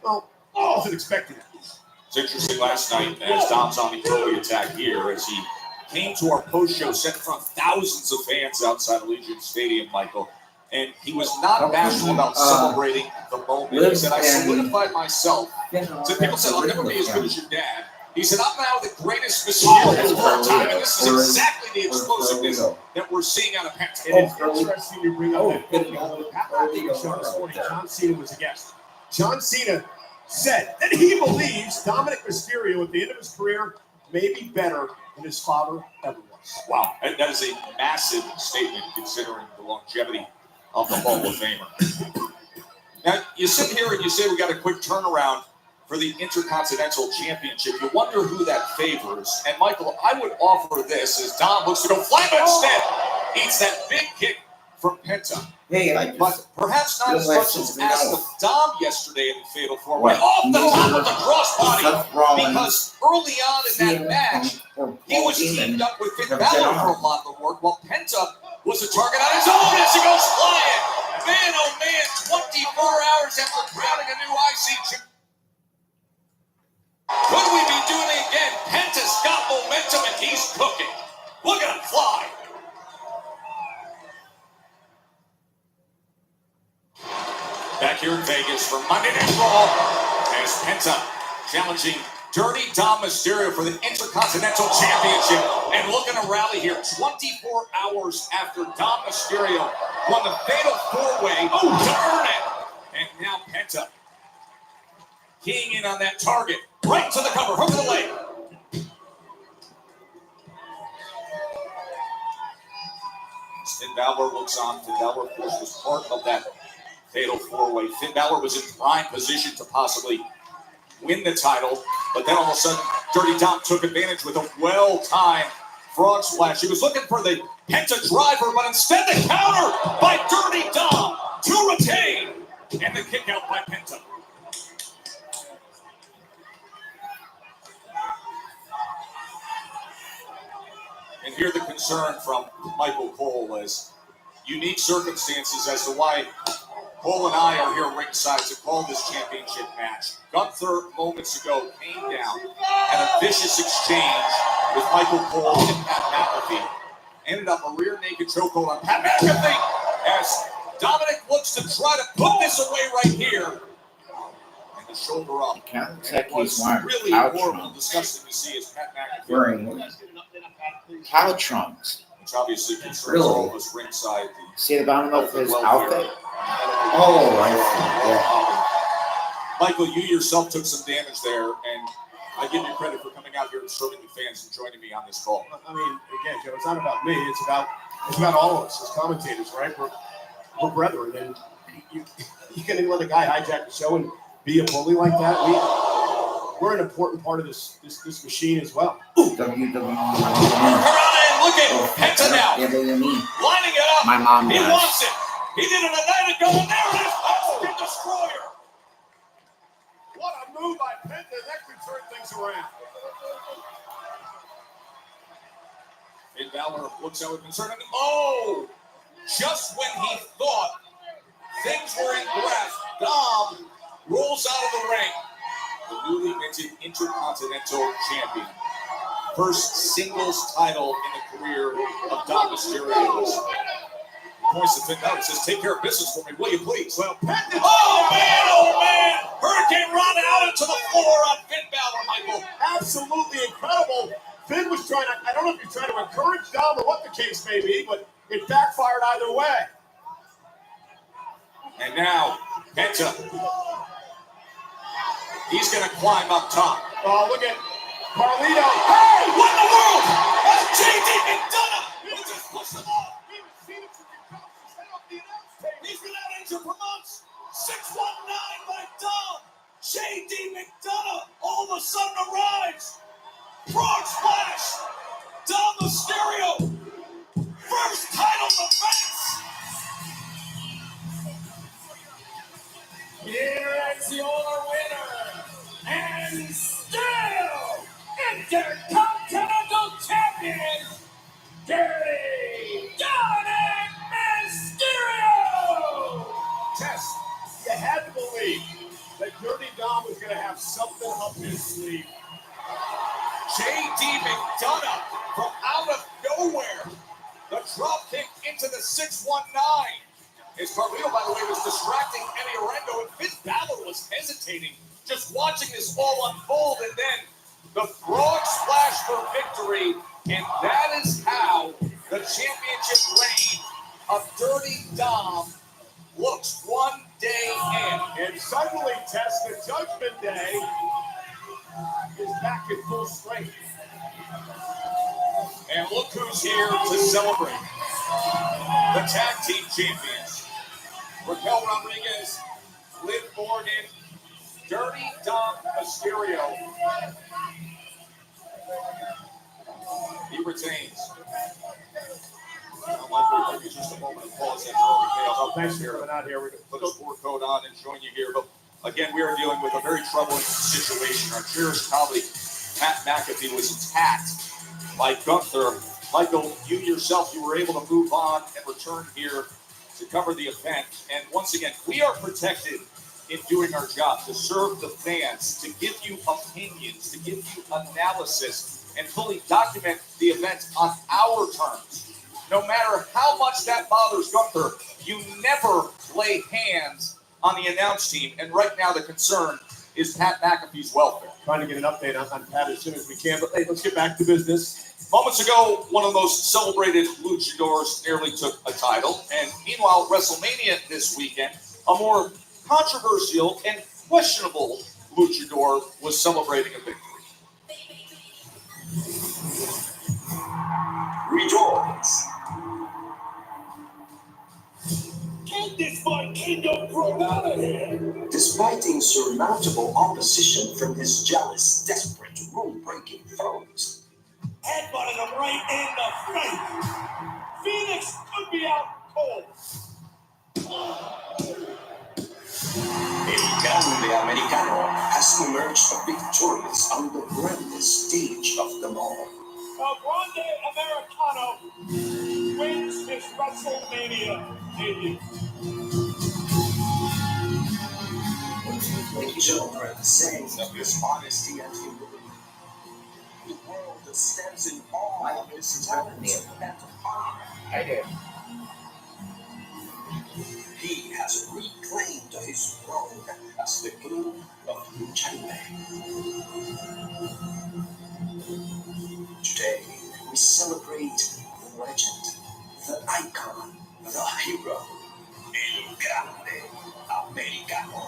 well, I wasn't expecting it. It's interesting last night as Dom's on the early attack here as he came to our post-show set in front of thousands of fans outside Allegiant Stadium, Michael. And he was not bashful about celebrating the moment. He said, I solidified myself. So people said, I'll never be as good as your dad. He said, I'm now the greatest Mysterio of all time. And this is exactly the explosiveness that we're seeing out of Penta. And it's interesting you bring up that video. Show this morning, John Cena was a guest. John Cena said that he believes Dominic Mysterio at the end of his career may be better than his father ever was. Wow. That is a massive statement considering the longevity of the Hall of Famer. Now, you sit here and you say we got a quick turnaround for the Intercontinental Championship. You wonder who that favors. And, Michael, I would offer this as Dom looks to go flat instead. Eats that big kick from Penta. Hey, but perhaps not as much as asked of Dom yesterday in the Fatal 4-Way. Off the top of the crossbody. Because early on in that match, he was teamed up with Finn Balor for a lot of the work, while Penta was a target on his own as he goes flying. Man, oh man, 24 hours after crowning a new IC champion. Could we be doing it again? Penta's got momentum. cooking. Look at him fly. Back here in Vegas for Monday Night Raw as Penta challenging Dirty Dom Mysterio for the Intercontinental Championship. And looking to rally here 24 hours after Dom Mysterio won the Fatal 4-Way to earn it. And now Penta keying in on that target. Right to the cover, hook of the leg. Finn Balor looks on. Finn Balor, of course, was part of that Fatal 4-Way. Finn Balor was in prime position to possibly win the title, but then all of a sudden, Dirty Dom took advantage with a well-timed frog splash. He was looking for the Penta driver, but instead the counter by Dirty Dom to retain, and the kick out by Penta. And here the concern from Michael Cole is unique circumstances as to why Cole and I are here ringside to call this championship match. Gunther moments ago came down, had a vicious exchange with Michael Cole and Pat McAfee. Ended up a rear naked chokehold on Pat McAfee as Dominic looks to try to put this away right here. And the shoulder up. It looks like he's wearing really cow horrible, trunks. disgusting to see as Pat McAfee. Wearing cow trunks. Which obviously concerns Really? all of us ringside. See the bottom of his welfare. outfit? Oh, I see. Yeah. Michael, you yourself took some damage there, and I give you credit for coming out here and serving the fans and joining me on this call. I mean, again, Joe, it's not about me. It's about all of us as commentators, right? We're brethren, and you can let a guy hijack the show and be a bully like that. We're an important part of this machine as well. Look at Penta now. Lining it up. My mom He does. wants it. He did it a night ago, and there it is. Mexican Destroyer. What a move by Penta. That could turn things around. Finn Balor looks out with concern. And oh! Just when he thought things were in grasp, Dom rolls out of the ring. The newly minted Intercontinental Champion. First singles title in the career of Dom Mysterio. Points to Finn Balor, says, "Take care of business for me, will you please?" Well, oh man! Hurricane Run out into the floor on Finn Balor, Michael. Absolutely incredible. Finn was trying to, I don't know if he's trying to encourage Dom or what the case may be, but it backfired either way. And now, Penta. He's going to climb up top. Oh, look at Carlito. Hey, what in the world? That's JD McDonough. He just pushed him off. He's been out injured for months. 619 by Dom. JD McDonough all of a sudden arrives. Frog splash. Dom Mysterio. First title defense. Here is your winner, and still Intercontinental Champion, Dirty Dominic Mysterio! Tess, you had to believe that Dirty Dom was going to have something up his sleeve. JD McDonough from out of nowhere. The drop kick into the 619. As Carlito, by the way, was distracting Eddie Orengo, and Finn Balor was hesitating, just watching this all unfold, and then the frog splash for victory, and that is how the championship reign of Dirty Dom looks one day in. And suddenly, Tess, the Judgment Day is back in full strength. And look who's here to celebrate. The tag team champions. Raquel Rodriguez, Liv Morgan, Dirty Dom Mysterio. He retains. I'll give you just a moment of pause. Thanks for coming out here. We're going to put a sport coat on and join you here. But again, we are dealing with a very troubling situation. Our cherished colleague, Pat McAfee, was attacked by Gunther. Michael, you yourself, you were able to move on and return here to cover the event. And once again, we are protected in doing our job to serve the fans, to give you opinions, to give you analysis. and fully document the event on our terms. No matter how much that bothers Gunther, you never lay hands on the announce team. And right now the concern is Pat McAfee's welfare. Trying to get an update on Pat as soon as we can, but hey, let's get back to business. Moments ago, one of the most celebrated luchadors nearly took a title. And meanwhile, WrestleMania this weekend, a more controversial and questionable luchador was celebrating a victory. Rejoice! Get this Vikingo thrown out of here! Despite insurmountable opposition from his jealous, desperate, rule-breaking foes. Headbutted him right in the face. Phoenix could be out cold. El Grande Americano has emerged victorious on the grandest stage of them all. El Grande Americano wins his WrestleMania debut. The children sing of his honesty and humility. The world stands in awe of his talent and honor. I did. He has reclaimed his throne as the king of Lucha Libre. Today, we celebrate the legend, the icon, the hero, El Grande Americano.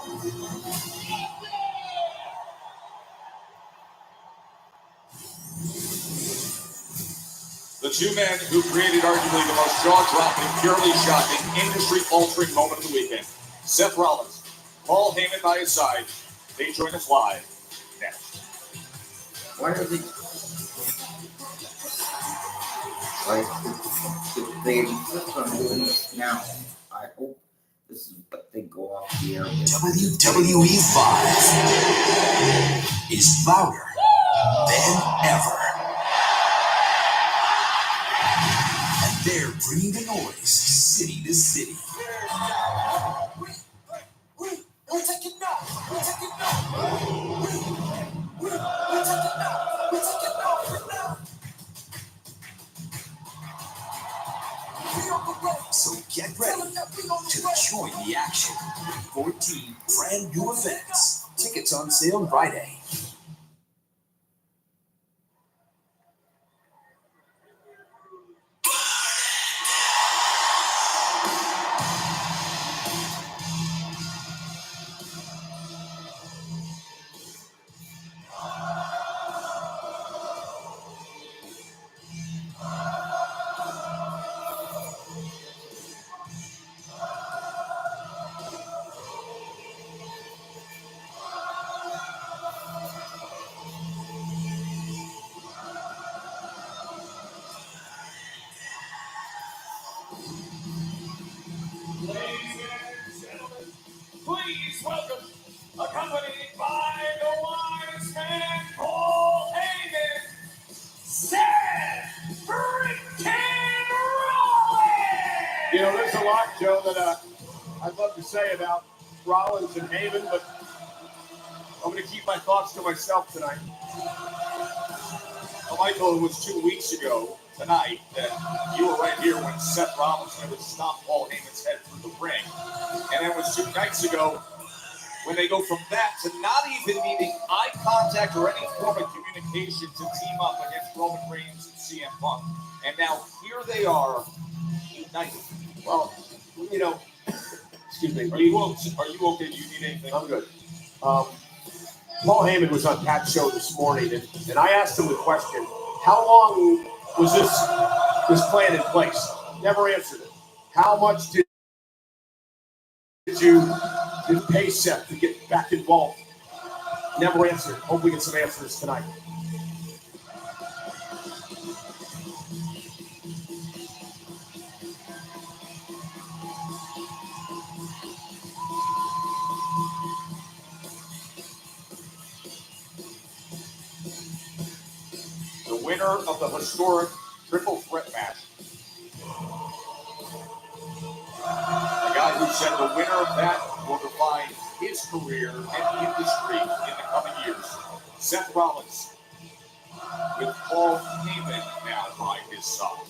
The two men who created arguably the most jaw-dropping, purely shocking, industry-altering moment of the weekend. Seth Rollins, Paul Heyman by his side. They join us live next. What are they? Like, they insist on doing this now. I hope this is what they go off the air with. WWE 5 is louder than ever. And they're bringing the noise city to city. We're taking off. We're taking off. We're taking off. We're taking off. So get ready to join the action. 14 brand new events. Tickets on sale Friday. Ladies and gentlemen, please welcome, accompanied by the wise man Paul Heyman, Seth freaking Rollins! You know, there's a lot, Joe, that I'd love to say about Rollins and Heyman, but I'm going to keep my thoughts to myself tonight. Well, Michael, it was 2 weeks ago tonight that you were right here when Seth Rollins never stomped Paul Heyman's head through the ring. And it was 2 nights ago when they go from that to not even needing eye contact or any form of communication to team up against Roman Reigns and CM Punk. And now here they are, united. Well, you know, excuse me. Are you okay? Do you need anything? I'm good. Paul Heyman was on Pat's show this morning, and I asked him the question, how long was this plan in place? Never answered it. How much did you pay Seth to get back involved? Never answered. Hope we get some answers tonight. The winner of the historic triple threat match. The guy who said the winner of that will define his career and industry in the coming years. Seth Rollins with Paul Heyman now by his side.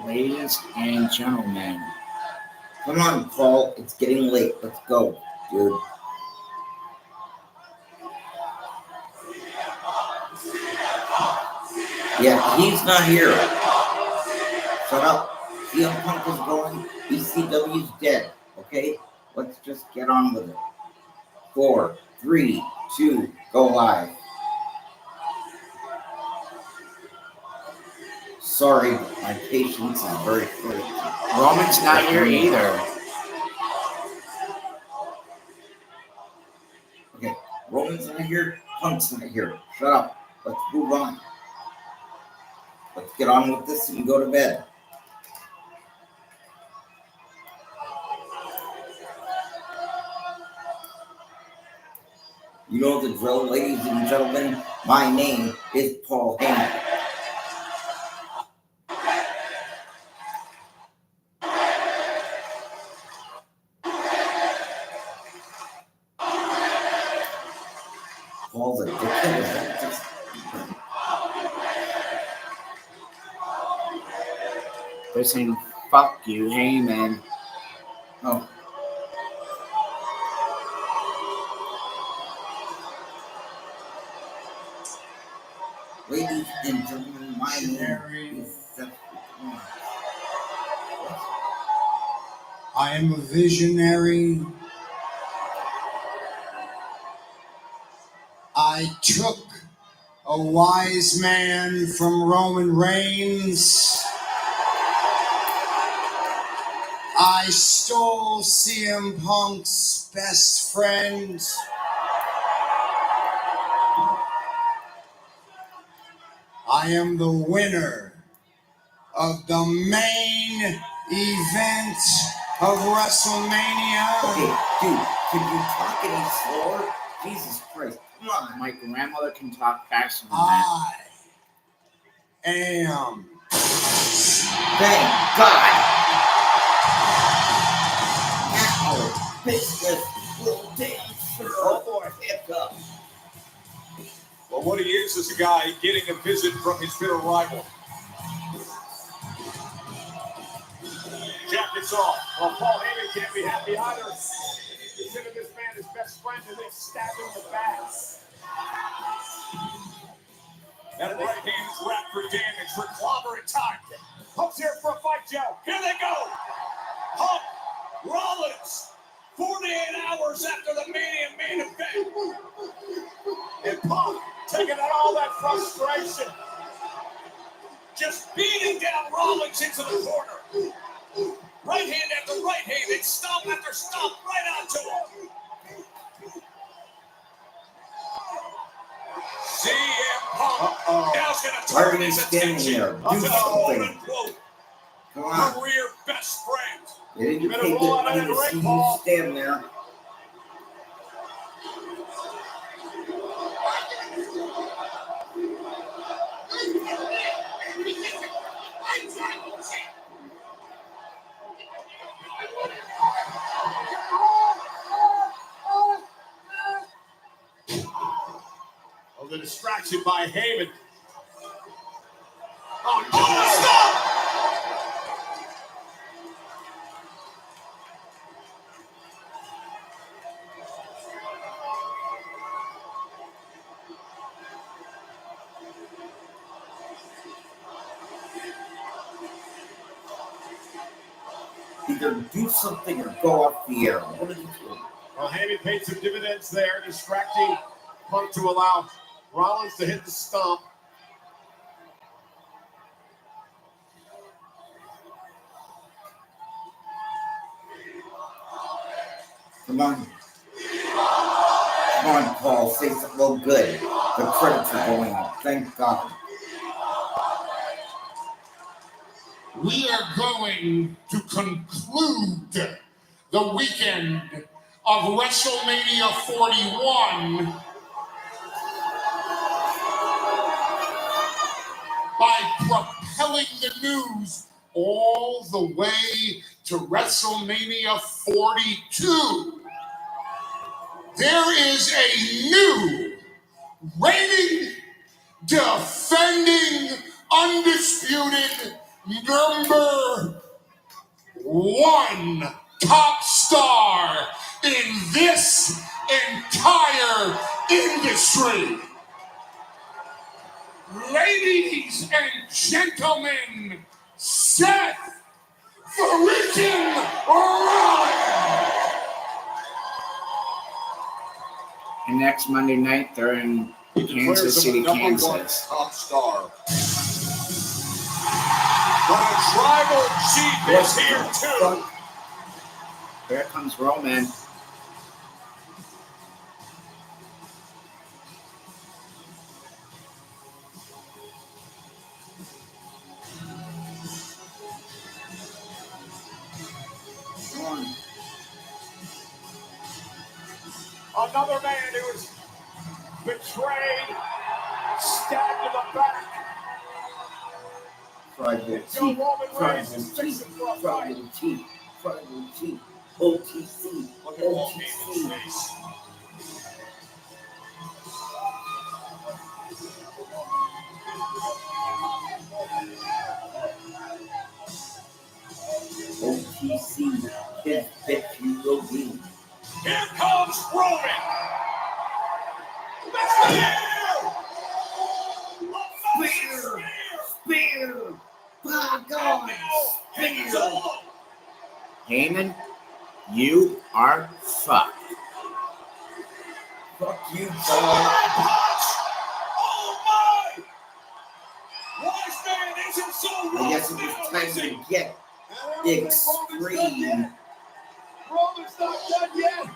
Ladies and gentlemen, Come on, Paul. It's getting late. Let's go, dude. Yeah, he's not here. Shut up. CM Punk is going. ECW's dead. Okay? Let's just get on with it. 4, 3, 2, go live. Sorry, but my patience is very short. Roman's not here either. Okay, Roman's not here. Punk's not here. Shut up. Let's move on. Let's get on with this and go to bed. You know the drill, ladies and gentlemen. My name is Paul Heyman. Paul's a dickhead. They're saying, fuck you, Heyman. Oh. Ladies and gentlemen, my name is Seth. I am a visionary. I took a wise man from Roman Reigns. I stole CM Punk's best friend. I am the winner of the main event of WrestleMania. Okay, dude, could you talk any slower? Jesus Christ, come on. My grandmother can talk faster than that. I am. Thank God. Now, business will damn sure pick up. Well, what he is a guy getting a visit from his bitter rival. Jackets off. Well, Paul Heyman can't be happy either. Consider this man his best friend and they stab him in the back. That right hand is wrapped for damage for clobbering time. Punk's here for a fight, Joe. Here they go. Punk, Rollins, 48 hours after the Mania main event. And Punk taking out all that frustration. Just beating down Rollins into the corner. Right hand after right hand, and stomp after stomp right onto him. CM Punk now's going to turn his attention to the quote-unquote career best friend. It didn't take it money to see you stand there. Oh, the distraction by Heyman. Oh, no, stop! Either do something or go off the air. What are you doing? Well, Heyman paid some dividends there, distracting Punk to allow Rollins to hit the stomp. Come on. Come on, Paul. Say something real good. The credits are going up. Thank God. We are going to conclude the weekend of WrestleMania 41 by propelling the news all the way to WrestleMania 42. There is a new reigning, defending, undisputed number one top star in this entire industry. Ladies and gentlemen, Seth freaking Rollins! And next Monday night, they're in Kansas City, Kansas. Top star. But a tribal chief is here too. Here comes Roman. Another man who was betrayed, stabbed in the back. Tribal chief. OTC. OTC. His bitch you will be. Here comes Roman. Spear. My God. Spear. Heyman, you are fucked. Fuck you, Paul. Oh my! Wise man isn't so wrong. I guess it was time to get extreme. Roman's not done yet.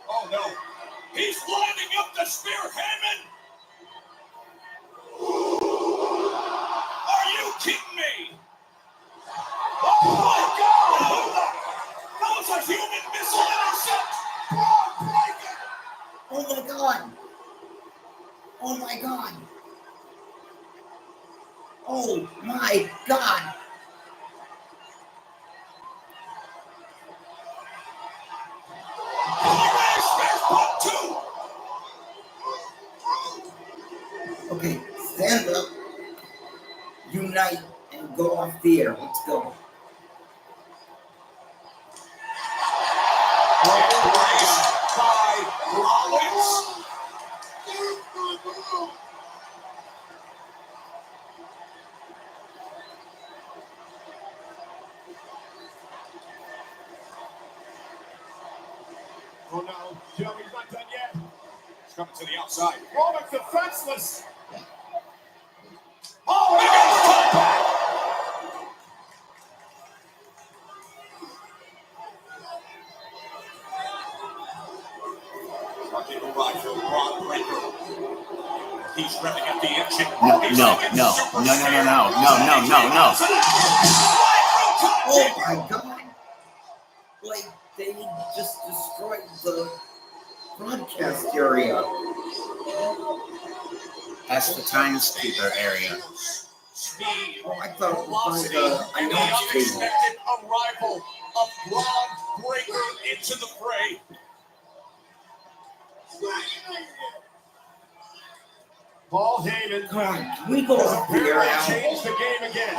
Oh no. He's lining up the spear, Heyman! Are you kidding me? Oh my God! That was a human missile intercept! Oh my God. Oh my God. Oh my God. Okay, stand up, unite, and go off the air. Let's go. Embraced by Rollins. Oh no, Joey's not done yet. He's coming to the outside. Roman's defenseless. Oh, he got the top back. Trucking arrived for Braun Breaker. He's revving up the engine. No. Oh my God. Like, they just destroyed the broadcast area. That's the timekeeper area. Speed, Oh, I thought it was velocity, by the and the announce table. unexpected arrival of Braun Breaker into the fray. Paul Heyman Come on, can we go has off the air apparently now? changed the game again.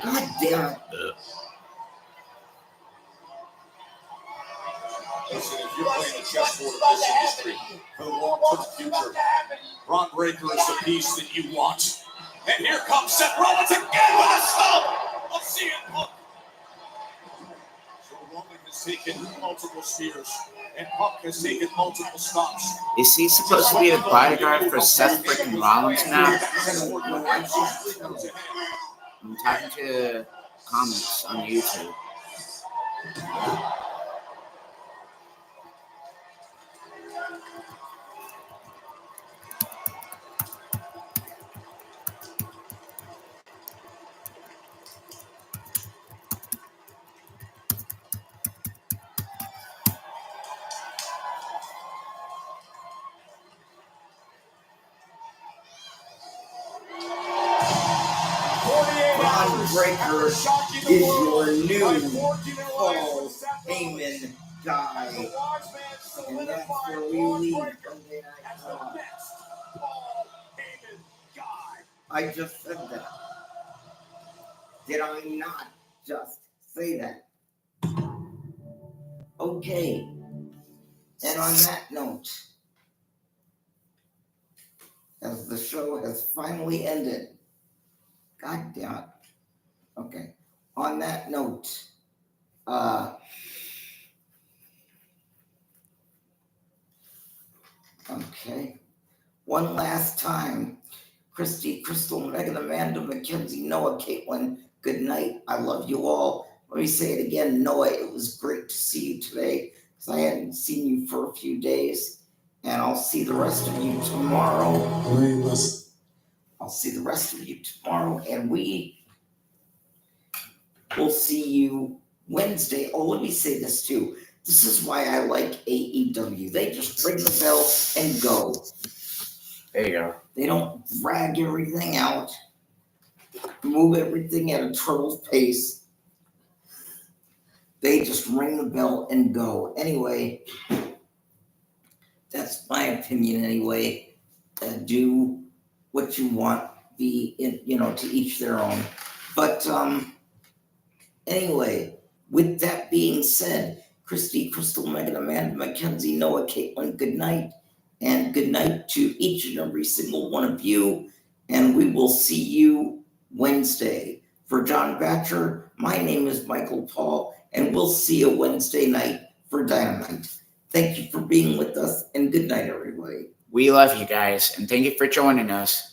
God damn it. Listen, if you're playing the chessboard of this industry for the long-term future, Braun Breaker is the piece that you want. And here comes Seth Rollins again with a stomp of CM Punk. So Roman has taken multiple spears, and Punk has taken multiple stomps. Is he supposed to be the bodyguard for Seth freaking Rollins now? I'm talking to the comments on YouTube. Braun Breaker is your new Paul Heyman guy. And that's where we leave Monday Night Raw. I just said that. Did I not just say that? Okay. And on that note, as the show has finally ended, God damn it. Okay. On that note, okay. One last time, Christy, Crystal, Megan, Amanda, Mackenzie, Noah, Caitlin, good night. I love you all. Let me say it again, Noah, it was great to see you today because I hadn't seen you for a few days. And I'll see the rest of you tomorrow. I'll see the rest of you tomorrow, and we will see you Wednesday. Oh, let me say this too. This is why I like AEW. They just ring the bell and go. There you go. They don't drag everything out, move everything at a turtle's pace. They just ring the bell and go. Anyway, that's my opinion anyway. Do what you want, be in, to each their own. But anyway, with that being said, Christy, Crystal, Megan, Amanda, Mackenzie, Noah, Caitlin, good night. And good night to each and every single one of you. And we will see you Wednesday. For John Batcher, my name is Michael Paul, and we'll see you Wednesday night for Dynamite. Thank you for being with us, and good night, everybody. We love you guys, and thank you for joining us.